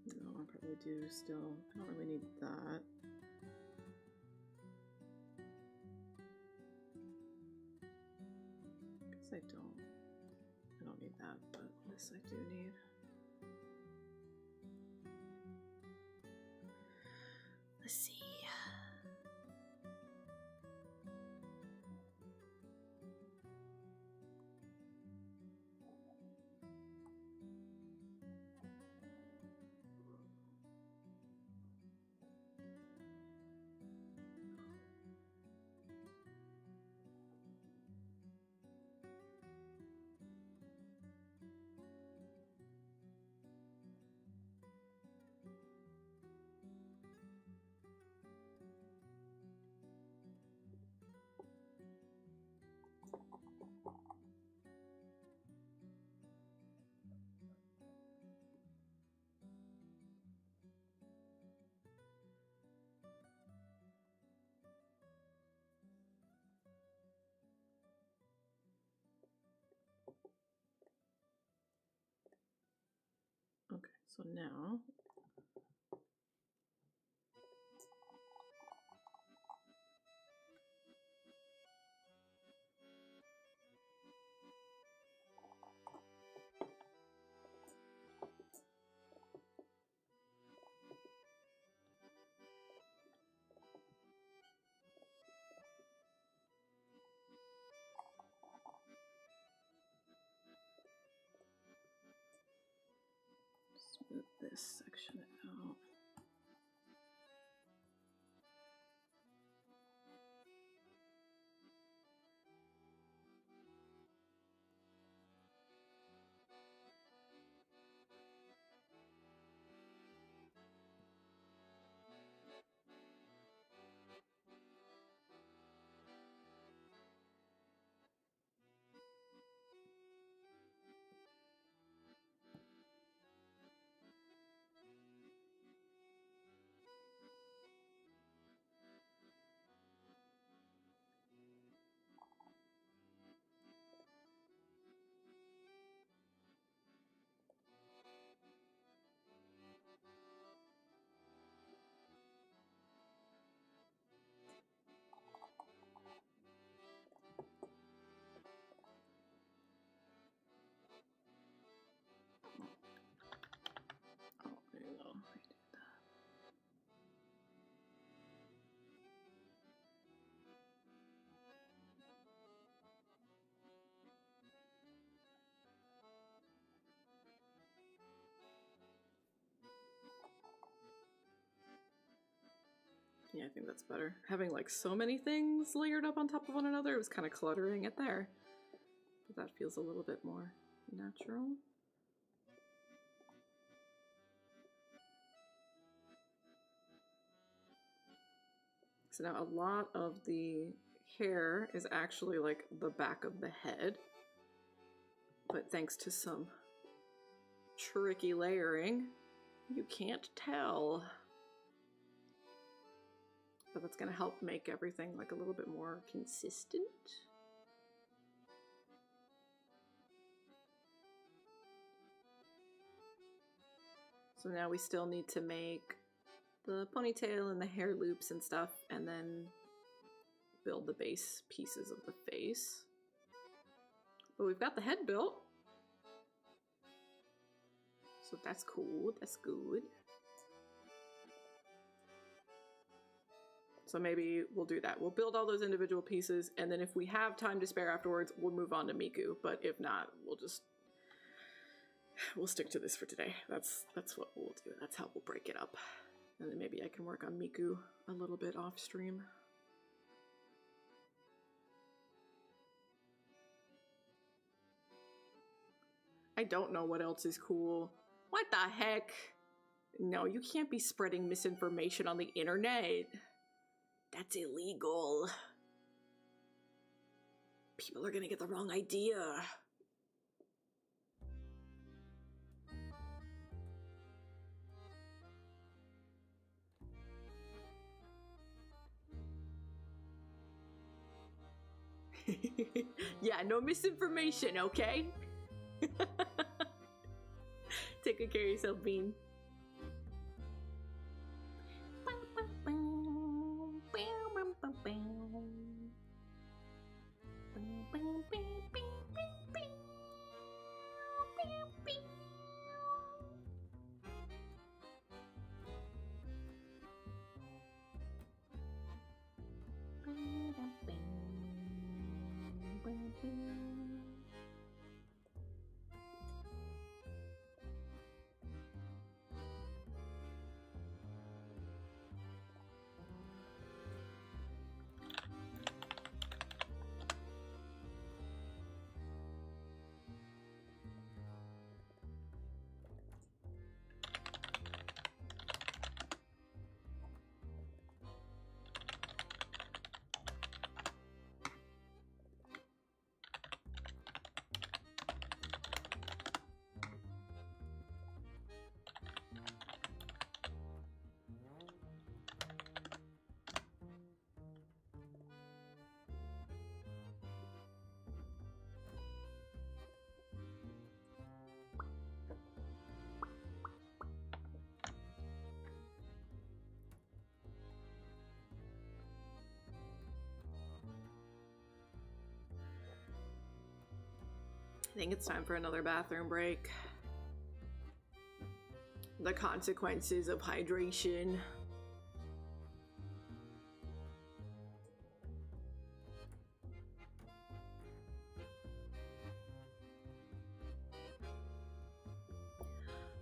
No, I probably do still. I don't really need that. Guess I don't. I don't need that, but this I do need. Let's see. Okay, so now smooth this section out. Yeah, I think that's better. Having like so many things layered up on top of one another was kind of cluttering it there. But that feels a little bit more natural. So now a lot of the hair is actually like the back of the head. But thanks to some tricky layering, you can't tell. But that's gonna help make everything like a little bit more consistent. So now we still need to make the ponytail and the hair loops and stuff, and then build the base pieces of the face. But we've got the head built. So that's cool, that's good. So maybe we'll do that. We'll build all those individual pieces, and then if we have time to spare afterwards, we'll move on to Miku. But if not, we'll stick to this for today. That's what we'll do. That's how we'll break it up. And then maybe I can work on Miku a little bit off stream. I don't know what else is cool. What the heck? No, you can't be spreading misinformation on the internet. That's illegal. People are gonna get the wrong idea. Yeah, no misinformation, okay? Take good care of yourself, Bean. I think it's time for another bathroom break. The consequences of hydration.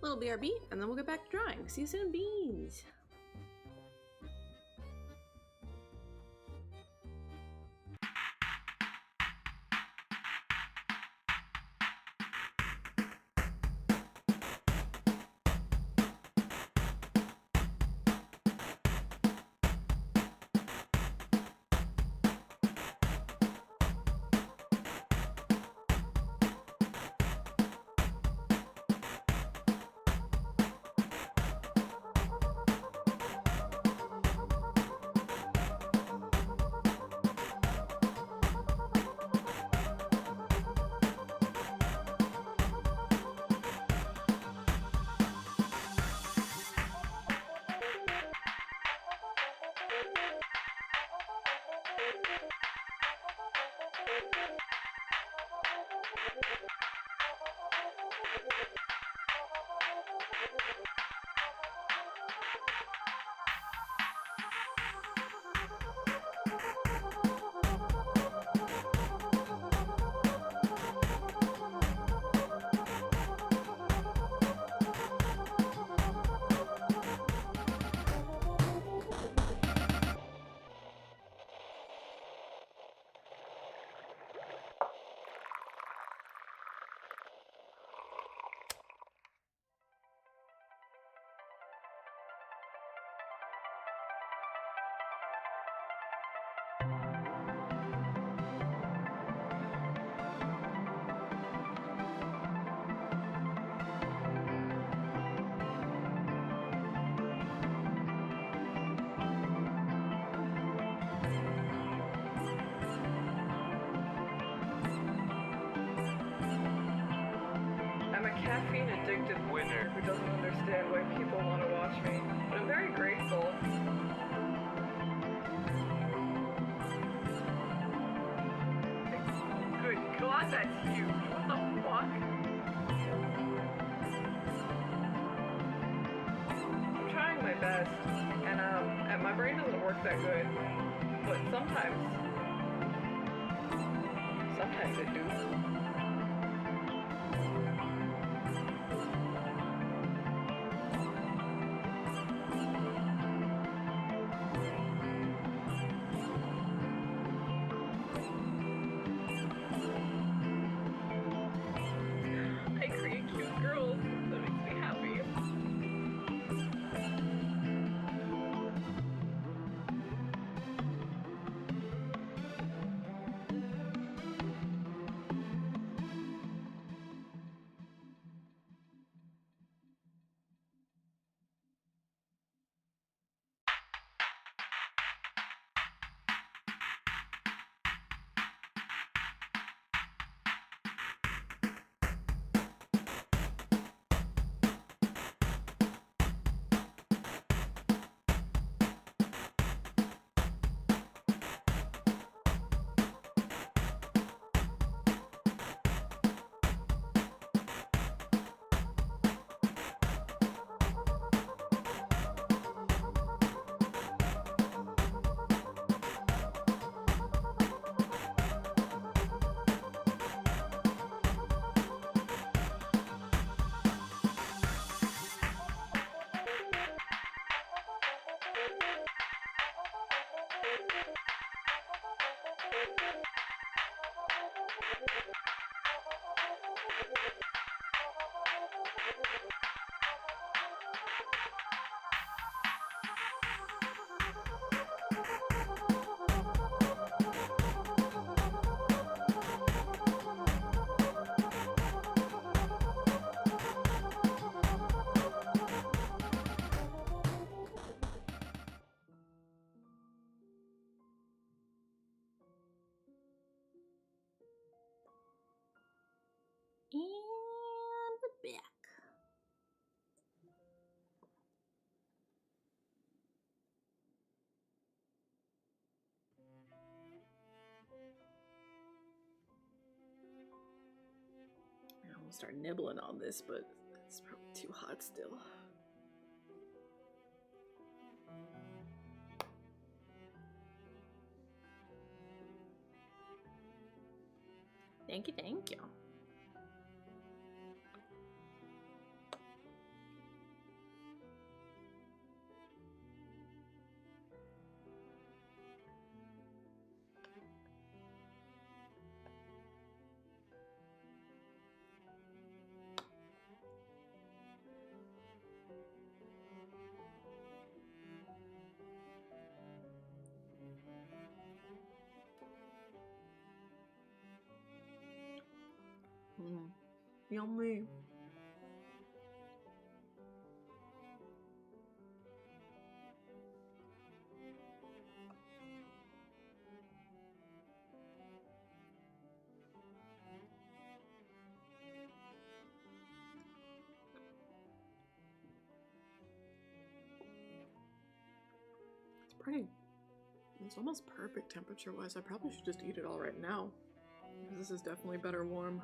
Little BRB, and then we'll get back to drawing. See you soon, beans!
caffeine addicted winner who doesn't understand why people want to watch me, but I'm very grateful. Good God, that's huge. What the fuck? I'm trying my best, and my brain doesn't work that good, but sometimes it do. I create cute girls. That makes me happy.
And we're back. I almost start nibbling on this, but it's probably too hot still. Thank you, thank you. Yummy. It's pretty. It's almost perfect temperature-wise. I probably should just eat it all right now, because this is definitely better warm.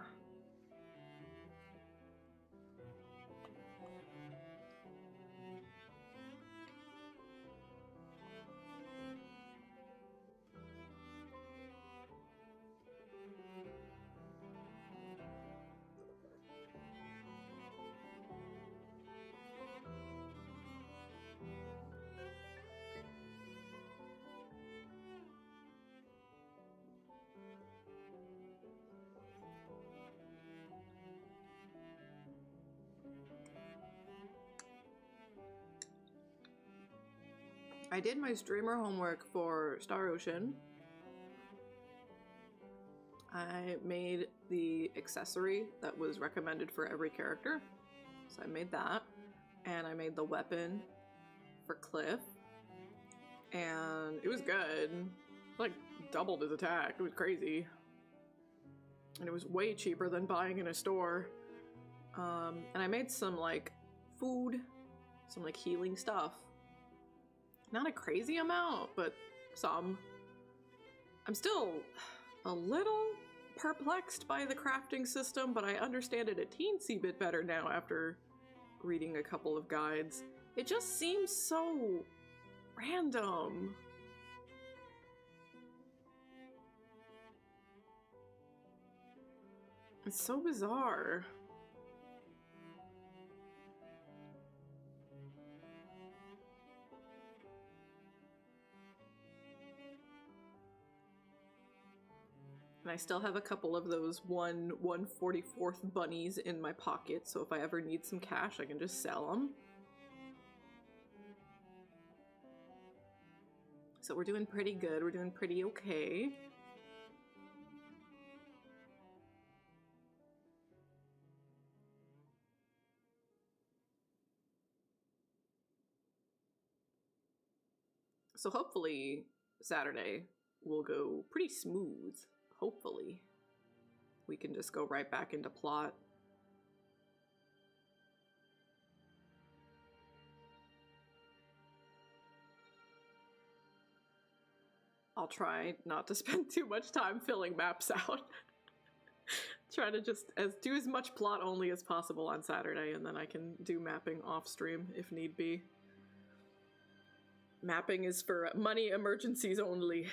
I did my streamer homework for Star Ocean. I made the accessory that was recommended for every character. So I made that. And I made the weapon for Cliff. And it was good. Like, doubled his attack. It was crazy. And it was way cheaper than buying in a store.
And I made some like food, some like healing stuff. Not a crazy amount, but some. I'm still a little perplexed by the crafting system, but I understand it a teensy bit better now after reading a couple of guides. It just seems so random. It's so bizarre. And I still have a couple of those 1/144th bunnies in my pocket, so if I ever need some cash, I can just sell them. So we're doing pretty good. We're doing pretty okay. So hopefully Saturday will go pretty smooth. Hopefully. We can just go right back into plot. I'll try not to spend too much time filling maps out. Try to just do as much plot only as possible on Saturday, and then I can do mapping off stream if need be. Mapping is for money emergencies only.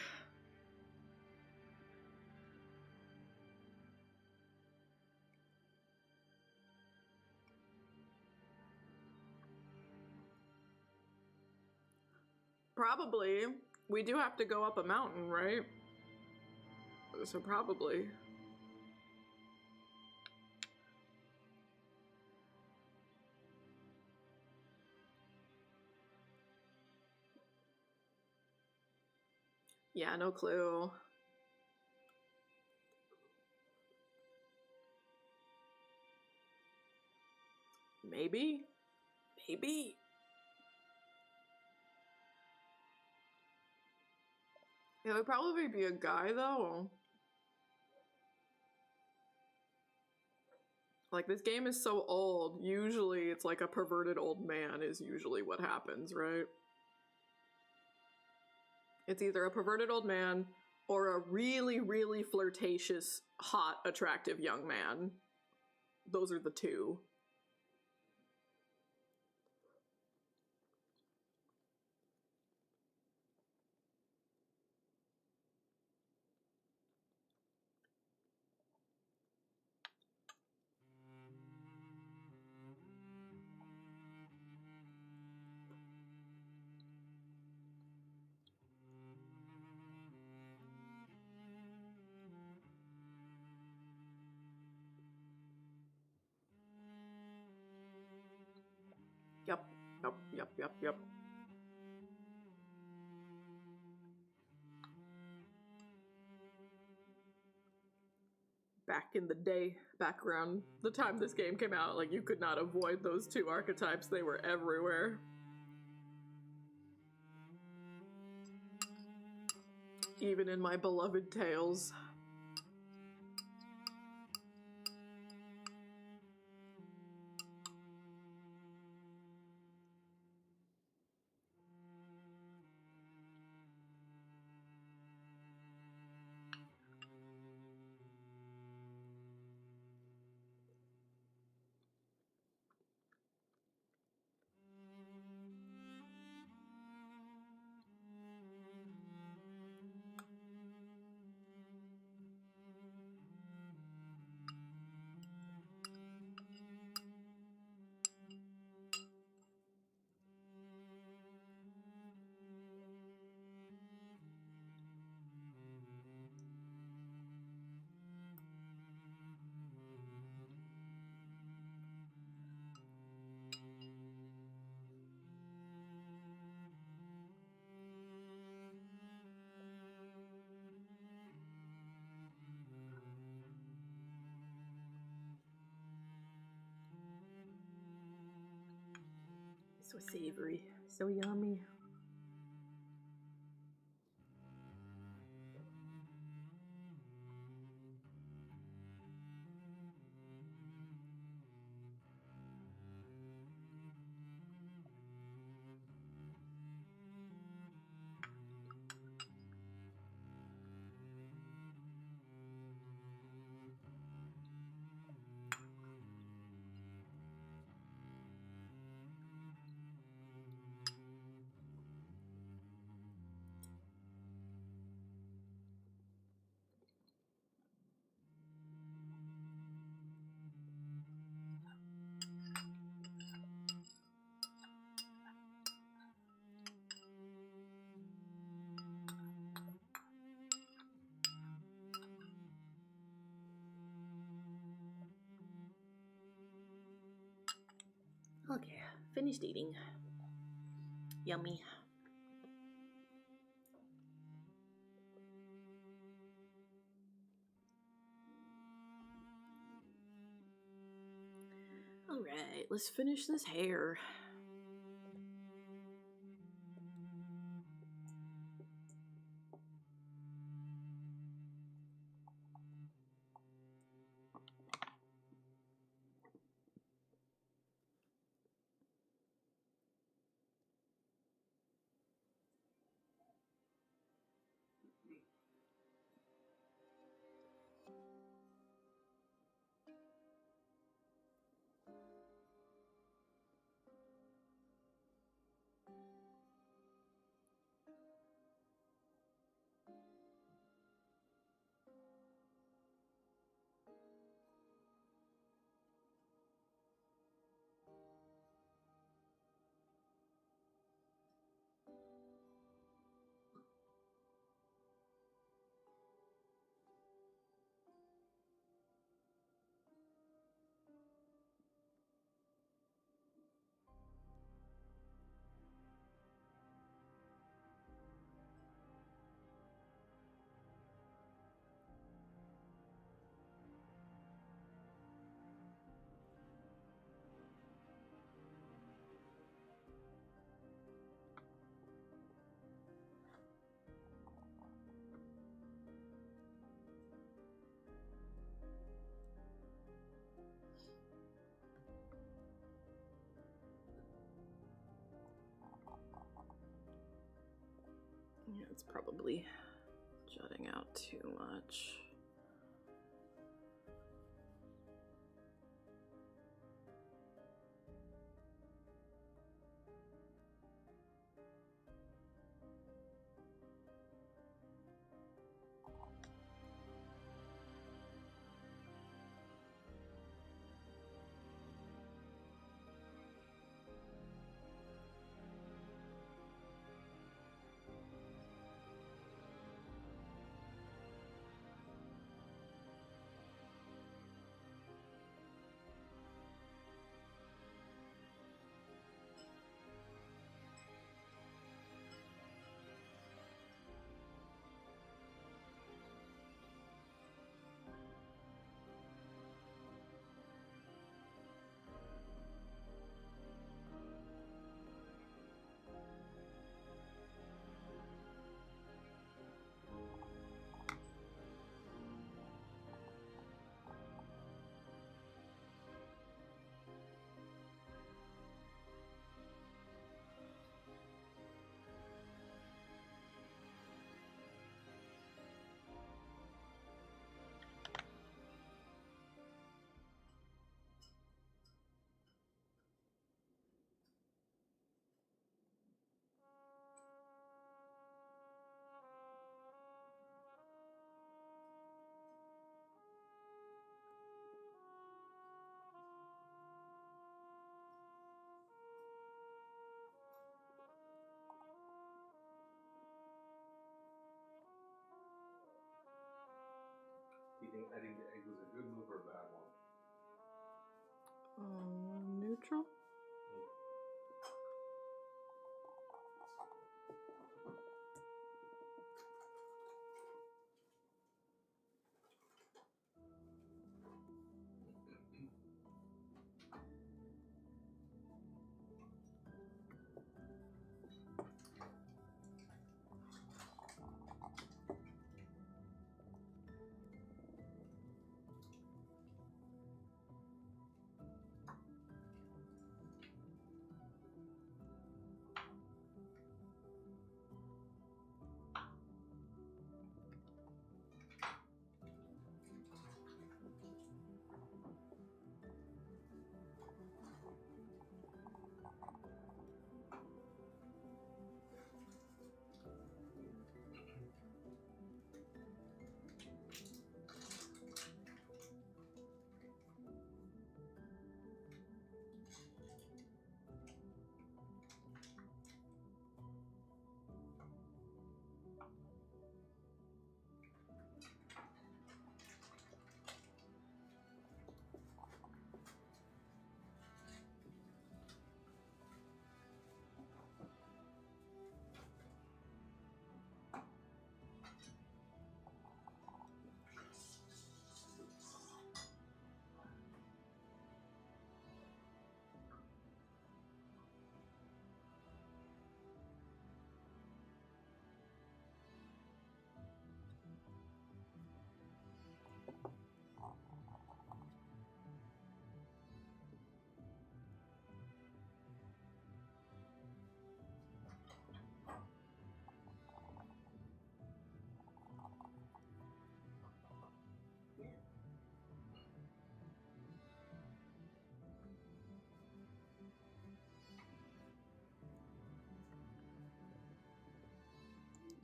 Probably. We do have to go up a mountain, right? So probably. Yeah, no clue. Maybe? Maybe? It would probably be a guy, though. Like, this game is so old, usually it's like a perverted old man is usually what happens, right? It's either a perverted old man or a really, really flirtatious, hot, attractive young man. Those are the two. Yep. Back in the day, back around the time this game came out, like, you could not avoid those two archetypes. They were everywhere. Even in my beloved tales. So savory, so yummy.
Okay, finished eating. Yummy. Alright, let's finish this hair. Yeah, it's probably jutting out too much.
Do you think adding the egg was a good move or a bad one?
Neutral?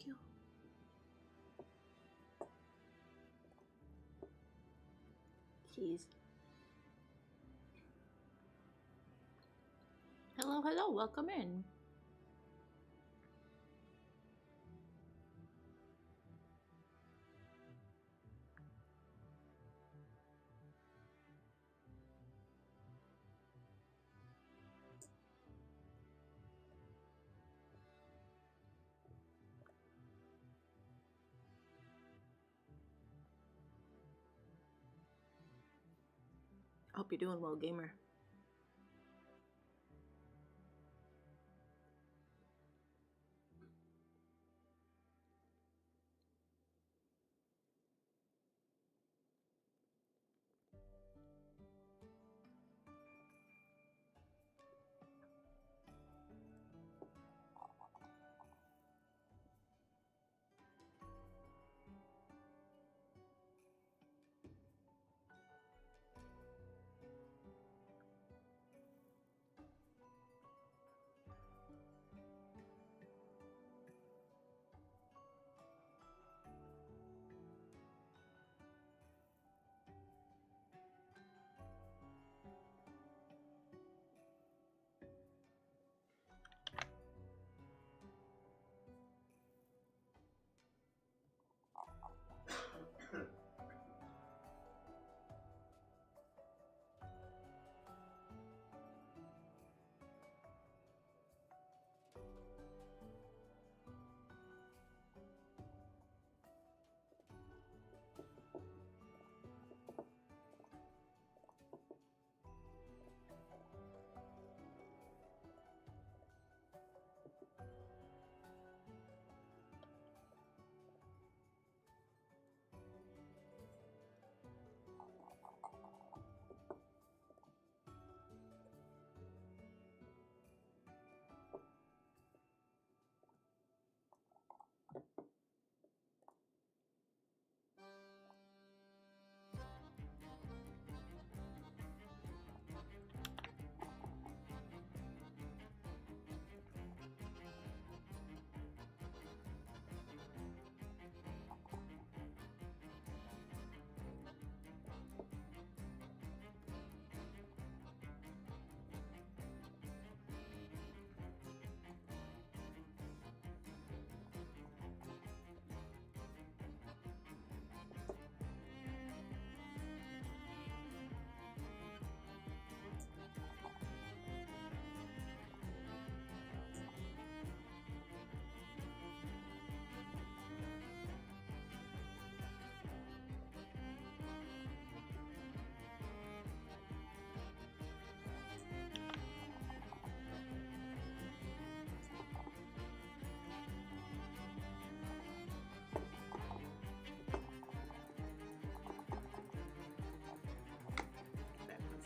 Thank you. Jeez. Hello, hello, welcome in. Hope you're doing well, gamer.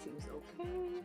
Seems okay.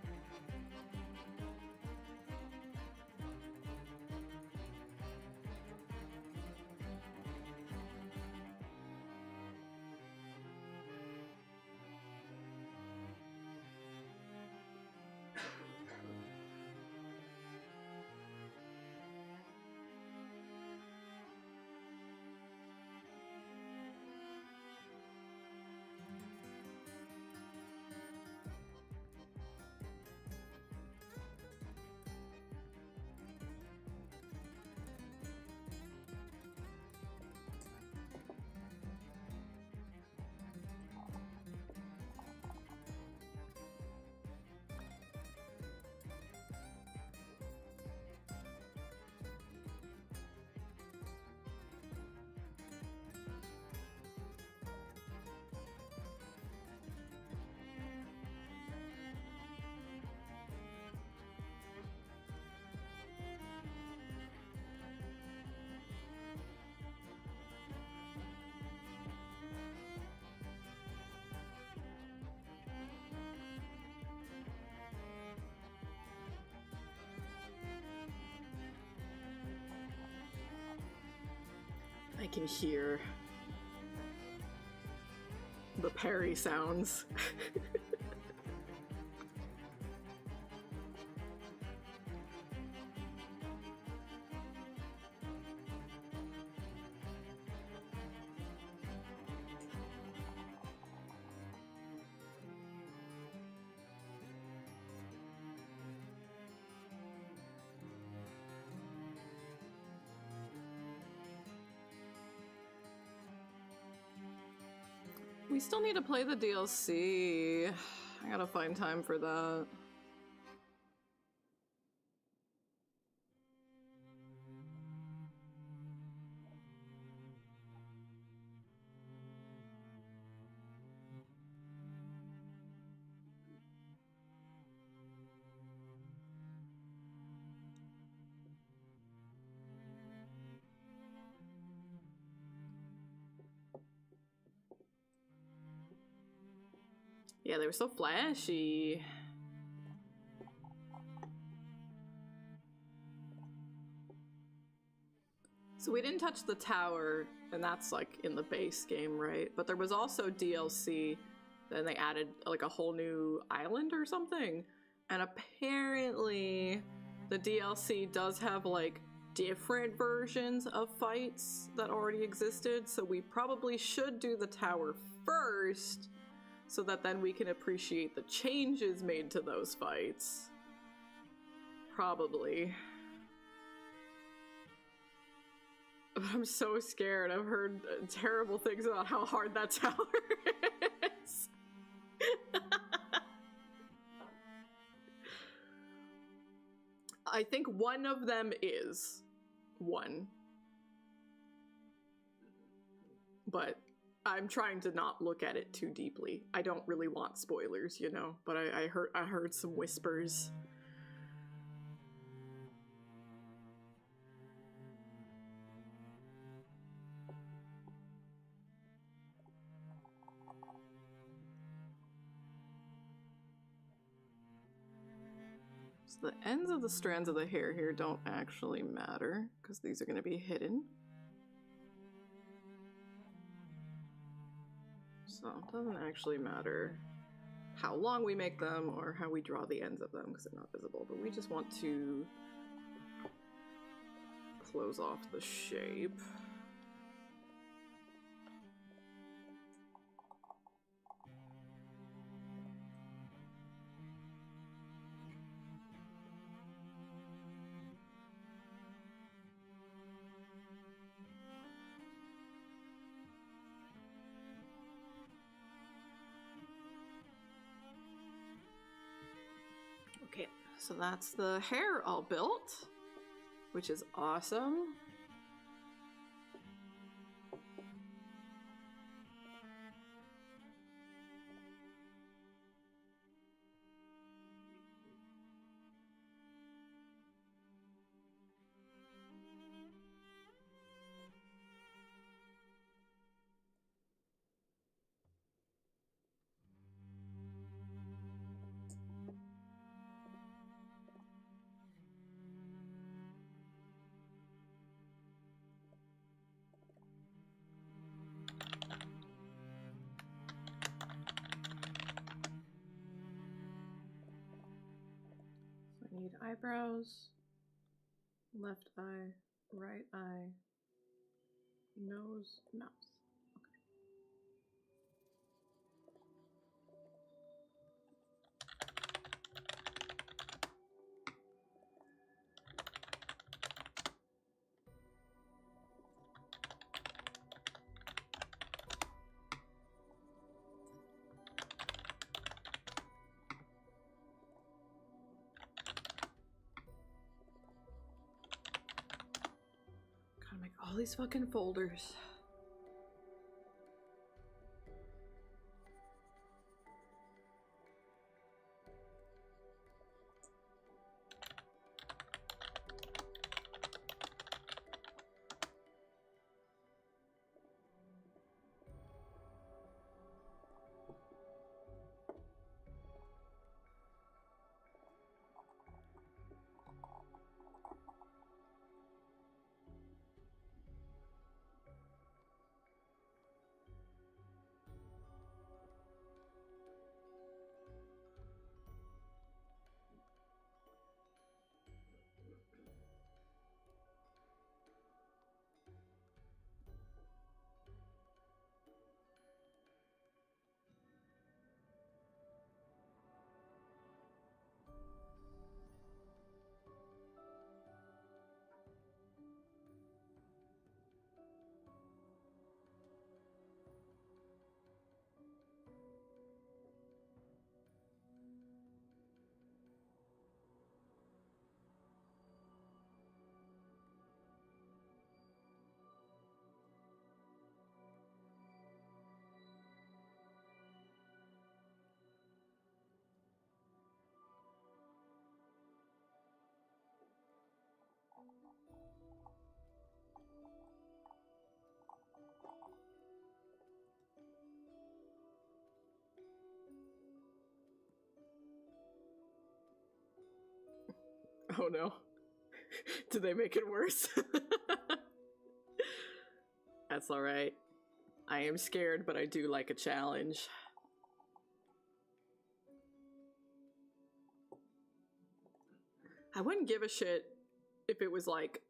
I can hear the parry sounds.
We still need to play the DLC. I gotta find time for that. Yeah, they were so flashy. So we didn't touch the tower, and that's like in the base game, right? But there was also DLC. Then they added like a whole new island or something. And apparently the DLC does have like different versions of fights that already existed. So we probably should do the tower first, so that then we can appreciate the changes made to those fights. Probably. But I'm so scared. I've heard terrible things about how hard that tower is. I think one of them is one. But I'm trying to not look at it too deeply. I don't really want spoilers, you know, but I heard some whispers. So the ends of the strands of the hair here don't actually matter, because these are going to be hidden. So it doesn't actually matter how long we make them or how we draw the ends of them because they're not visible, but we just want to close off the shape. Okay, so that's the hair all built, which is awesome. I need eyebrows, left eye, right eye, nose, mouth. Gotta make all these fucking folders. Oh no. Did they make it worse? That's alright. I am scared, but I do like a challenge. I wouldn't give a shit if it was like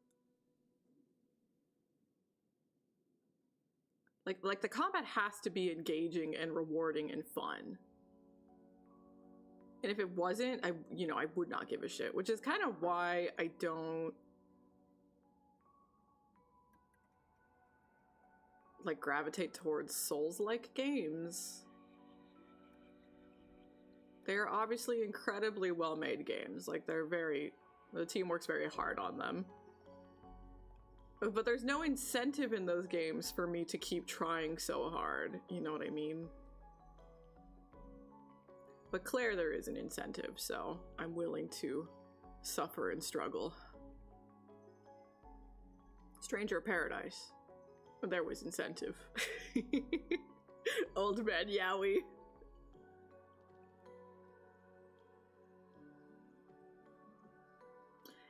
the combat has to be engaging and rewarding and fun. And if it wasn't, I would not give a shit, which is kind of why I don't like gravitate towards Souls-like games. They're obviously incredibly well-made games. Like the team works very hard on them. But there's no incentive in those games for me to keep trying so hard. You know what I mean? But Claire, there is an incentive, so I'm willing to suffer and struggle. Stranger Paradise. There was incentive. Old man Yowie.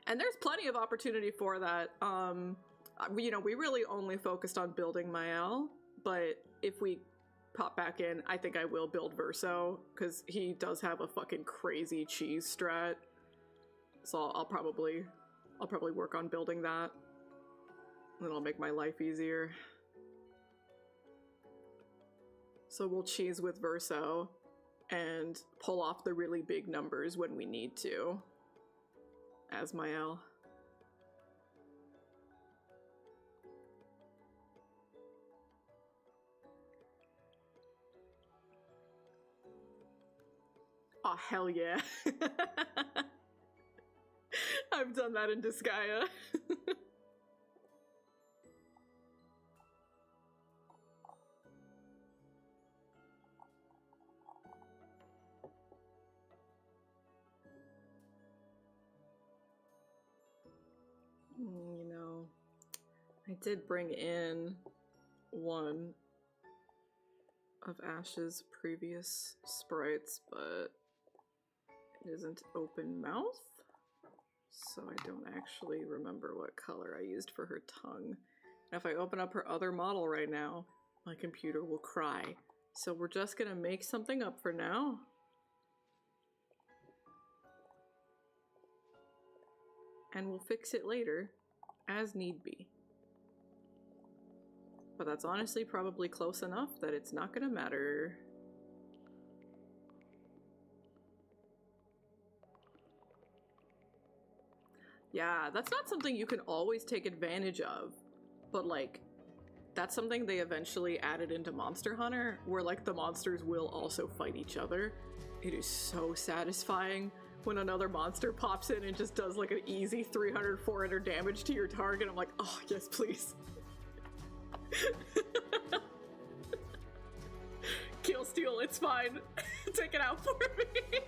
And there's plenty of opportunity for that. We really only focused on building Mael, but if we pop back in, I think I will build Verso, because he does have a fucking crazy cheese strat. So I'll probably work on building that. That'll make my life easier. So we'll cheese with Verso and pull off the really big numbers when we need to. As Mael. Oh, hell yeah. I've done that in Disgaea. I did bring in one of Ash's previous sprites, but it isn't open mouth, so I don't actually remember what color I used for her tongue. And if I open up her other model right now, my computer will cry. So we're just gonna make something up for now. And we'll fix it later, as need be. But that's honestly probably close enough that it's not gonna matter. Yeah, that's not something you can always take advantage of, but like, that's something they eventually added into Monster Hunter, where like the monsters will also fight each other. It is so satisfying when another monster pops in and just does like an easy 300, 400 damage to your target. I'm like, oh yes, please. Kill steal, it's fine. Take it out for me.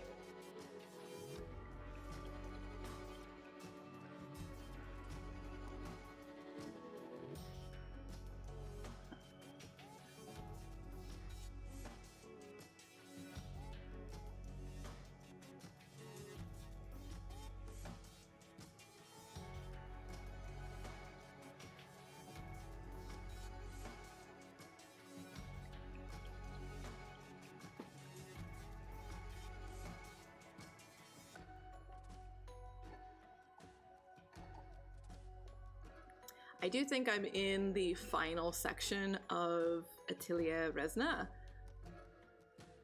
I do think I'm in the final section of Atelier Resna.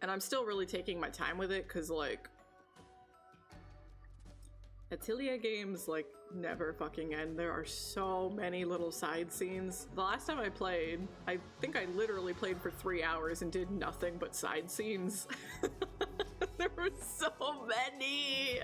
And I'm still really taking my time with it, because, like, Atelier games, like, never fucking end. There are so many little side scenes. The last time I played, I think I literally played for 3 hours and did nothing but side scenes. There were so many!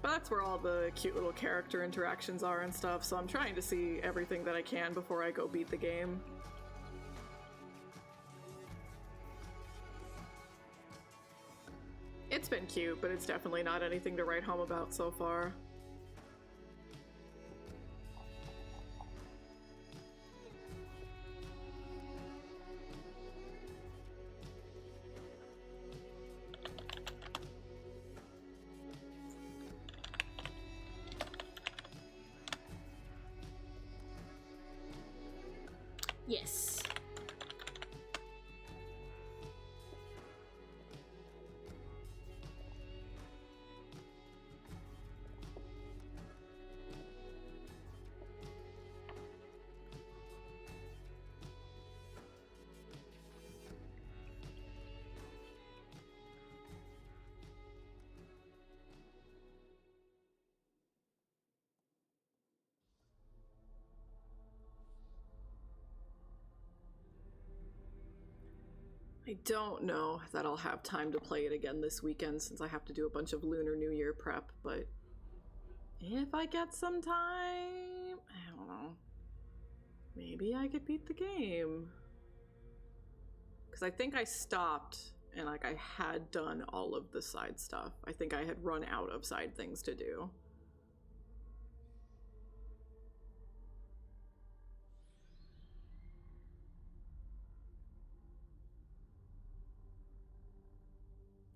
But that's where all the cute little character interactions are and stuff, so I'm trying to see everything that I can before I go beat the game. It's been cute, but it's definitely not anything to write home about so far. I don't know that I'll have time to play it again this weekend since I have to do a bunch of Lunar New Year prep, but if I get some time, I don't know. Maybe I could beat the game. Because I think I stopped and like I had done all of the side stuff. I think I had run out of side things to do.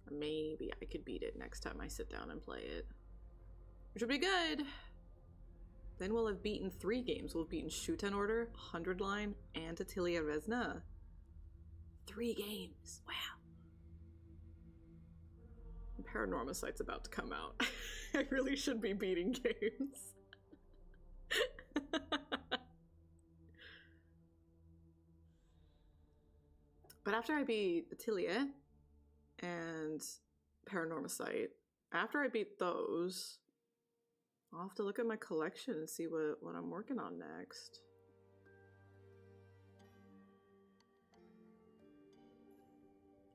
Maybe I could beat it next time I sit down and play it. Which would be good. Then we'll have beaten 3 games. We'll have beaten Shuten Order, 100 Line, and Atelier Resna. 3 games. Wow. Paranormal Sight's about to come out. I really should be beating games. But after I beat Atelier and Paranormal Sight, after I beat those, I'll have to look at my collection and see what I'm working on next.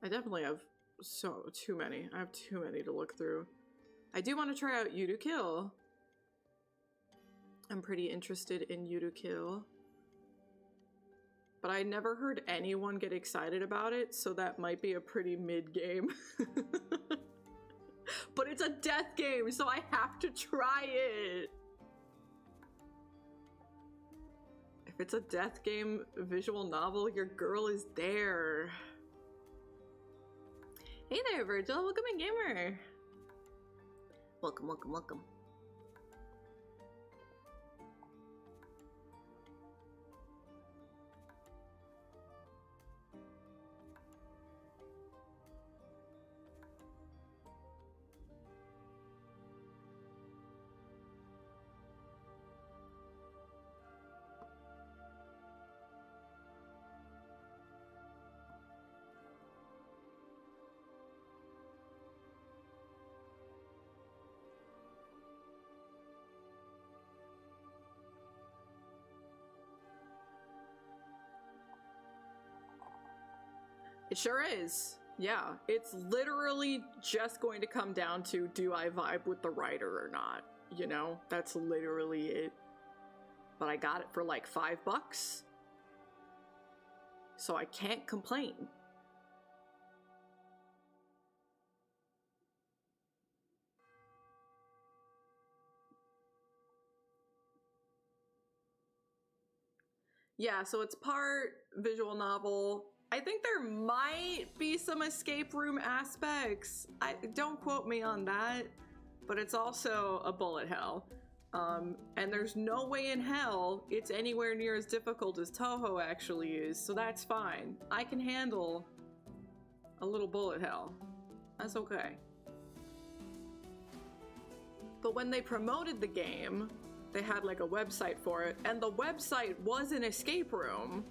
I definitely have too many. I have too many to look through. I do want to try out You to Kill. I'm pretty interested in You to Kill. But I never heard anyone get excited about it, so that might be a pretty mid game. But it's a death game, so I have to try it. If it's a death game visual novel, your girl is there. Hey there, Virgil. Welcome in, gamer. Welcome, welcome, welcome. It sure is. Yeah, it's literally just going to come down to, do I vibe with the writer or not? You know, that's literally it. But I got it for like $5, so I can't complain. Yeah, so it's part visual novel. I think there might be some escape room aspects. Don't quote me on that, but it's also a bullet hell. And there's no way in hell it's anywhere near as difficult as Toho actually is, so that's fine. I can handle a little bullet hell. That's okay. But when they promoted the game, they had like a website for it, and the website was an escape room.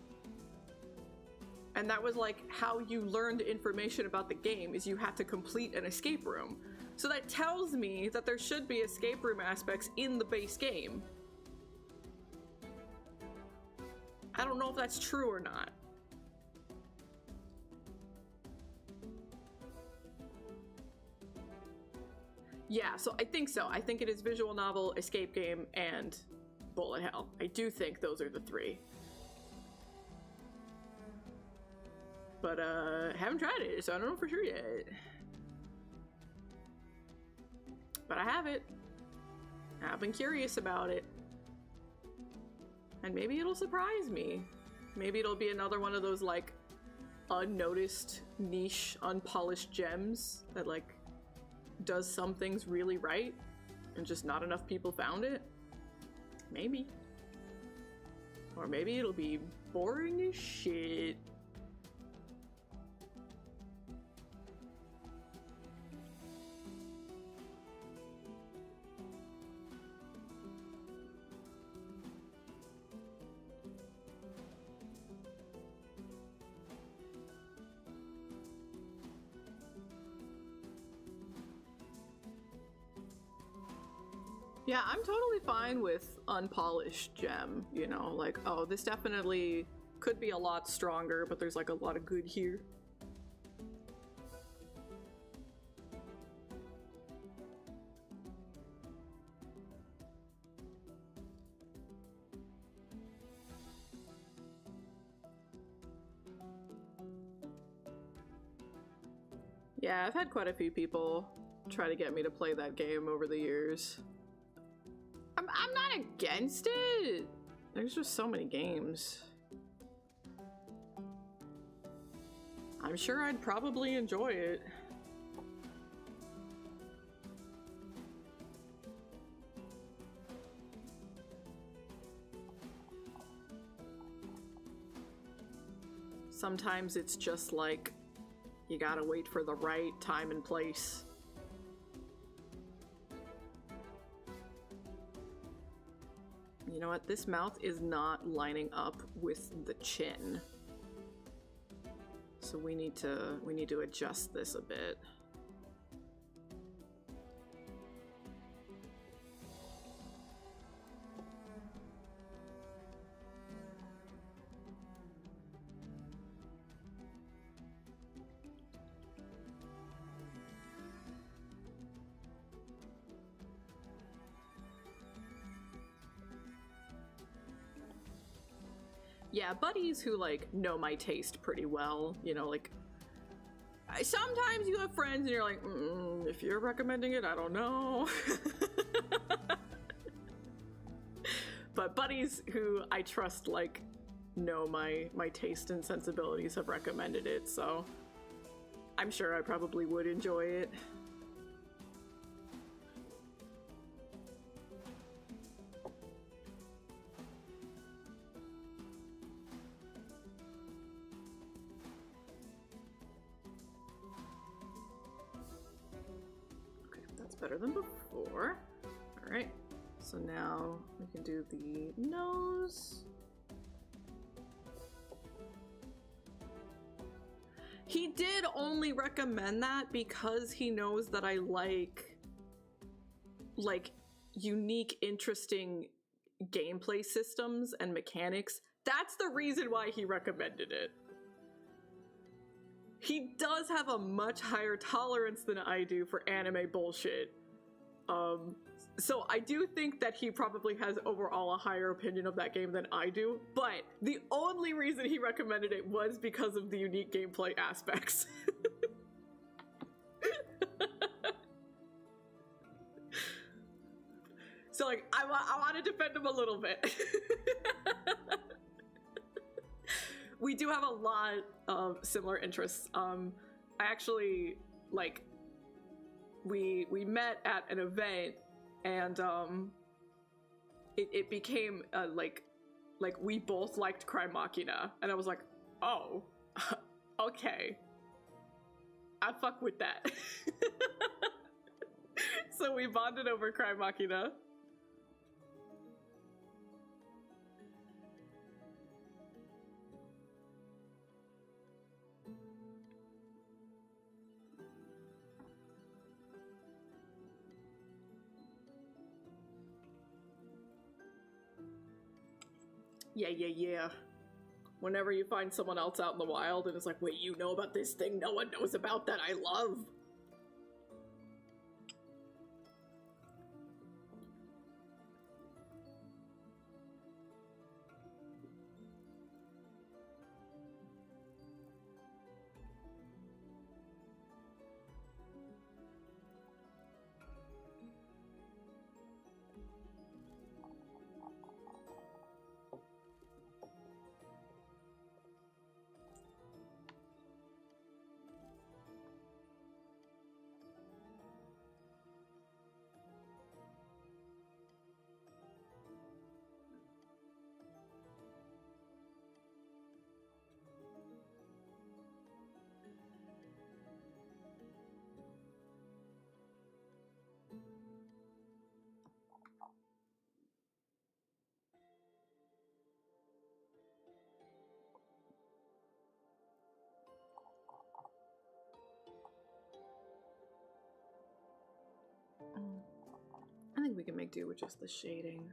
And that was like how you learned information about the game, is you had to complete an escape room. So that tells me that there should be escape room aspects in the base game. I don't know if that's true or not. Yeah, so I think so. I think it is visual novel, escape game, and bullet hell. I do think those are the 3. But haven't tried it, so I don't know for sure yet. But I have it. I've been curious about it. And maybe it'll surprise me. Maybe it'll be another one of those like unnoticed, niche, unpolished gems that like does some things really right and just not enough people found it. Maybe. Or maybe it'll be boring as shit. Yeah, I'm totally fine with unpolished gem, you know, like, oh, this definitely could be a lot stronger, but there's like a lot of good here. Yeah, I've had quite a few people try to get me to play that game over the years. I'm not against it. There's just so many games. I'm sure I'd probably enjoy it. Sometimes it's just like, you gotta wait for the right time and place. You know what? This mouth is not lining up with the chin. So we need to adjust this a bit. Yeah, buddies who, like, know my taste pretty well, you know, like, sometimes you have friends and you're like, if you're recommending it, I don't know. But buddies who I trust, like, know my taste and sensibilities have recommended it, so I'm sure I probably would enjoy it. Better than before. All right, so now we can do the nose. He did only recommend that because he knows that I like unique, interesting gameplay systems and mechanics. That's the reason why he recommended it. He does have a much higher tolerance than I do for anime bullshit. So I do think that he probably has overall a higher opinion of that game than I do, but the only reason he recommended it was because of the unique gameplay aspects. So, like, I want to defend him a little bit. We do have a lot of similar interests. I actually, like, we met at an event, and it became like we both liked Crime Machina, and I was like, oh, okay, I fuck with that. So we bonded over Crime Machina. Yeah. Whenever you find someone else out in the wild and it's like, wait, you know about this thing no one knows about that I love? I think we can make do with just the shading.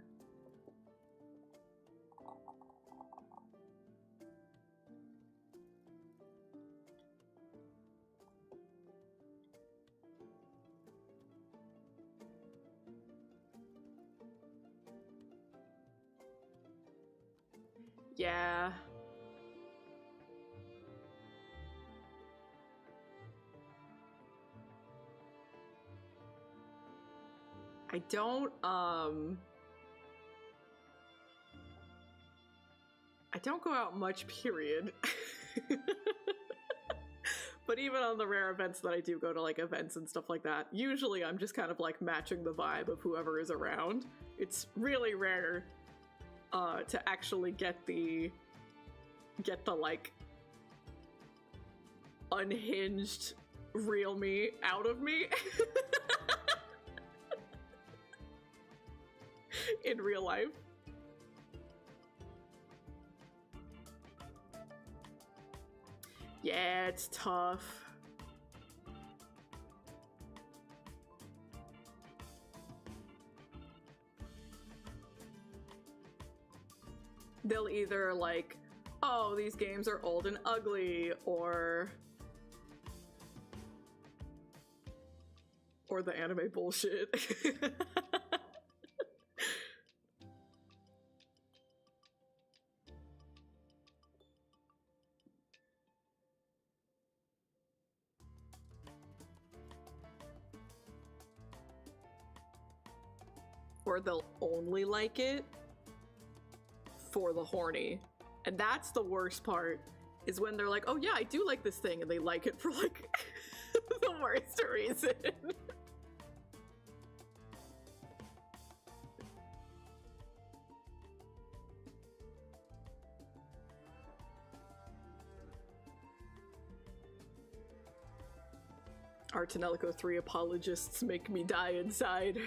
Yeah. I don't go out much, period. But even on the rare events that I do go to, like events and stuff like that, usually I'm just kind of like matching the vibe of whoever is around. It's really rare to actually get the like unhinged real me out of me in real life. Yeah, it's tough. They'll either like, oh, these games are old and ugly, or the anime bullshit. Or they'll only like it for the horny. And that's the worst part, is when they're like, oh yeah, I do like this thing, and they like it for like the worst reason. Artanelico 3 apologists make me die inside.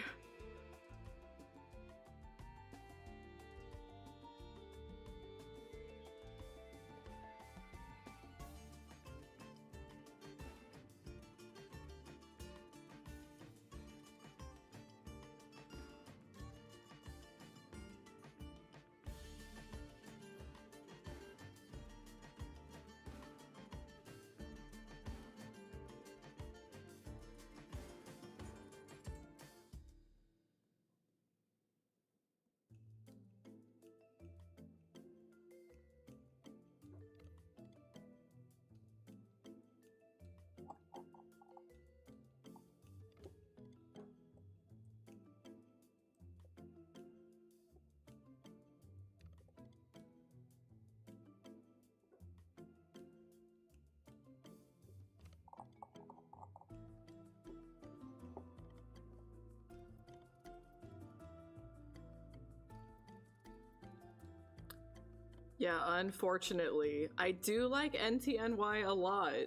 Yeah, unfortunately. I do like NTNY a lot,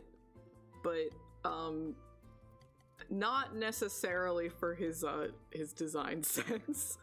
but not necessarily for his design sense.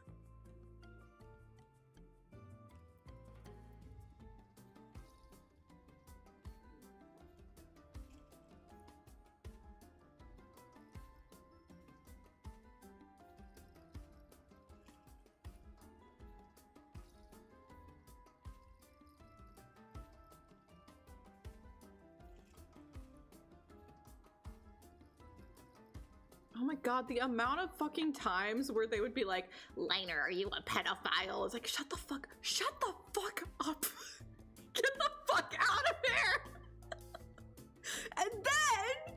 Oh my god, the amount of fucking times where they would be like, Liner, are you a pedophile? It's like, shut the fuck up. Get the fuck out of here. And then,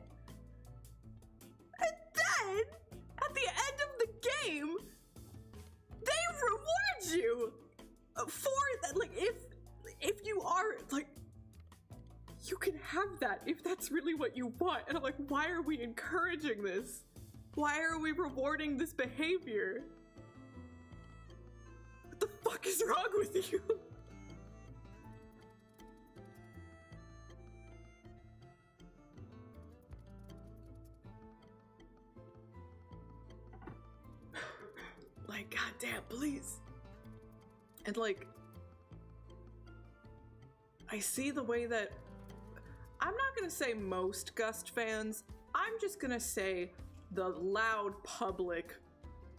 at the end of the game, they reward you for that. Like, if you are, like, you can have that if that's really what you want. And I'm like, why are we encouraging this? Why are we rewarding this behavior? What the fuck is wrong with you? Like, goddamn, please. And like, I see the way that, I'm not gonna say most Gust fans, I'm just gonna say the loud public,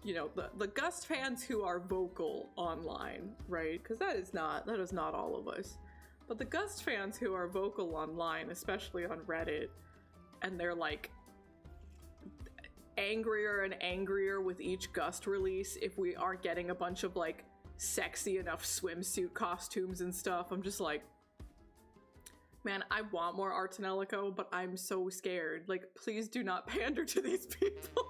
you know, the Gust fans who are vocal online, right? Because that is not all of us. But the Gust fans who are vocal online, especially on Reddit, and they're like angrier and angrier with each Gust release if we aren't getting a bunch of like sexy enough swimsuit costumes and stuff. I'm just like, man, I want more Artanelico, but I'm so scared. Like, please do not pander to these people.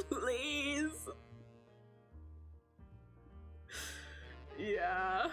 Please. Yeah.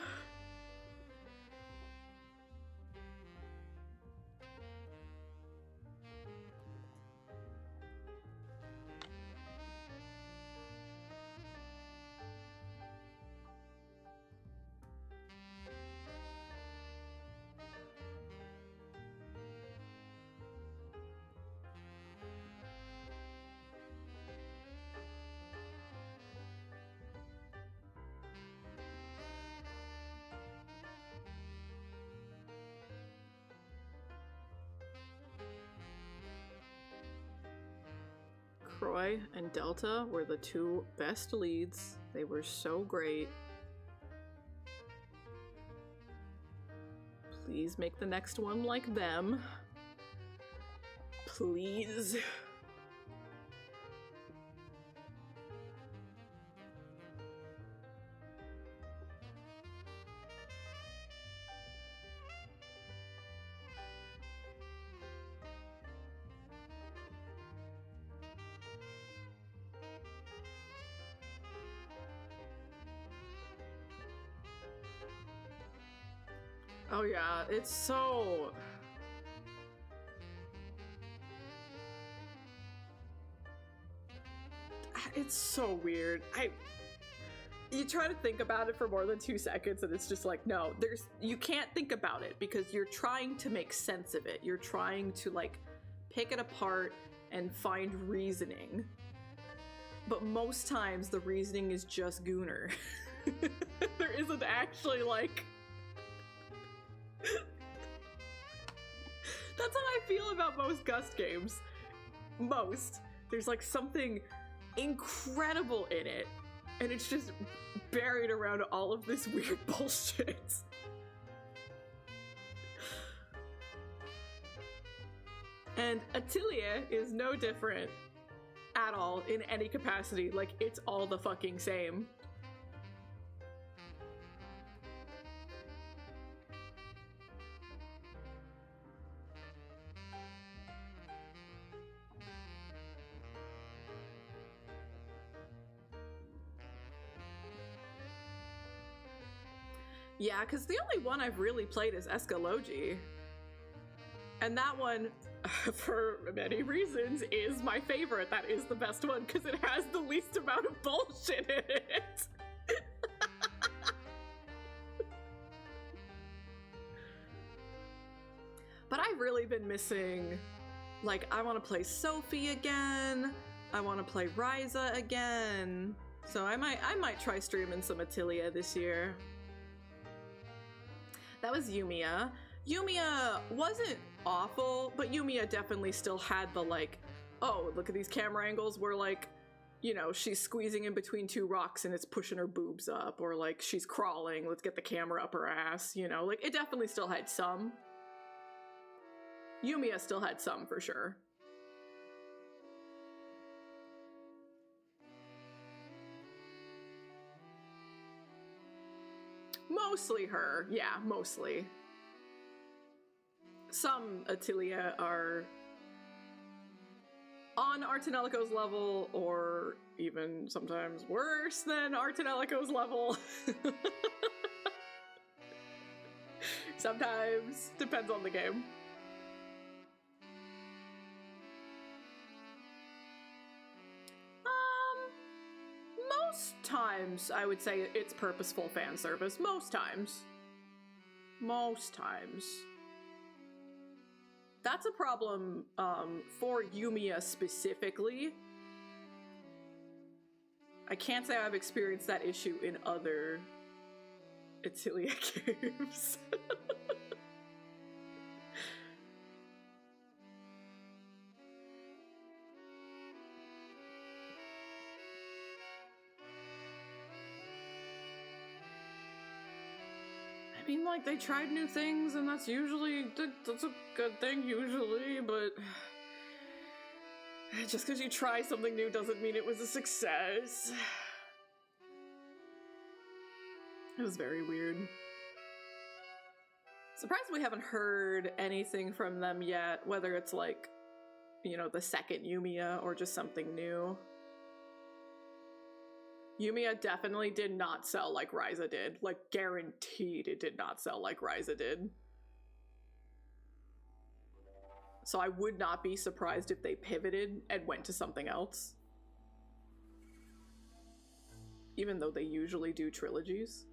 Croy and Delta were the two best leads. They were so great. Please make the next one like them. Please. Oh yeah, it's so... It's so weird. You try to think about it for more than 2 seconds and it's just like, no, you can't think about it because you're trying to make sense of it. You're trying to like pick it apart and find reasoning. But most times the reasoning is just Gooner. There isn't actually like... That's how I feel about most Gust games. Most. There's like something incredible in it, and it's just buried around all of this weird bullshit. And Atelier is no different at all in any capacity. Like, it's all the fucking same. Yeah, because the only one I've really played is Escalogi. And that one, for many reasons, is my favorite. That is the best one, because it has the least amount of bullshit in it. But I've really been missing, like, I want to play Sophie again. I want to play Ryza again. So I might try streaming some Atelier this year. That was Yumiya. Yumiya wasn't awful, but Yumiya definitely still had the like, oh, look at these camera angles where like, you know, she's squeezing in between two rocks and it's pushing her boobs up, or like she's crawling, let's get the camera up her ass, you know, like it definitely still had some. Yumiya still had some for sure. Mostly her, yeah, mostly. Some Atelier are on Artanelico's level, or even sometimes worse than Artanelico's level. Sometimes, depends on the game. Most times, I would say it's purposeful fan service. Most times. Most times. That's a problem for Yumiya specifically. I can't say I've experienced that issue in other Atelier games. I mean, like, they tried new things, and that's usually, that's a good thing, usually, but just because you try something new doesn't mean it was a success. It was very weird. Surprised we haven't heard anything from them yet, whether it's like, you know, the second Yumiya or just something new. Yumiya definitely did not sell like Ryza did. Like, guaranteed it did not sell like Ryza did. So I would not be surprised if they pivoted and went to something else. Even though they usually do trilogies.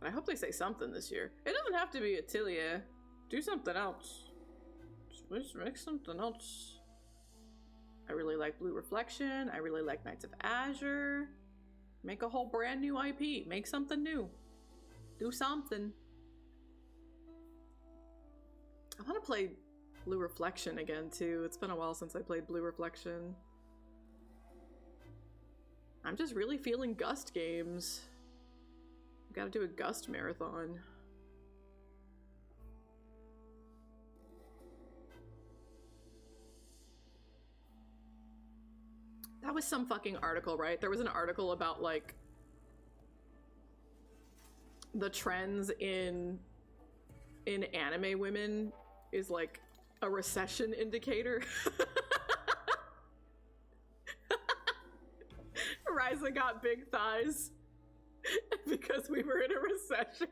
I hope they say something this year. It doesn't have to be Atelier. Do something else. Just make something else. I really like Blue Reflection. I really like Knights of Azure. Make a whole brand new IP. Make something new. Do something. I want to play Blue Reflection again too. It's been a while since I played Blue Reflection. I'm just really feeling Gust games. Gotta do a Gust marathon. That was some fucking article, right? There was an article about like the trends in anime women is like a recession indicator. Ryza got big thighs because we were in a recession.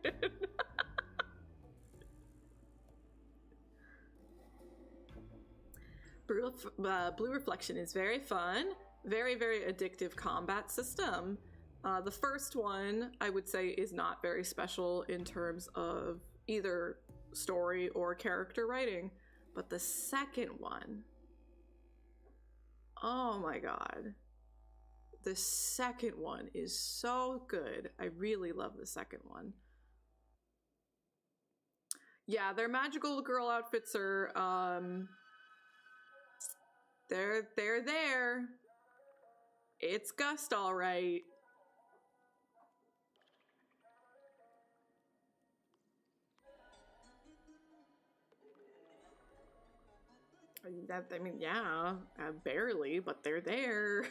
Blue Reflection is very fun. Very, very addictive combat system. The first one, I would say, is not very special in terms of either story or character writing. But the second one, oh my god. The second one is so good. I really love the second one. Yeah, their magical girl outfits are, they're there. It's Gust, all right. I mean, yeah, barely, but they're there.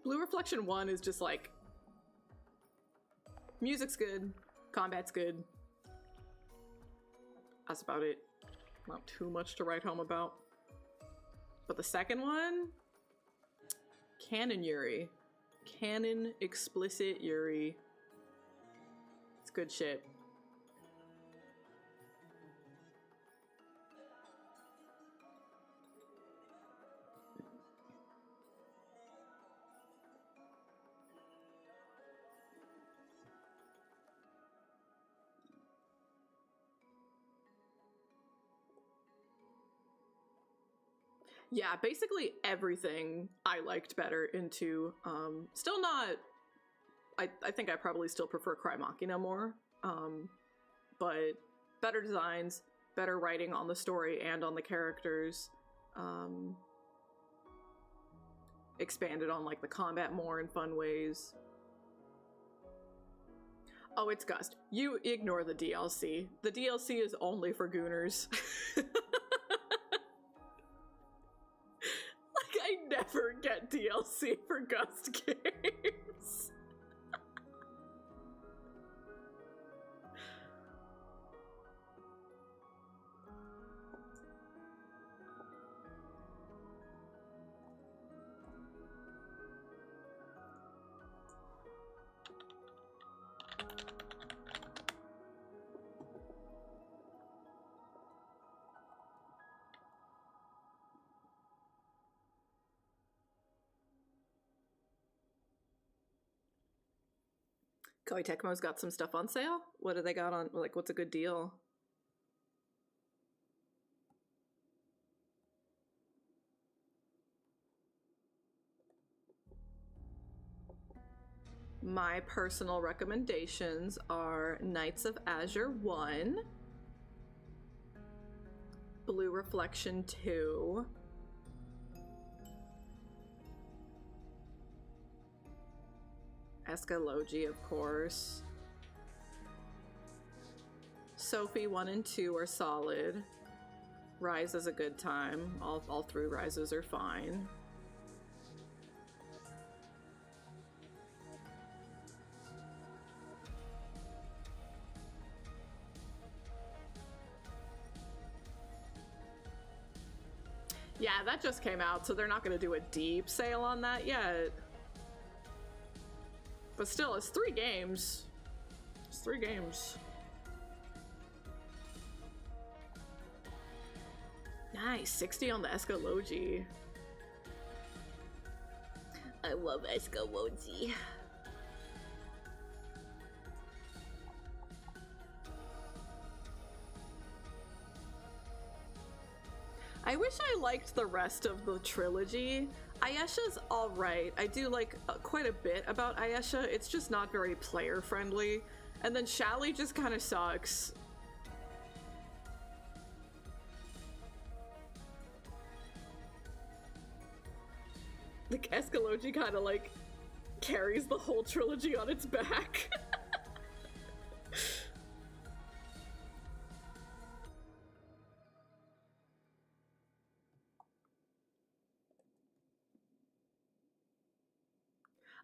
Blue Reflection 1 is just like, music's good, combat's good. That's about it. Not too much to write home about. But the second one, canon Yuri. Canon explicit Yuri. It's good shit. Yeah, basically everything I liked better into, still not, I think I probably still prefer Cry Machina more, but better designs, better writing on the story and on the characters, expanded on like the combat more in fun ways. Oh, it's Gust. You ignore the DLC. The DLC is only for gooners. I never get DLC for Gust games. Koei Tecmo's got some stuff on sale? What do they got on, like, what's a good deal? My personal recommendations are Knights of Azure 1, Blue Reflection 2, Escalogy, of course. Sophie 1 and 2 are solid. Rise is a good time. All three Rises are fine. Yeah, that just came out, so they're not going to do a deep sale on that yet. But still, it's 3 games. It's 3 games. Nice, 60 on the Escalogi. I love Escalogi. I wish I liked the rest of the trilogy. Ayesha's alright. I do like quite a bit about Ayesha. It's just not very player friendly. And then Shally just kind of sucks. Like, Escalogi kind of like carries the whole trilogy on its back.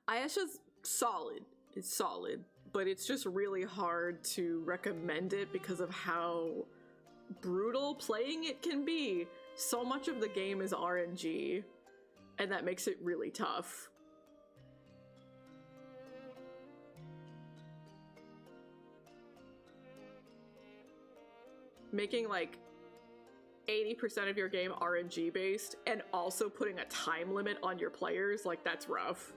Ayesha's solid. It's solid, but it's just really hard to recommend it because of how brutal playing it can be. So much of the game is RNG, and that makes it really tough. Making like 80% of your game RNG based and also putting a time limit on your players, like, that's rough.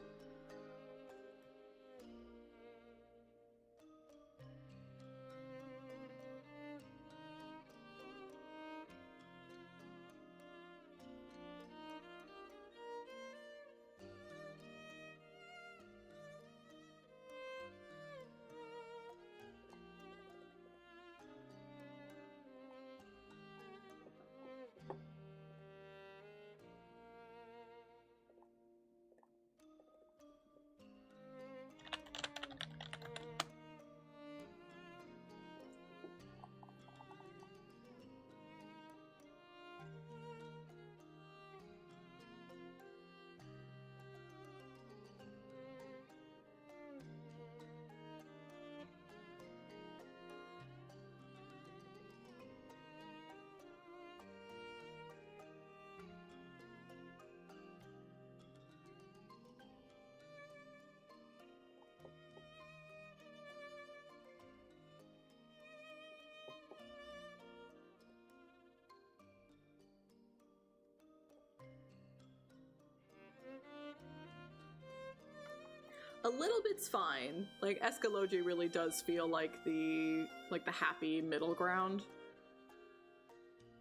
A little bit's fine. Like, Escalogi really does feel like the happy middle ground.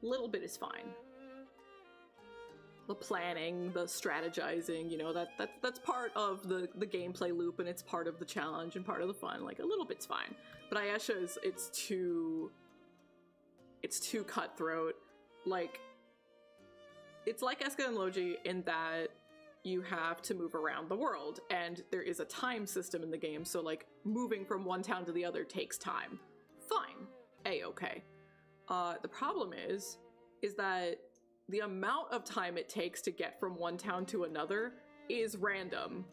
A little bit is fine. The planning, the strategizing, you know, that's part of the gameplay loop, and it's part of the challenge and part of the fun. Like, a little bit's fine. But Ayesha's, it's too cutthroat. Like, it's like Escalogi in that you have to move around the world, and there is a time system in the game, so like moving from one town to the other takes time. Fine. A-okay. The problem is that the amount of time it takes to get from one town to another is random.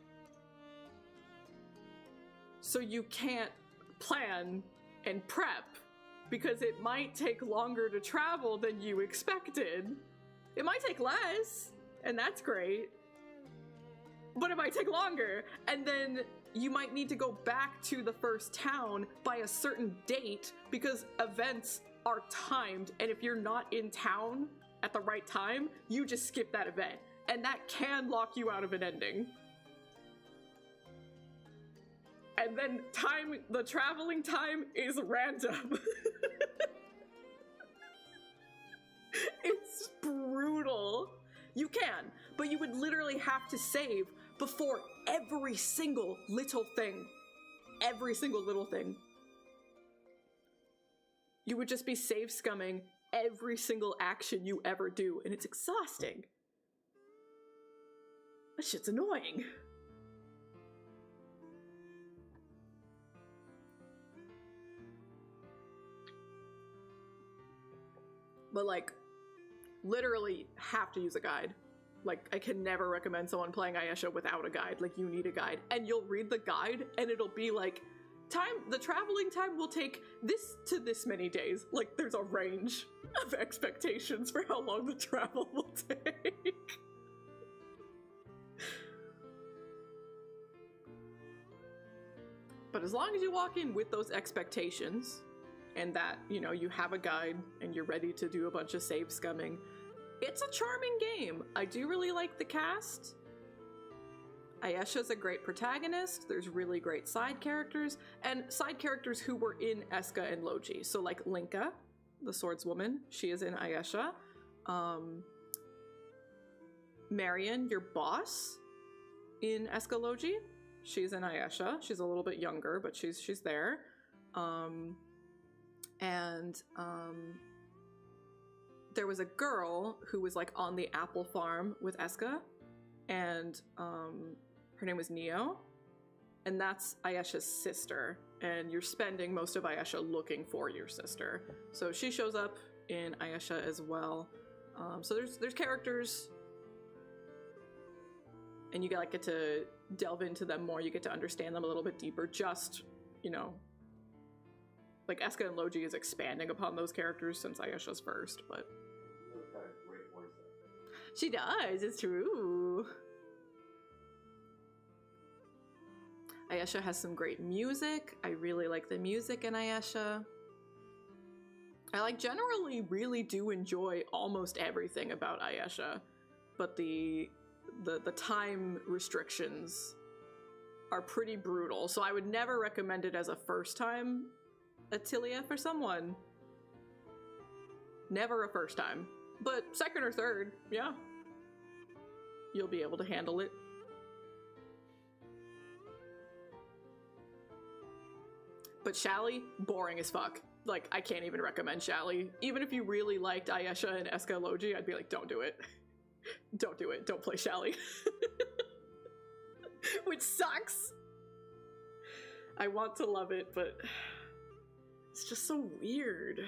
So you can't plan and prep, because it might take longer to travel than you expected. It might take less, and that's great. But it might take longer, and then you might need to go back to the first town by a certain date because events are timed, and if you're not in town at the right time, you just skip that event, and that can lock you out of an ending. And then the traveling time is random. It's brutal. You can, but you would literally have to save before every single little thing. Every single little thing. You would just be save scumming every single action you ever do, and it's exhausting. That shit's annoying. But like, literally have to use a guide. Like, I can never recommend someone playing Ayesha without a guide. Like, you need a guide. And you'll read the guide, and it'll be like the traveling time will take this to this many days. Like, there's a range of expectations for how long the travel will take. But as long as you walk in with those expectations, and that, you know, you have a guide and you're ready to do a bunch of save scumming, it's a charming game. I do really like the cast. Ayesha's a great protagonist. There's really great side characters, and side characters who were in Eska and Logi. So like Linka, the swordswoman, she is in Ayesha. Marion, your boss in Eska Logi, she's in Ayesha. She's a little bit younger, but she's there. There was a girl who was like on the apple farm with Eska, and her name was Neo, and that's Ayesha's sister, and you're spending most of Ayesha looking for your sister. So she shows up in Ayesha as well. So there's characters, and you get to delve into them more. You get to understand them a little bit deeper. Just, you know, like Eska and Logi is expanding upon those characters since Ayesha's first, but
She's got a great voice actor.
she does. It's true. Ayesha has some great music. I really like the music in Ayesha. I like generally really do enjoy almost everything about Ayesha, but the time restrictions are pretty brutal, so I would never recommend it as a first time Attilia for someone. Never a first time, but second or third, yeah, you'll be able to handle it. But Shally, boring as fuck. Like, I can't even recommend Shally. Even if you really liked Ayesha and Eska Logi, I'd be like, don't do it. Don't do it. Don't play Shally. Which sucks. I want to love it, but it's just so weird.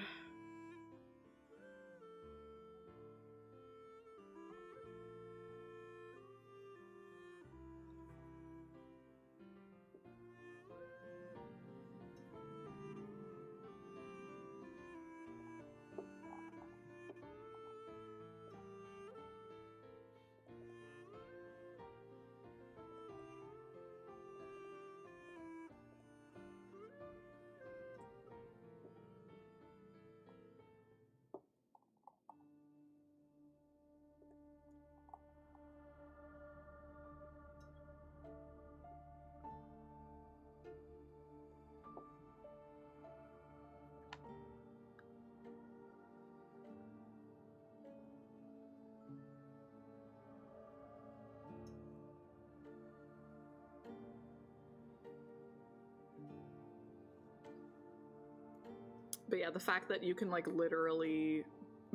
But yeah, the fact that you can like literally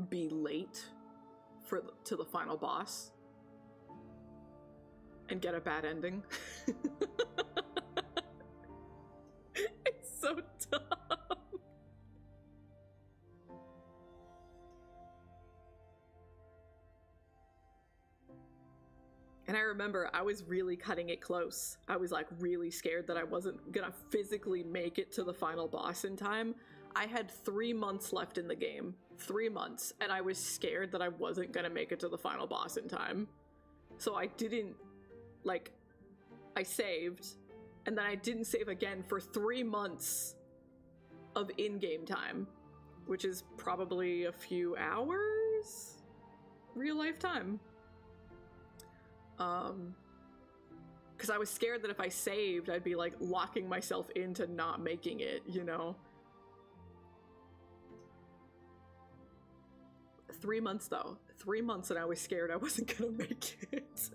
be late to the final boss and get a bad ending. It's so dumb. And I remember I was really cutting it close. I was like really scared that I wasn't gonna physically make it to the final boss in time. I had 3 months left in the game. 3 months. And I was scared that I wasn't gonna make it to the final boss in time. So I didn't, like, I saved, and then I didn't save again for 3 months of in-game time, which is probably a few hours? Real life time. Because I was scared that if I saved, I'd be, like, locking myself into not making it, you know? 3 months though. 3 months and I was scared I wasn't gonna make it.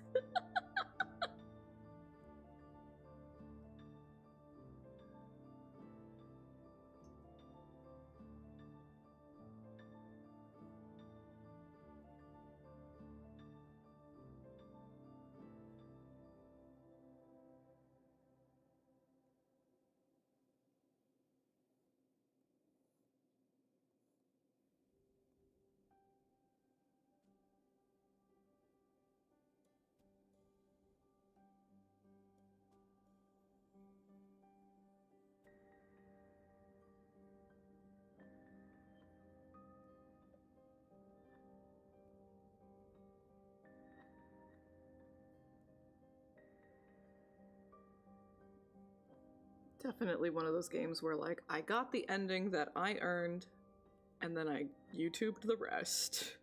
definitely one of those games where, like, I got the ending that I earned, and then I YouTubed the rest.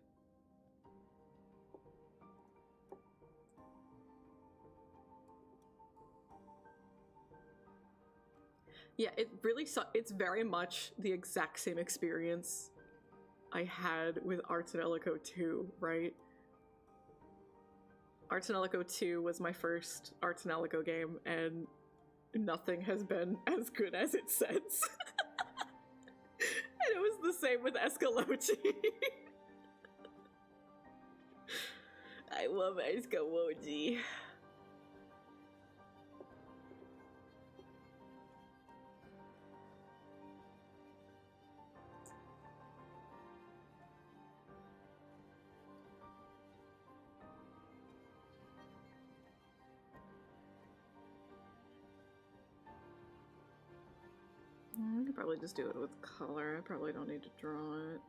Yeah, it really it's very much the exact same experience I had with Arts and Ellico 2, right? Arts and Ellico 2 was my first Arts and Ellico game, and nothing has been as good as it since. And it was the same with Escalochi. I love Escalochi. I could probably just do it with color. I probably don't need to draw it.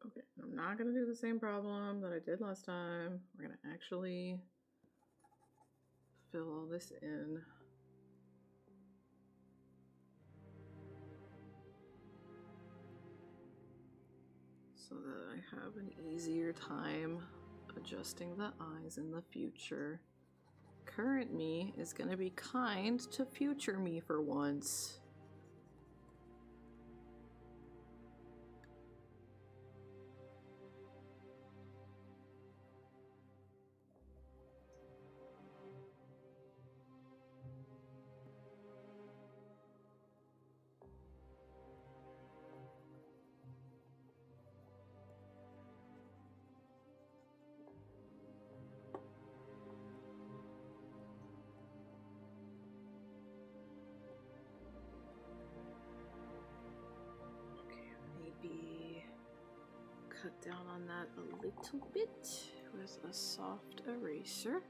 Okay, I'm not gonna do the same problem that I did last time. We're gonna actually fill all this in. So that I have an easier time adjusting the eyes in the future. Current me is gonna be kind to future me for once. Maybe cut down on that a little bit with a soft eraser.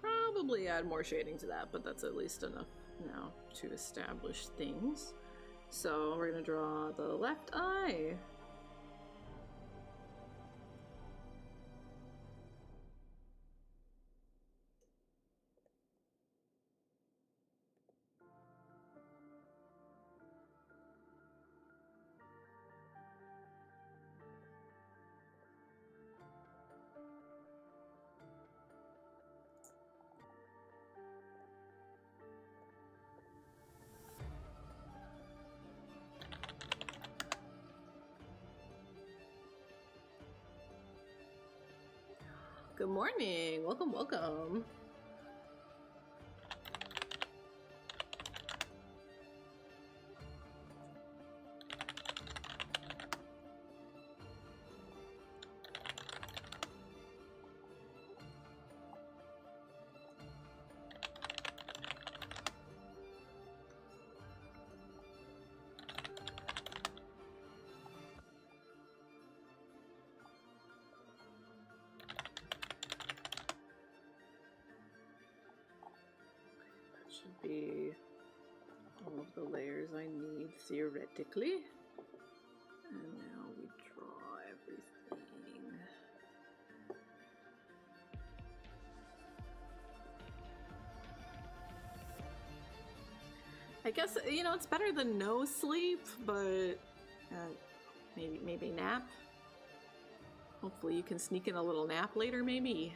Probably add more shading to that, but that's at least enough now to establish things. So we're gonna draw the left eye. Good morning. Welcome, welcome. I need, theoretically. And now we draw everything. I guess, you know, it's better than no sleep, but maybe nap. Hopefully you can sneak in a little nap later, maybe.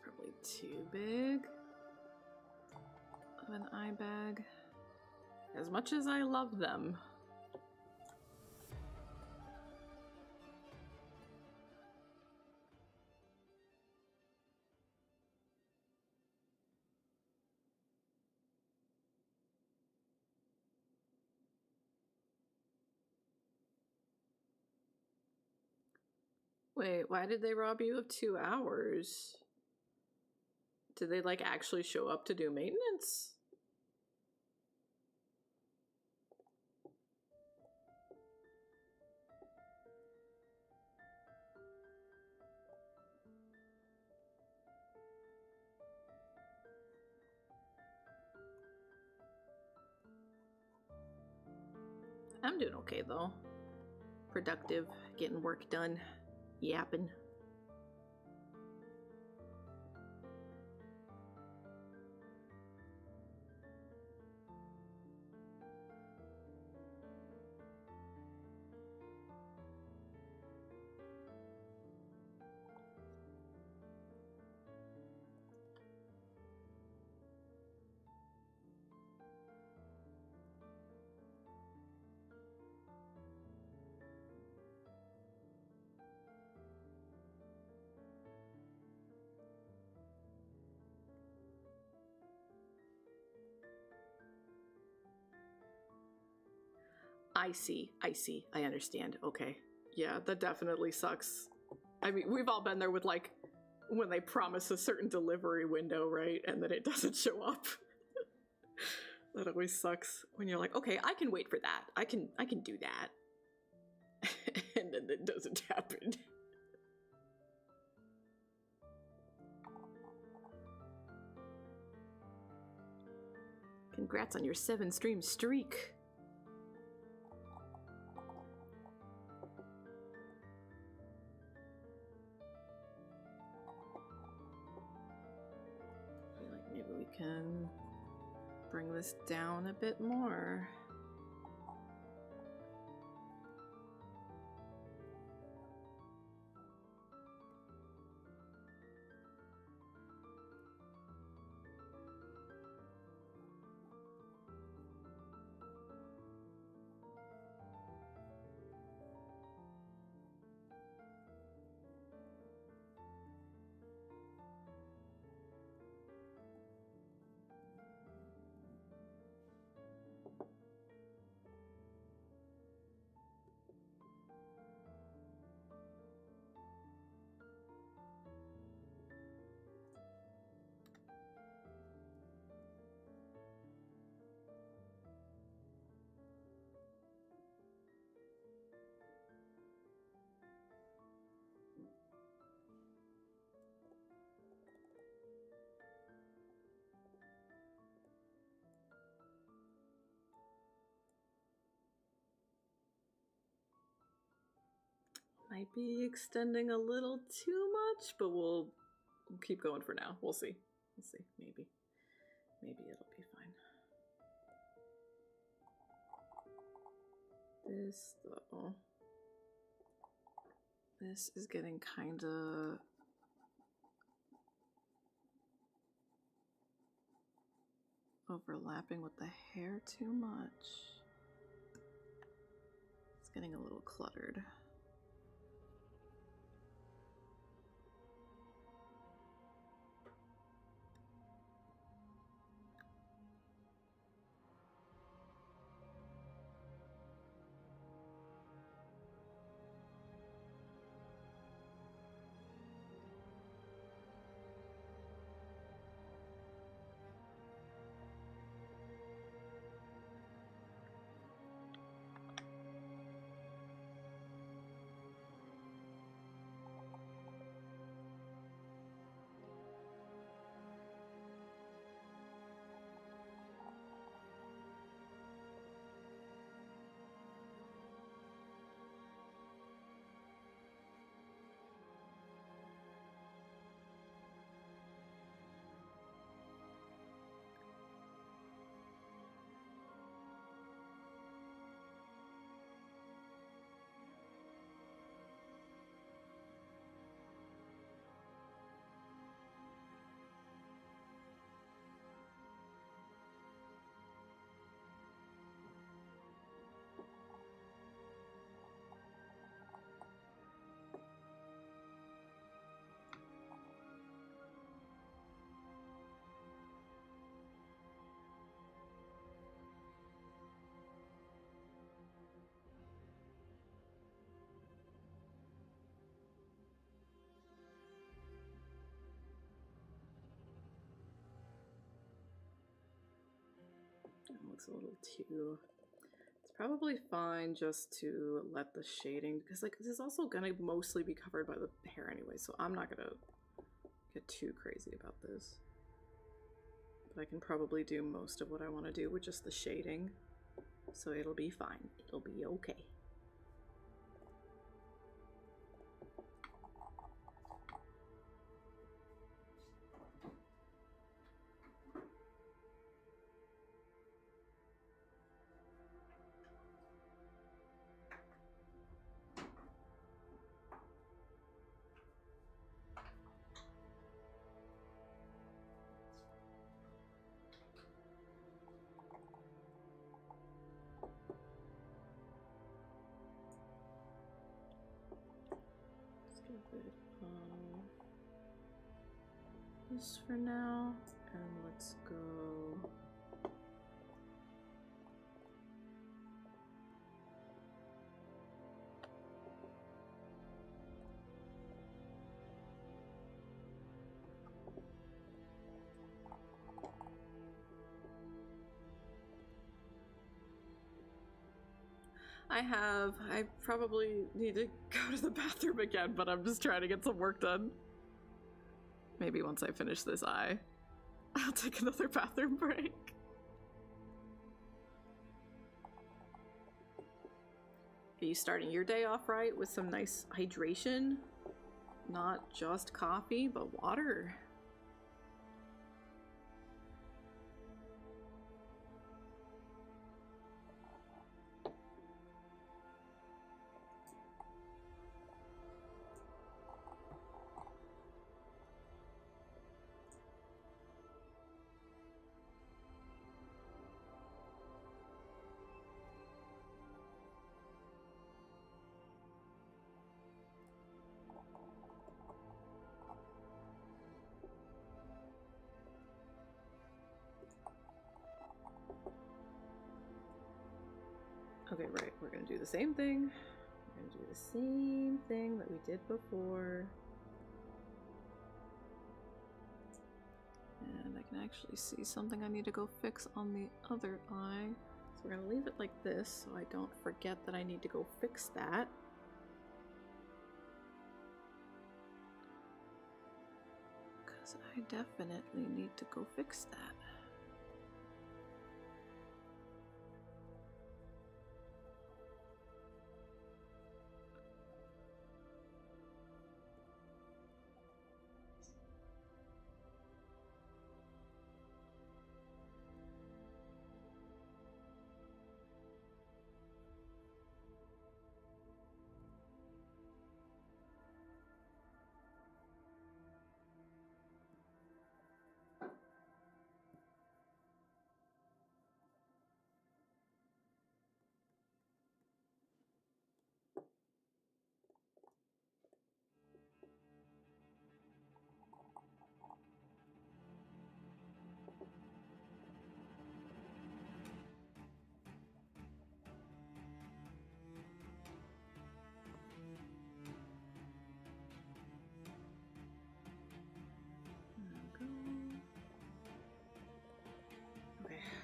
Probably too big of an eye bag. As much as I love them. Wait, why did they rob you of 2 hours? Did they, like, actually show up to do maintenance? I'm doing okay, though. Productive, getting work done, yapping. I see, I understand. Okay. Yeah, that definitely sucks. I mean, we've all been there with, like, when they promise a certain delivery window, right? And then it doesn't show up. That always sucks when you're like, okay, I can wait for that. I can do that. And then it doesn't happen. Congrats on your 7-stream streak. Maybe we can bring this down a bit more. Might be extending a little too much, but we'll keep going for now. We'll see. We'll see. Maybe. Maybe it'll be fine. This, though. This is getting kinda... overlapping with the hair too much. It's getting a little cluttered. That looks a little too... It's probably fine just to let the shading, because like this is also gonna mostly be covered by the hair anyway, so I'm not gonna get too crazy about this. But I can probably do most of what I want to do with just the shading, so it'll be fine. It'll be okay. This for now, and let's go. I probably need to go to the bathroom again, but I'm just trying to get some work done. Maybe once I finish this eye, I'll take another bathroom break. Are you starting your day off right with some nice hydration? Not just coffee, but water. Okay, right, we're gonna do the same thing. We're gonna do the same thing that we did before. And I can actually see something I need to go fix on the other eye. So we're gonna leave it like this so I don't forget that I need to go fix that. Because I definitely need to go fix that.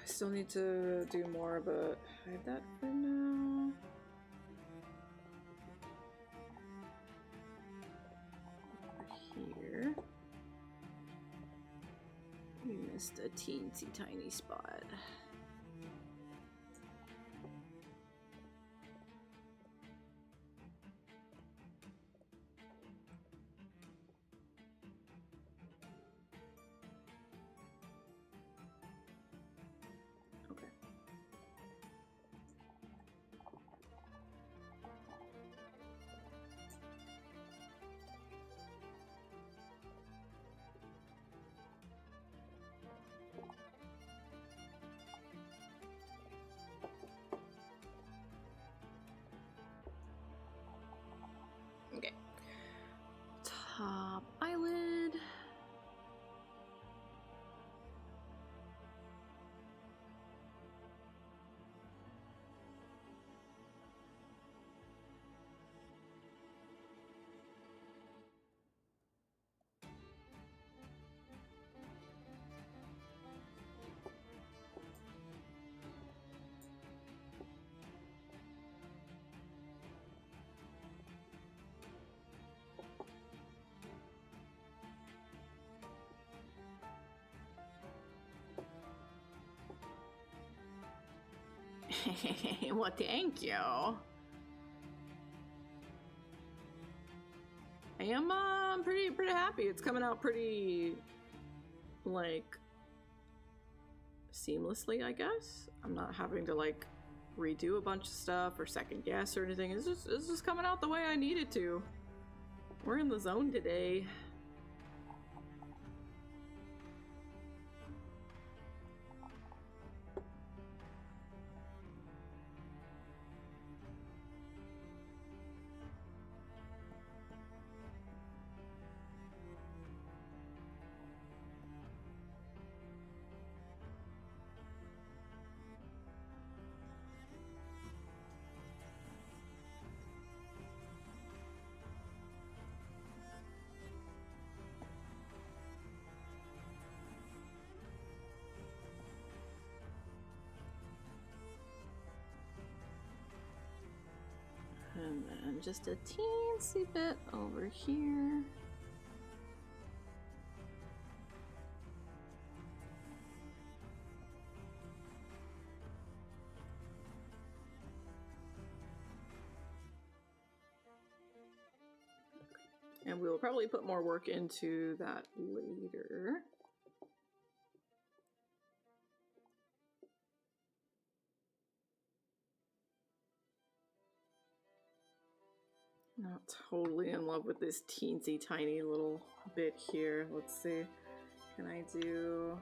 I still need to do more, but hide that for now. Over here. We missed a teensy tiny spot. Okay. Okay. Top eyelid. Well, thank you. I am pretty happy. It's coming out pretty like seamlessly, I guess. I'm not having to like redo a bunch of stuff or second guess or anything. It's just coming out the way I need it to. We're in the zone today. And then just a teensy bit over here. And we will probably put more work into that later. Not totally in love with this teensy tiny little bit here. Let's see. Can I do...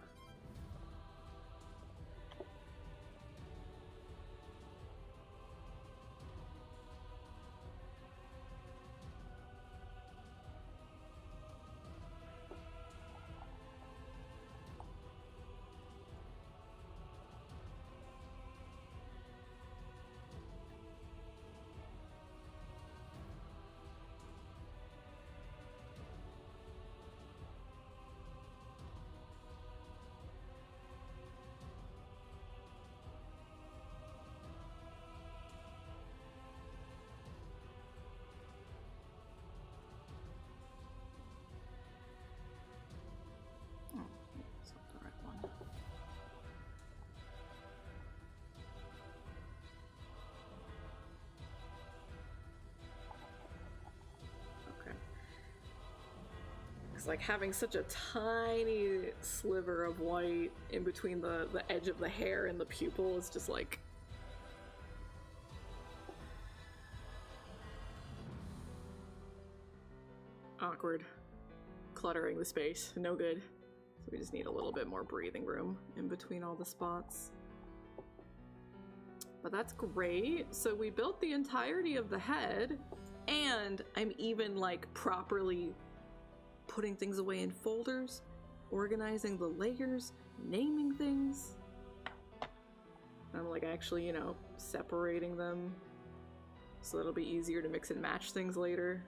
Like having such a tiny sliver of white in between the edge of the hair and the pupil is just like awkward, cluttering the space, no good. So we just need a little bit more breathing room in between all the spots. But that's great. So we built the entirety of the head, and I'm even like properly putting things away in folders, organizing the layers, naming things. I'm like actually, you know, separating them so it'll be easier to mix and match things later.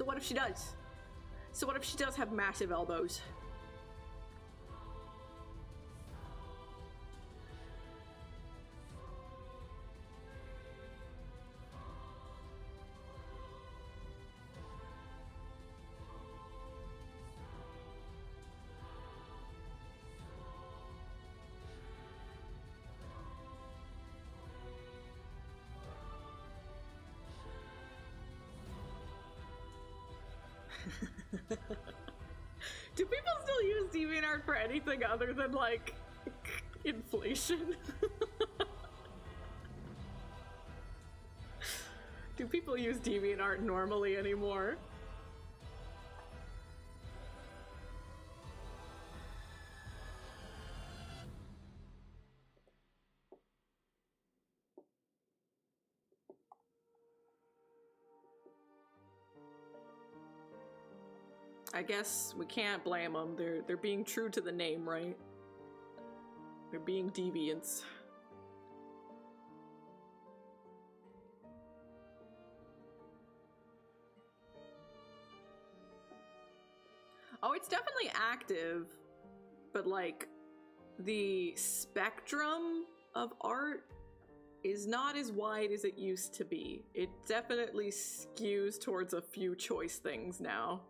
So what if she does? So what if she does have massive elbows? Do people still use DeviantArt for anything other than, like, inflation? Do people use DeviantArt normally anymore? I guess we can't blame them. They're being true to the name, right? They're being deviants. Oh, it's definitely active, but like the spectrum of art is not as wide as it used to be. It definitely skews towards a few choice things now.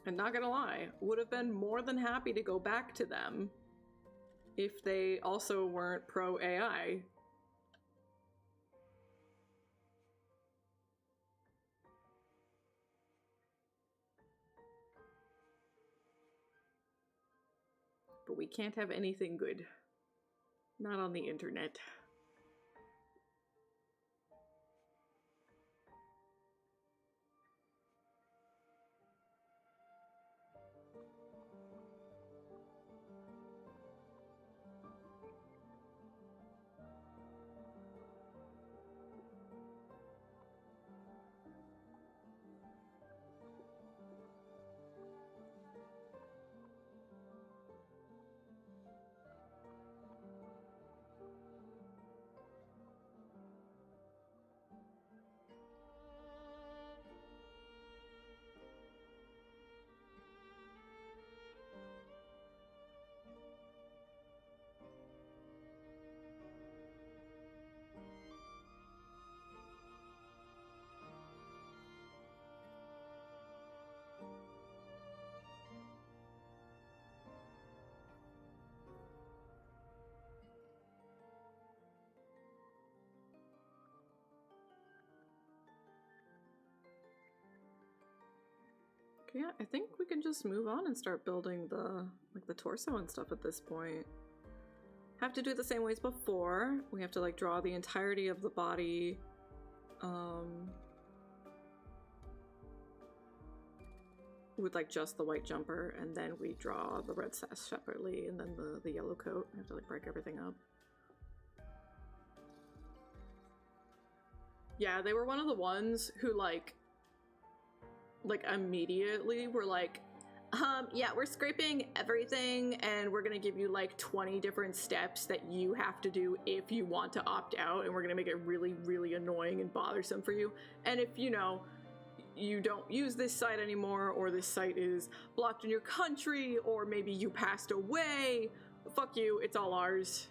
And not gonna lie, would have been more than happy to go back to them if they also weren't pro AI. But we can't have anything good. Not on the internet. Okay, yeah, I think we can just move on and start building the torso and stuff at this point. Have to do it the same way as before. We have to like draw the entirety of the body. With like just the white jumper, and then we draw the red sash separately, and then the yellow coat. I have to like break everything up. Yeah, they were one of the ones who like immediately were like, yeah, we're scraping everything and we're gonna give you like 20 different steps that you have to do if you want to opt out, and we're gonna make it really, really annoying and bothersome for you. And if, you know, you don't use this site anymore, or this site is blocked in your country, or maybe you passed away, fuck you, it's all ours.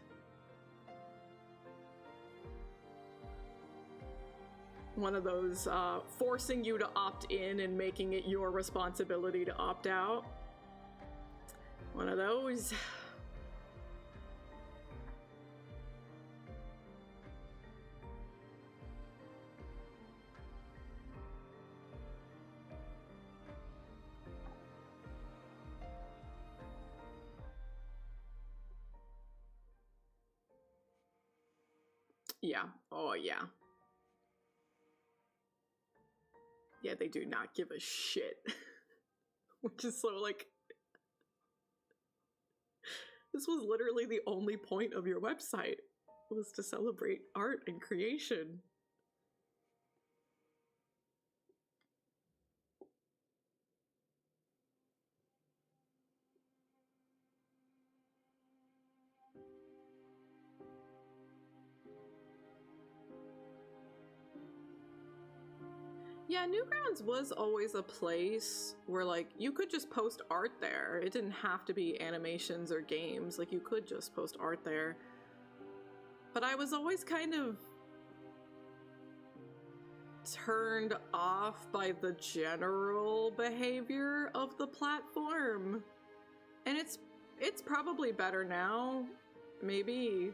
One of those forcing you to opt in and making it your responsibility to opt out. One of those. Yeah. Oh, yeah. Yeah, they do not give a shit. Which is so like... This was literally the only point of your website, was to celebrate art and creation.
Yeah, Newgrounds was always a place where, like, you could just post art there. It didn't have to be animations or games. Like, you could just post art there. But I was always kind of turned off by the general behavior of the platform. And it's probably better now, maybe.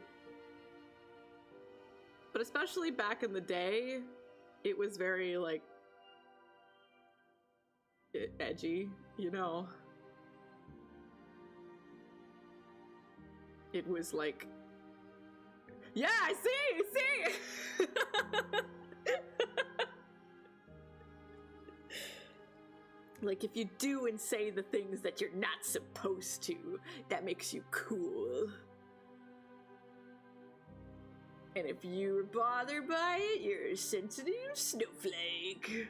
But especially back in the day, it was very, like, edgy, you know? It was like, yeah, see! Like, if you do and say the things that you're not supposed to, that makes you cool. And if you're bothered by it, you're a sensitive snowflake.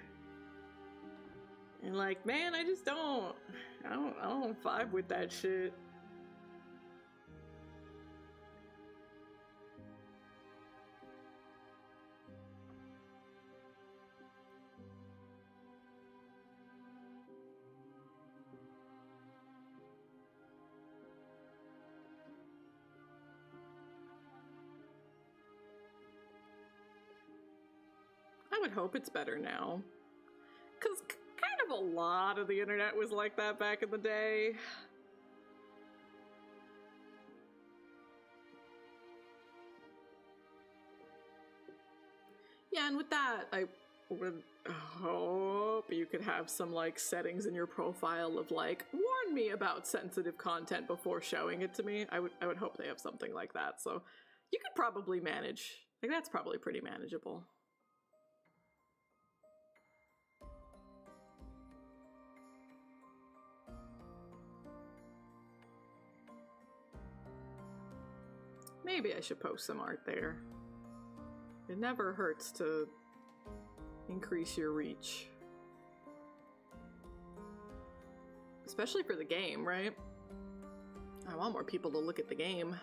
And like, man, I just don't vibe with that shit. I would hope it's better now. 'Cause kind of a lot of the internet was like that back in the day. Yeah, and with that, I would hope you could have some, like, settings in your profile of, like, warn me about sensitive content before showing it to me. I would hope they have something like that, so you could probably manage. Like, that's probably pretty manageable. Maybe I should post some art there. It never hurts to increase your reach. Especially for the game, right? I want more people to look at the game.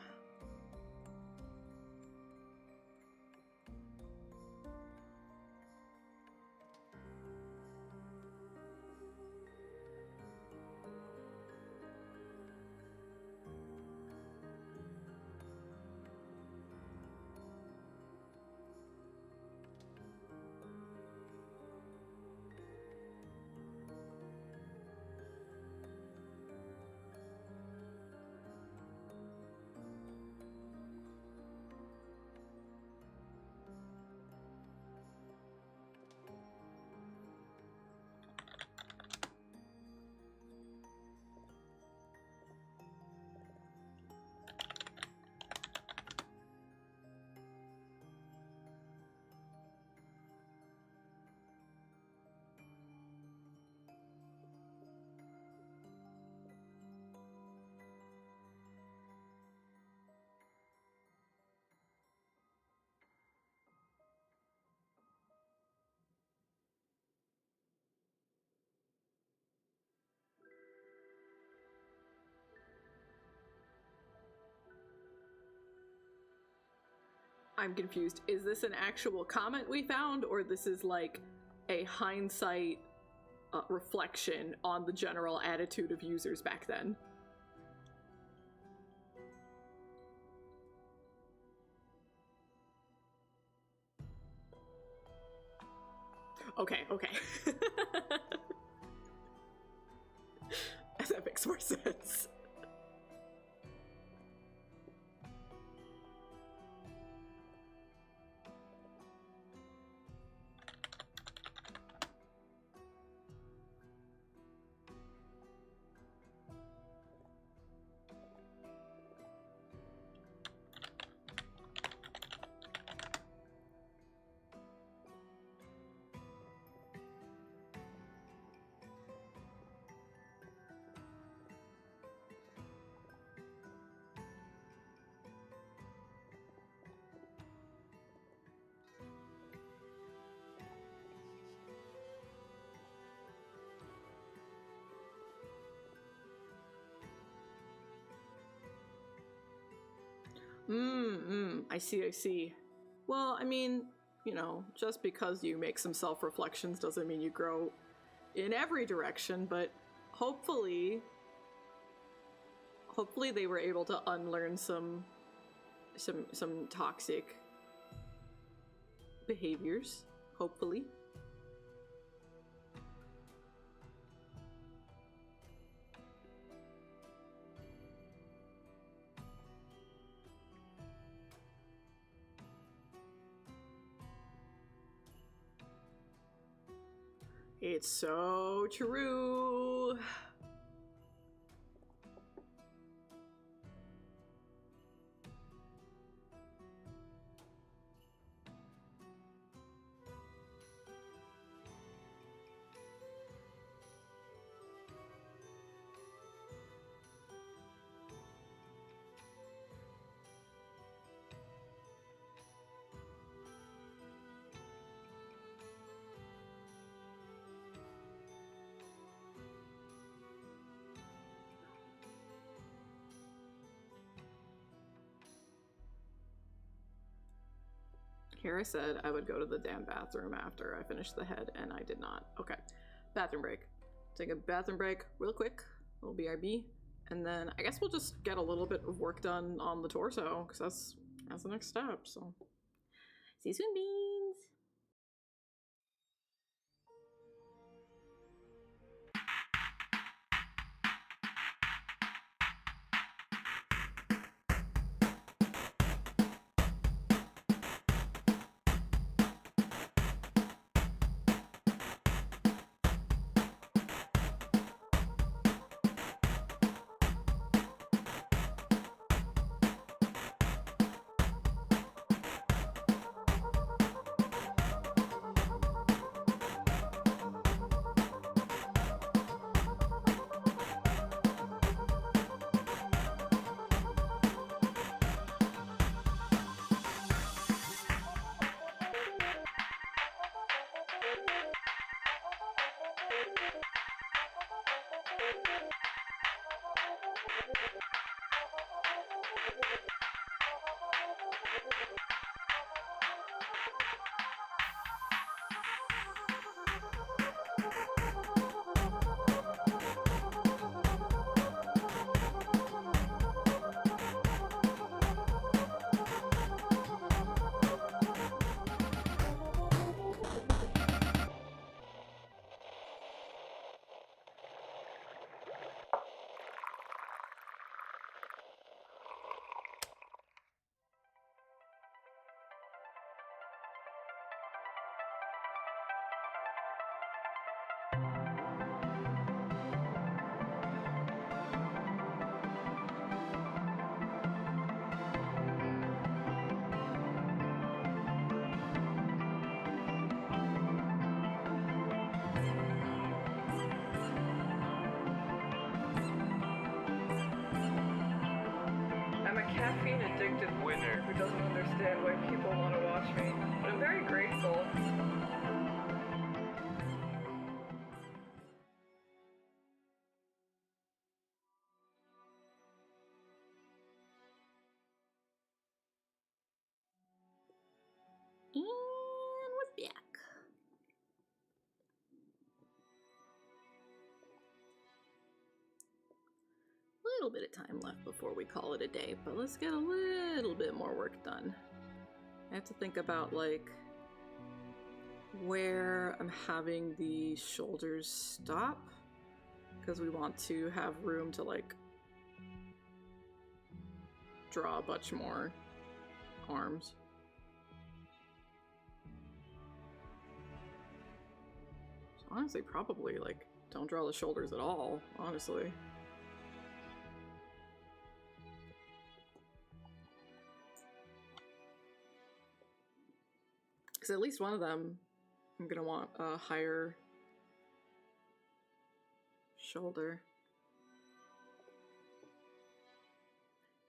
I'm confused. Is this an actual comment we found, or this is like a hindsight reflection on the general attitude of users back then? Okay, okay. That makes more sense. I see, I see. Well, I mean, you know, just because you make some self-reflections doesn't mean you grow in every direction, but hopefully they were able to unlearn some toxic behaviors, hopefully. It's so true. Kara said I would go to the damn bathroom after I finished the head, and I did not. Okay, bathroom break. Take a bathroom break real quick, little BRB, and then I guess we'll just get a little bit of work done on the torso, because that's the next step, so. See you soon, beans!
I'm a caffeine addicted winner who doesn't understand why people want to watch me, but I'm very grateful.
And we're back. Little bit of time left before we call it a day, but let's get a little bit more work done. I have to think about like where I'm having the shoulders stop, because we want to have room to like draw a bunch more arms. So honestly, probably like don't draw the shoulders at all, honestly. Because at least one of them, I'm gonna want a higher shoulder.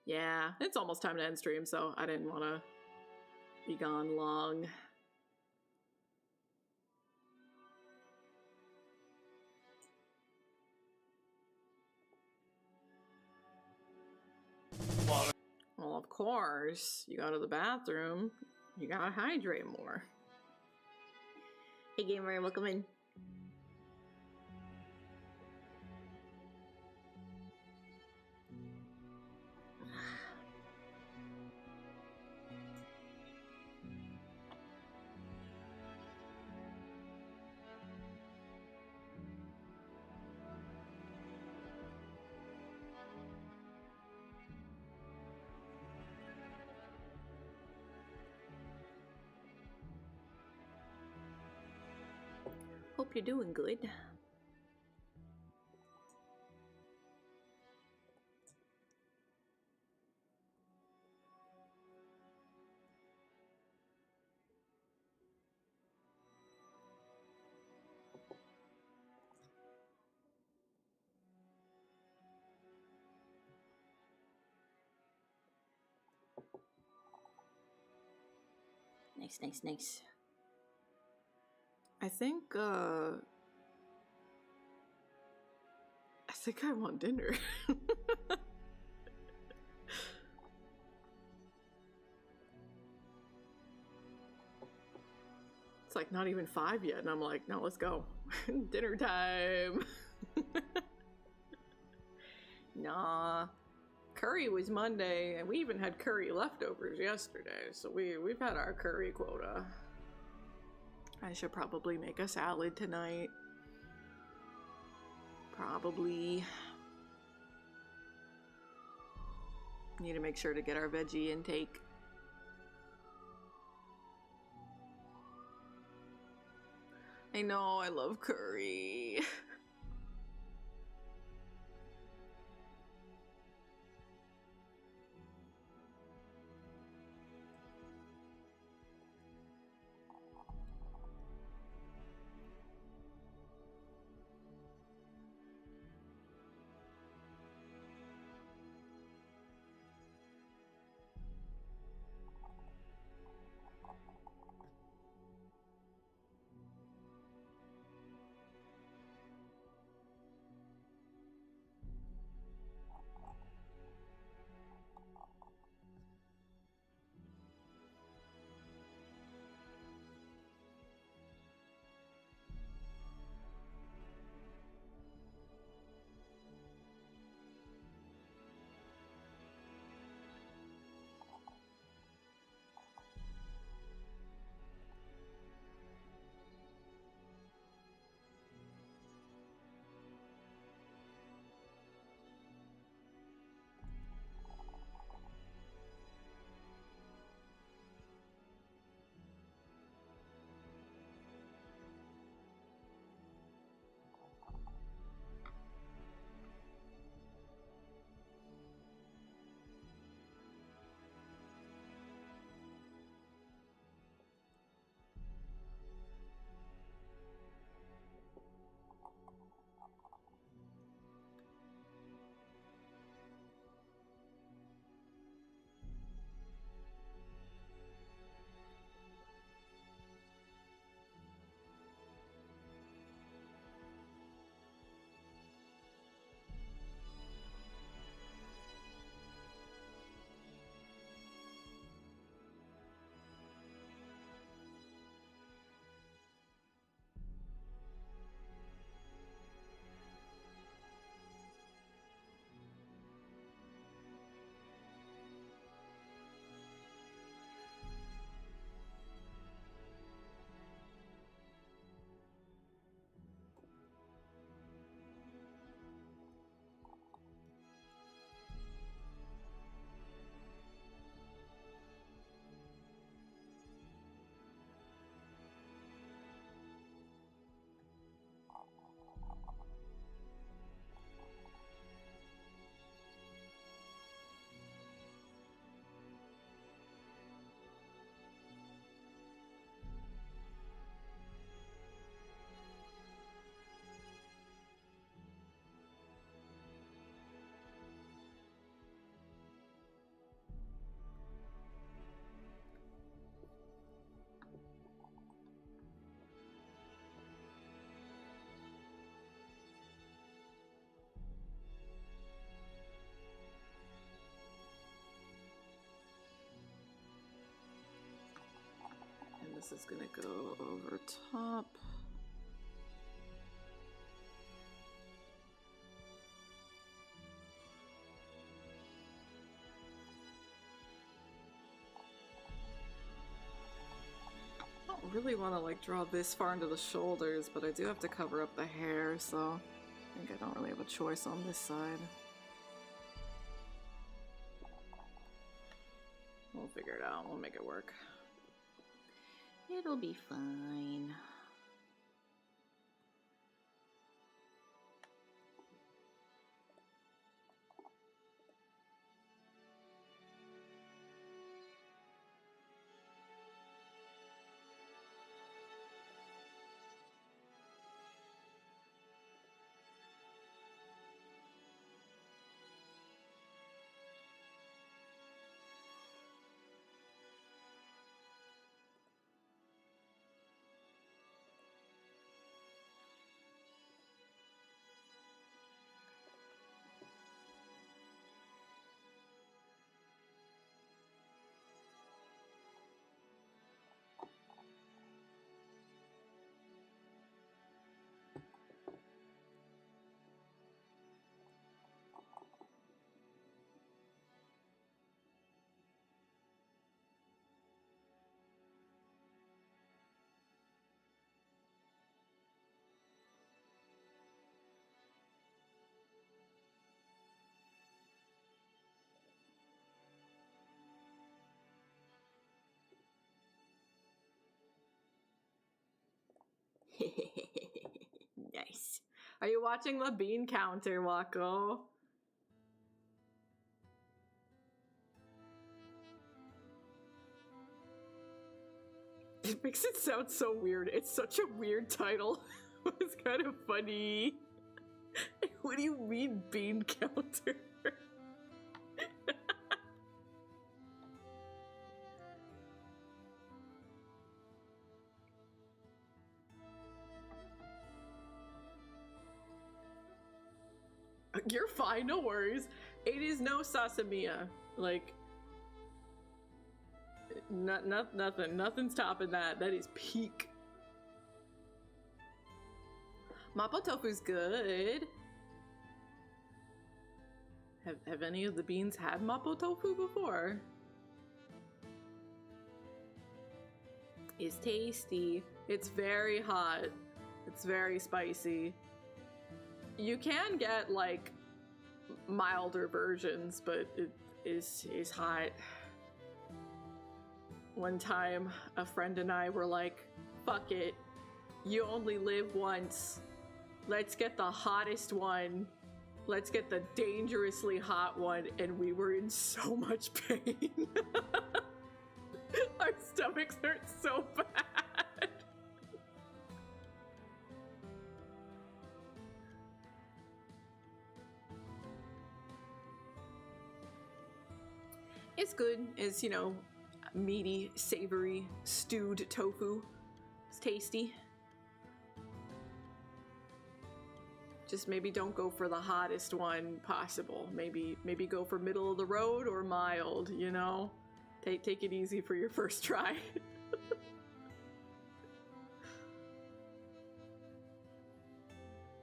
Yeah, it's almost time to end stream, so I didn't want to be gone long. Well, of course, you go to the bathroom, you gotta hydrate more.
Hey gamer, welcome in. Hope you're doing good. Nice, nice, nice.
I think I want dinner. It's like not even 5 yet, and I'm like, no, let's go. Dinner time. Nah. Curry was Monday, and we even had curry leftovers yesterday, so we've had our curry quota. I should probably make a salad tonight. Probably. Need to make sure to get our veggie intake. I know, I love curry. This is gonna go over top. I don't really want to like draw this far into the shoulders, but I do have to cover up the hair, so I think I don't really have a choice on this side. We'll figure it out. We'll make it work. It'll be fine. Nice. Are you watching the bean counter, Wako? It makes it sound so weird. It's such a weird title. It's kind of funny. What do you mean, bean counter? You're fine, no worries. It is no Sasamiya. Like, nothing's topping that. That is peak. Mapo tofu's good. Have any of the beans had mapo tofu before? It's tasty. It's very hot. It's very spicy. You can get like milder versions, but it is hot. One time a friend and I were like, fuck it, you only live once. Let's get the hottest one. Let's get the dangerously hot one. And we were in so much pain. Our stomachs hurt so bad. It's good. It's, you know, meaty, savory, stewed tofu. It's tasty. Just maybe don't go for the hottest one possible. Maybe go for middle of the road or mild, you know? Take it easy for your first try.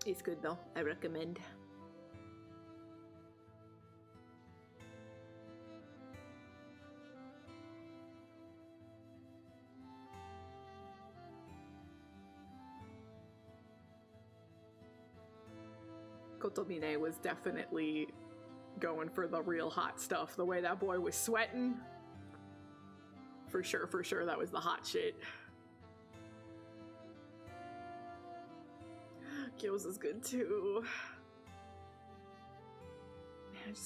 It's good though. I recommend. Kotomine was definitely going for the real hot stuff. The way that boy was sweating. For sure, that was the hot shit. Gyoza's good too.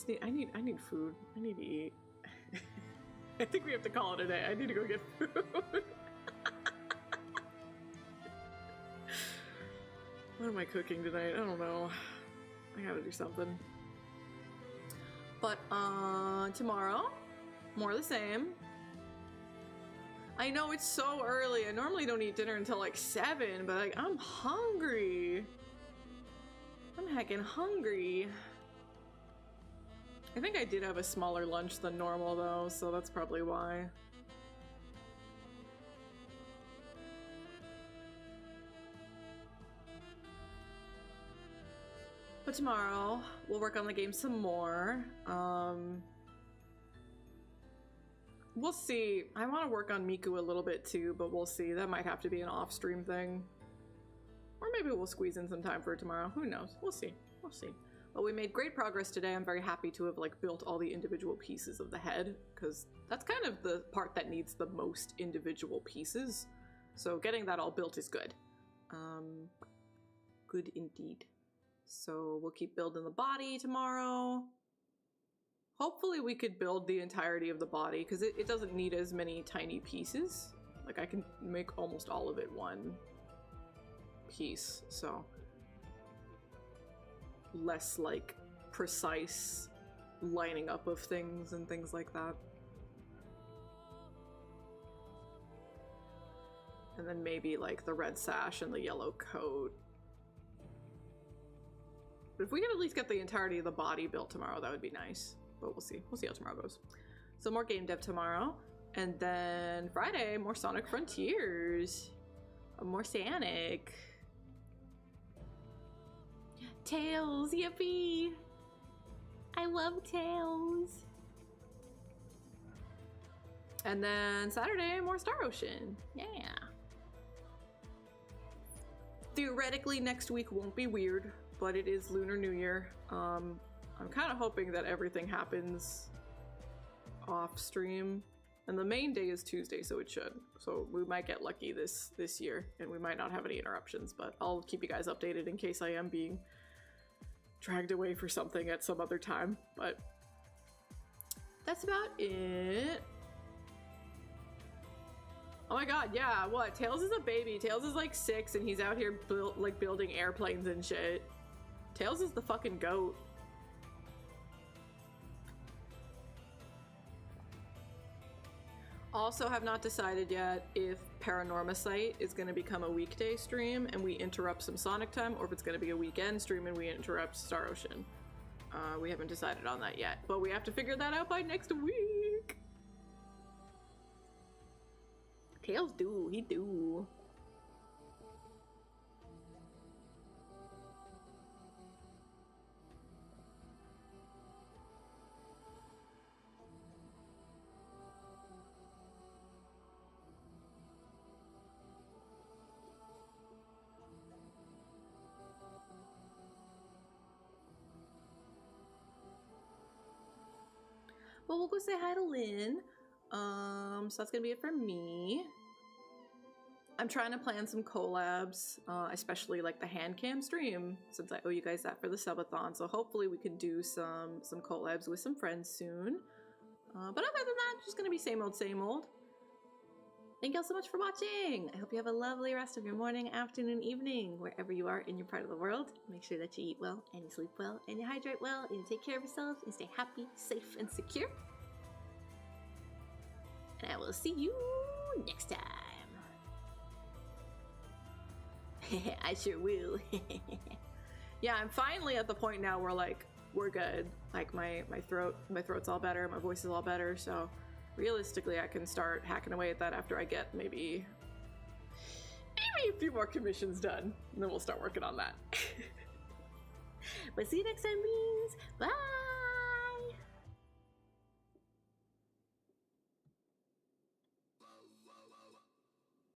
Man, I need food. I need to eat. I think we have to call it a day. I need to go get food. What am I cooking tonight? I don't know. I gotta do something. But tomorrow, more of the same. I know it's so early. I normally don't eat dinner until like 7, but like, I'm hungry. I'm heckin' hungry. I think I did have a smaller lunch than normal though, so that's probably why. But tomorrow, we'll work on the game some more. We'll see. I want to work on Miku a little bit too, but we'll see. That might have to be an off-stream thing. Or maybe we'll squeeze in some time for it tomorrow. Who knows? We'll see. We'll see. But we made great progress today. I'm very happy to have like built all the individual pieces of the head, because that's kind of the part that needs the most individual pieces. So getting that all built is good. Good indeed. So we'll keep building the body tomorrow. Hopefully we could build the entirety of the body, because it doesn't need as many tiny pieces. Like I can make almost all of it one piece, so less like precise lining up of things and things like that. And then maybe like the red sash and the yellow coat. But if we could at least get the entirety of the body built tomorrow, that would be nice. But we'll see. We'll see how tomorrow goes. So more game dev tomorrow. And then Friday, more Sonic Frontiers. More Sonic. Tails, yippee! I love Tails. And then Saturday, more Star Ocean. Yeah. Theoretically, next week won't be weird, but it is Lunar New Year. I'm kind of hoping that everything happens off stream. And the main day is Tuesday, so it should. So we might get lucky this year, and we might not have any interruptions, but I'll keep you guys updated in case I am being dragged away for something at some other time. But that's about it. Oh my god, yeah, what? Tails is a baby. Tails is like 6 and he's out here building airplanes and shit. Tails is the fucking goat. Also have not decided yet if Paranormasight is going to become a weekday stream and we interrupt some Sonic time, or if it's going to be a weekend stream and we interrupt Star Ocean. We haven't decided on that yet, but we have to figure that out by next week. Tails do, he do. Well, we'll go say hi to Lynn. So that's gonna be it for me. I'm trying to plan some collabs, especially like the hand cam stream, since I owe you guys that for the subathon. So hopefully we can do some collabs with some friends soon. But other than that, just gonna be same old, same old. Thank y'all so much for watching. I hope you have a lovely rest of your morning, afternoon, evening, wherever you are in your part of the world. Make sure that you eat well, and you sleep well, and you hydrate well, and you take care of yourselves, and stay happy, safe, and secure. And I will see you next time. I sure will. Yeah, I'm finally at the point now where like we're good. Like my throat's all better, my voice is all better, so realistically I can start hacking away at that after I get maybe a few more commissions done. And then we'll start working on that. But see you next time, beans. Bye!